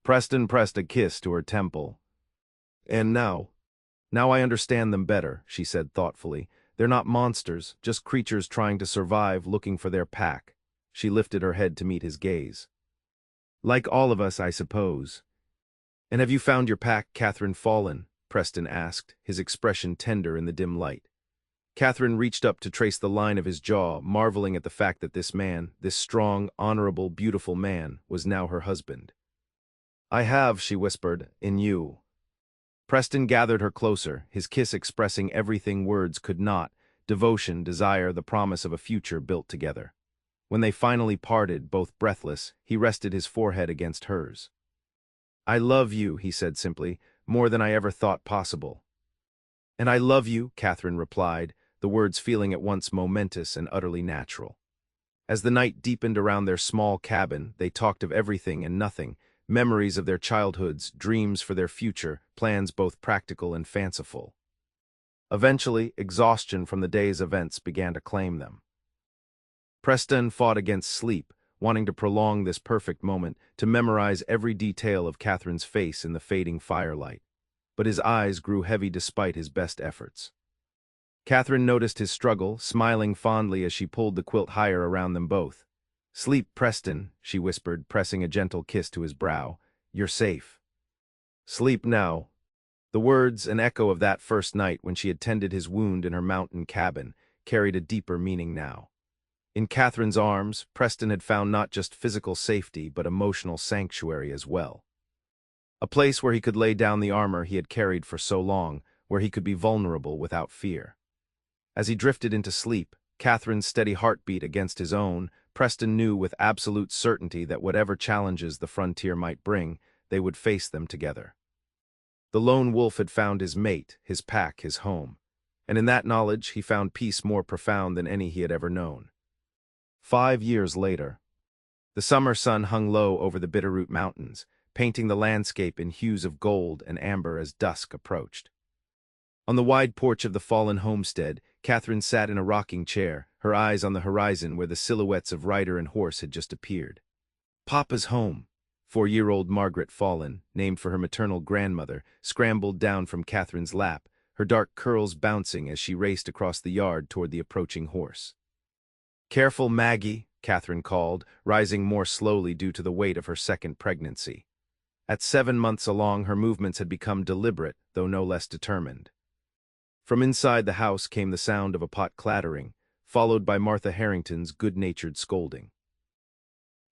Preston pressed a kiss to her temple. "And now, Now I understand them better, she said thoughtfully. They're not monsters, just creatures trying to survive, looking for their pack. She lifted her head to meet his gaze. Like all of us, I suppose. And have you found your pack, Catherine Fallon? Preston asked, his expression tender in the dim light. Catherine reached up to trace the line of his jaw, marveling at the fact that this man, this strong, honorable, beautiful man, was now her husband. I have, she whispered, in you. Preston gathered her closer, his kiss expressing everything words could not: devotion, desire, the promise of a future built together. When they finally parted, both breathless, he rested his forehead against hers. I love you, he said simply, more than I ever thought possible. And I love you, Catherine replied, the words feeling at once momentous and utterly natural. As the night deepened around their small cabin, they talked of everything and nothing, memories of their childhoods, dreams for their future, plans both practical and fanciful. Eventually, exhaustion from the day's events began to claim them. Preston fought against sleep, wanting to prolong this perfect moment, to memorize every detail of Catherine's face in the fading firelight. But his eyes grew heavy despite his best efforts. Catherine noticed his struggle, smiling fondly as she pulled the quilt higher around them both. Sleep, Preston, she whispered, pressing a gentle kiss to his brow. You're safe. Sleep now. The words, an echo of that first night when she had tended his wound in her mountain cabin, carried a deeper meaning now. In Catherine's arms, Preston had found not just physical safety but emotional sanctuary as well. A place where he could lay down the armor he had carried for so long, where he could be vulnerable without fear. As he drifted into sleep, Catherine's steady heartbeat against his own, Preston knew with absolute certainty that whatever challenges the frontier might bring, they would face them together. The lone wolf had found his mate, his pack, his home, and in that knowledge he found peace more profound than any he had ever known. 5 years later, the summer sun hung low over the Bitterroot Mountains, painting the landscape in hues of gold and amber as dusk approached. On the wide porch of the Fallon homestead, Catherine sat in a rocking chair, her eyes on the horizon where the silhouettes of rider and horse had just appeared. Papa's home. 4-year-old Margaret Fallon, named for her maternal grandmother, scrambled down from Catherine's lap, her dark curls bouncing as she raced across the yard toward the approaching horse. Careful, Maggie, Catherine called, rising more slowly due to the weight of her second pregnancy. At 7 months along, her movements had become deliberate, though no less determined. From inside the house came the sound of a pot clattering, followed by Martha Harrington's good-natured scolding.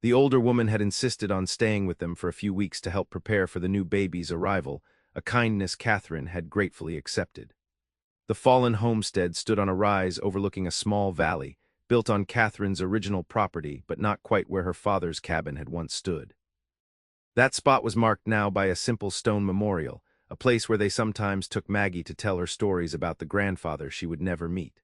The older woman had insisted on staying with them for a few weeks to help prepare for the new baby's arrival, a kindness Catherine had gratefully accepted. The Fallon homestead stood on a rise overlooking a small valley, built on Catherine's original property but not quite where her father's cabin had once stood. That spot was marked now by a simple stone memorial, a place where they sometimes took Maggie to tell her stories about the grandfather she would never meet.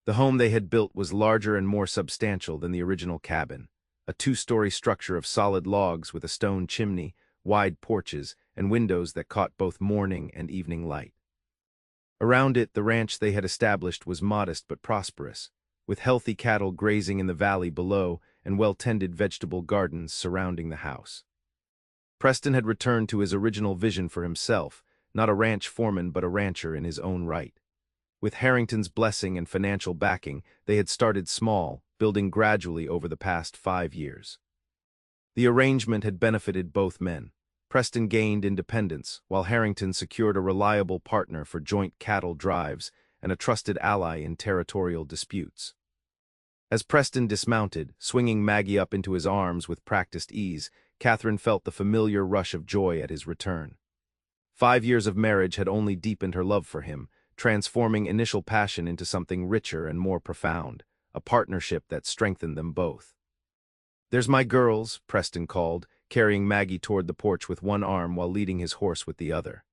The home they had built was larger and more substantial than the original cabin, a 2-story structure of solid logs with a stone chimney, wide porches, and windows that caught both morning and evening light. Around it, the ranch they had established was modest but prosperous, with healthy cattle grazing in the valley below and well-tended vegetable gardens surrounding the house. Preston had returned to his original vision for himself, not a ranch foreman but a rancher in his own right. With Harrington's blessing and financial backing, they had started small, building gradually over the past 5 years. The arrangement had benefited both men. Preston gained independence, while Harrington secured a reliable partner for joint cattle drives and a trusted ally in territorial disputes. As Preston dismounted, swinging Maggie up into his arms with practiced ease, Catherine felt the familiar rush of joy at his return. 5 years of marriage had only deepened her love for him, transforming initial passion into something richer and more profound, a partnership that strengthened them both. "There's my girls," Preston called, carrying Maggie toward the porch with one arm while leading his horse with the other.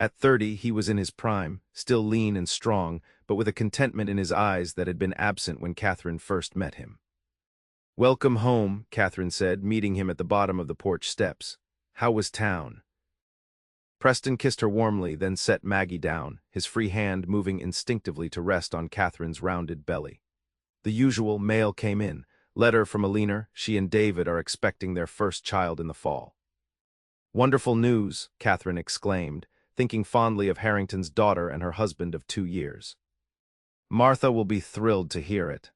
At 30, he was in his prime, still lean and strong, but with a contentment in his eyes that had been absent when Catherine first met him. "Welcome home," Catherine said, meeting him at the bottom of the porch steps. "How was town?" Preston kissed her warmly, then set Maggie down, his free hand moving instinctively to rest on Catherine's rounded belly. The usual mail came in. Letter from Alina, she and David are expecting their first child in the fall. "Wonderful news," Catherine exclaimed, thinking fondly of Harrington's daughter and her husband of 2 years. Martha will be thrilled to hear it.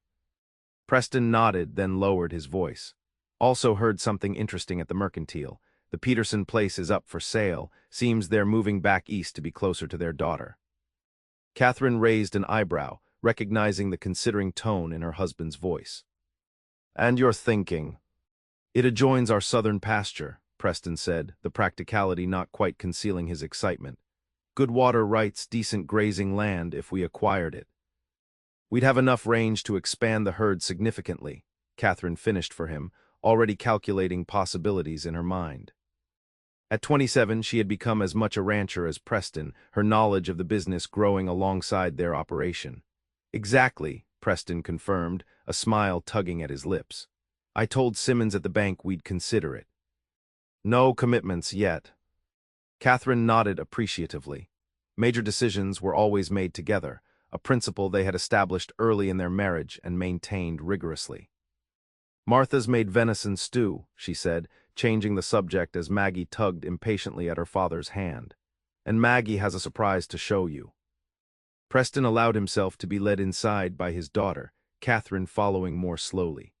Preston nodded, then lowered his voice. Also heard something interesting at the Mercantile. The Peterson place is up for sale. Seems they're moving back east to be closer to their daughter. Catherine raised an eyebrow, recognizing the considering tone in her husband's voice. And you're thinking? It adjoins our southern pasture, Preston said, the practicality not quite concealing his excitement. Good water rights, decent grazing land if we acquired it. We'd have enough range to expand the herd significantly, Catherine finished for him, already calculating possibilities in her mind. At 27, she had become as much a rancher as Preston, her knowledge of the business growing alongside their operation. Exactly, Preston confirmed, a smile tugging at his lips. I told Simmons at the bank we'd consider it. No commitments yet. Catherine nodded appreciatively. Major decisions were always made together, a principle they had established early in their marriage and maintained rigorously. Martha's made venison stew, she said, changing the subject as Maggie tugged impatiently at her father's hand. And Maggie has a surprise to show you. Preston allowed himself to be led inside by his daughter, Catherine following more slowly.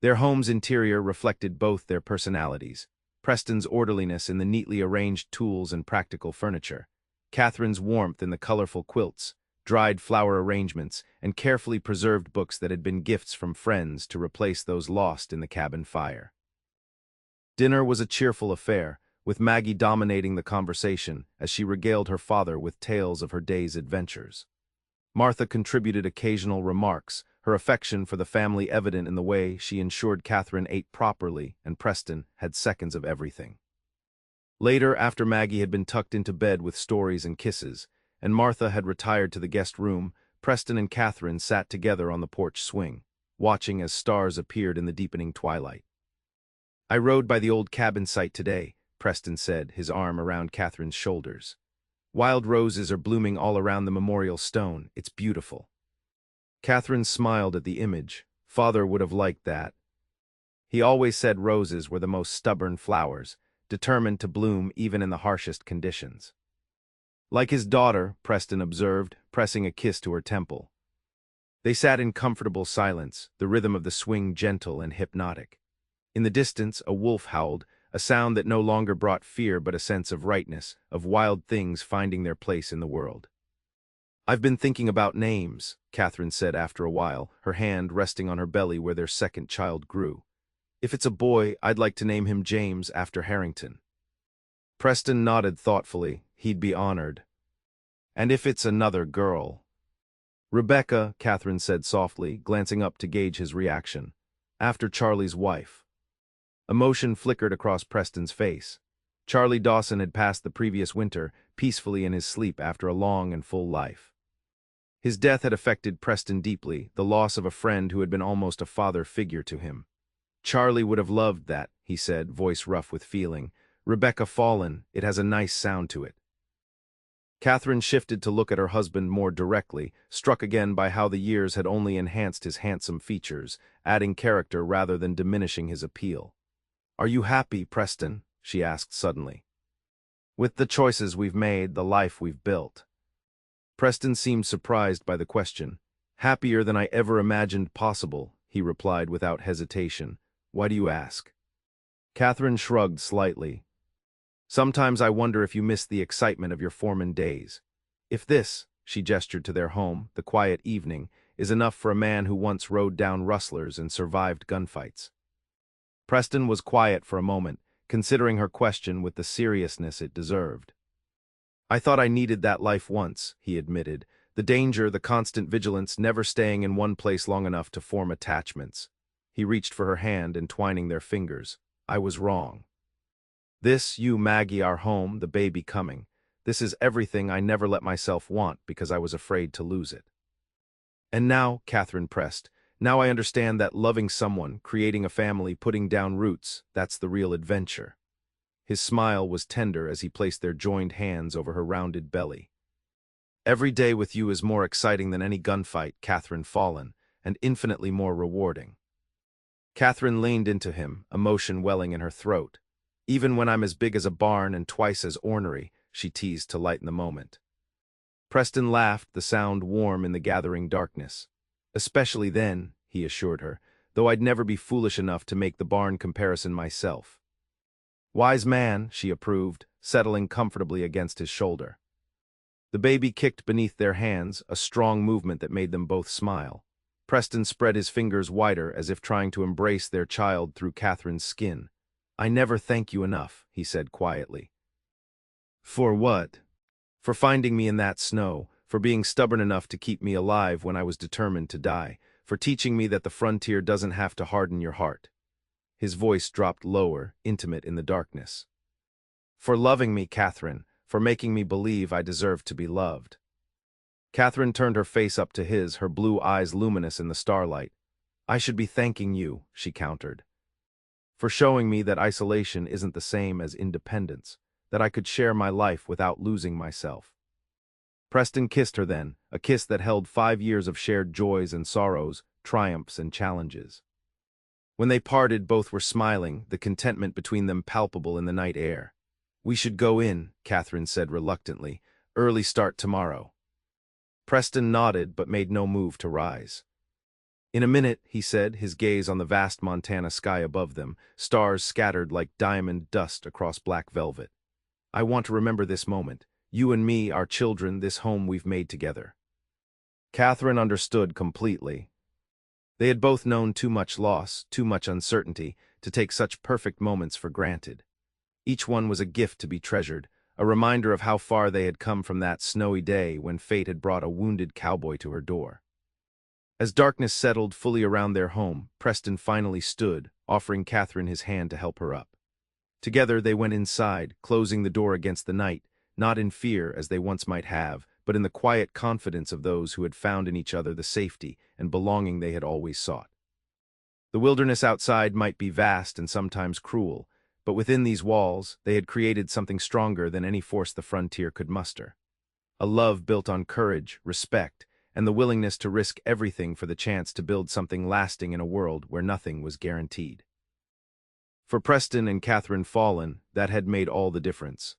Their home's interior reflected both their personalities, Preston's orderliness in the neatly arranged tools and practical furniture, Catherine's warmth in the colorful quilts, dried flower arrangements, and carefully preserved books that had been gifts from friends to replace those lost in the cabin fire. Dinner was a cheerful affair, with Maggie dominating the conversation as she regaled her father with tales of her day's adventures. Martha contributed occasional remarks, her affection for the family evident in the way she ensured Catherine ate properly and Preston had seconds of everything. Later, after Maggie had been tucked into bed with stories and kisses, and Martha had retired to the guest room, Preston and Catherine sat together on the porch swing, watching as stars appeared in the deepening twilight. I rode by the old cabin site today, Preston said, his arm around Catherine's shoulders. Wild roses are blooming all around the memorial stone. It's beautiful. Catherine smiled at the image. Father would have liked that. He always said roses were the most stubborn flowers, determined to bloom even in the harshest conditions. Like his daughter, Preston observed, pressing a kiss to her temple. They sat in comfortable silence, the rhythm of the swing gentle and hypnotic. In the distance, a wolf howled, a sound that no longer brought fear but a sense of rightness, of wild things finding their place in the world. I've been thinking about names, Catherine said after a while, her hand resting on her belly where their second child grew. If it's a boy, I'd like to name him James after Harrington. Preston nodded thoughtfully. He'd be honored. And if it's another girl? Rebecca, Catherine said softly, glancing up to gauge his reaction. After Charlie's wife. Emotion flickered across Preston's face. Charlie Dawson had passed the previous winter, peacefully in his sleep after a long and full life. His death had affected Preston deeply, the loss of a friend who had been almost a father figure to him. Charlie would have loved that, he said, voice rough with feeling. Rebecca fallen, it has a nice sound to it. Catherine shifted to look at her husband more directly, struck again by how the years had only enhanced his handsome features, adding character rather than diminishing his appeal. Are you happy, Preston? She asked suddenly. With the choices we've made, the life we've built. Preston seemed surprised by the question. Happier than I ever imagined possible, he replied without hesitation. Why do you ask? Catherine shrugged slightly. Sometimes I wonder if you miss the excitement of your foreman days. If this, she gestured to their home, the quiet evening, is enough for a man who once rode down rustlers and survived gunfights. Preston was quiet for a moment, considering her question with the seriousness it deserved. I thought I needed that life once, he admitted, the danger, the constant vigilance, never staying in one place long enough to form attachments. He reached for her hand, entwining their fingers. I was wrong. This, you, Maggie, our home, the baby coming. This is everything I never let myself want because I was afraid to lose it. And now, Catherine pressed, now I understand that loving someone, creating a family, putting down roots, that's the real adventure. His smile was tender as he placed their joined hands over her rounded belly. Every day with you is more exciting than any gunfight, Catherine fallen, and infinitely more rewarding. Catherine leaned into him, emotion welling in her throat. Even when I'm as big as a barn and twice as ornery, she teased to lighten the moment. Preston laughed, the sound warm in the gathering darkness. Especially then, he assured her, though I'd never be foolish enough to make the barn comparison myself. Wise man, she approved, settling comfortably against his shoulder. The baby kicked beneath their hands, a strong movement that made them both smile. Preston spread his fingers wider as if trying to embrace their child through Catherine's skin. I never thank you enough, he said quietly. For what? For finding me in that snow, for being stubborn enough to keep me alive when I was determined to die, for teaching me that the frontier doesn't have to harden your heart. His voice dropped lower, intimate in the darkness. For loving me, Catherine, for making me believe I deserved to be loved. Catherine turned her face up to his, her blue eyes luminous in the starlight. I should be thanking you, she countered. For showing me that isolation isn't the same as independence, that I could share my life without losing myself. Preston kissed her then, a kiss that held 5 years of shared joys and sorrows, triumphs and challenges. When they parted, both were smiling, the contentment between them palpable in the night air. We should go in, Catherine said reluctantly. Early start tomorrow. Preston nodded but made no move to rise. In a minute, he said, his gaze on the vast Montana sky above them, stars scattered like diamond dust across black velvet. I want to remember this moment. You and me, our children, this home we've made together. Catherine understood completely. They had both known too much loss, too much uncertainty, to take such perfect moments for granted. Each one was a gift to be treasured, a reminder of how far they had come from that snowy day when fate had brought a wounded cowboy to her door. As darkness settled fully around their home, Preston finally stood, offering Catherine his hand to help her up. Together they went inside, closing the door against the night, not in fear as they once might have, but in the quiet confidence of those who had found in each other the safety and belonging they had always sought. The wilderness outside might be vast and sometimes cruel, but within these walls they had created something stronger than any force the frontier could muster. A love built on courage, respect, and the willingness to risk everything for the chance to build something lasting in a world where nothing was guaranteed. For Preston and Catherine Fallon, that had made all the difference.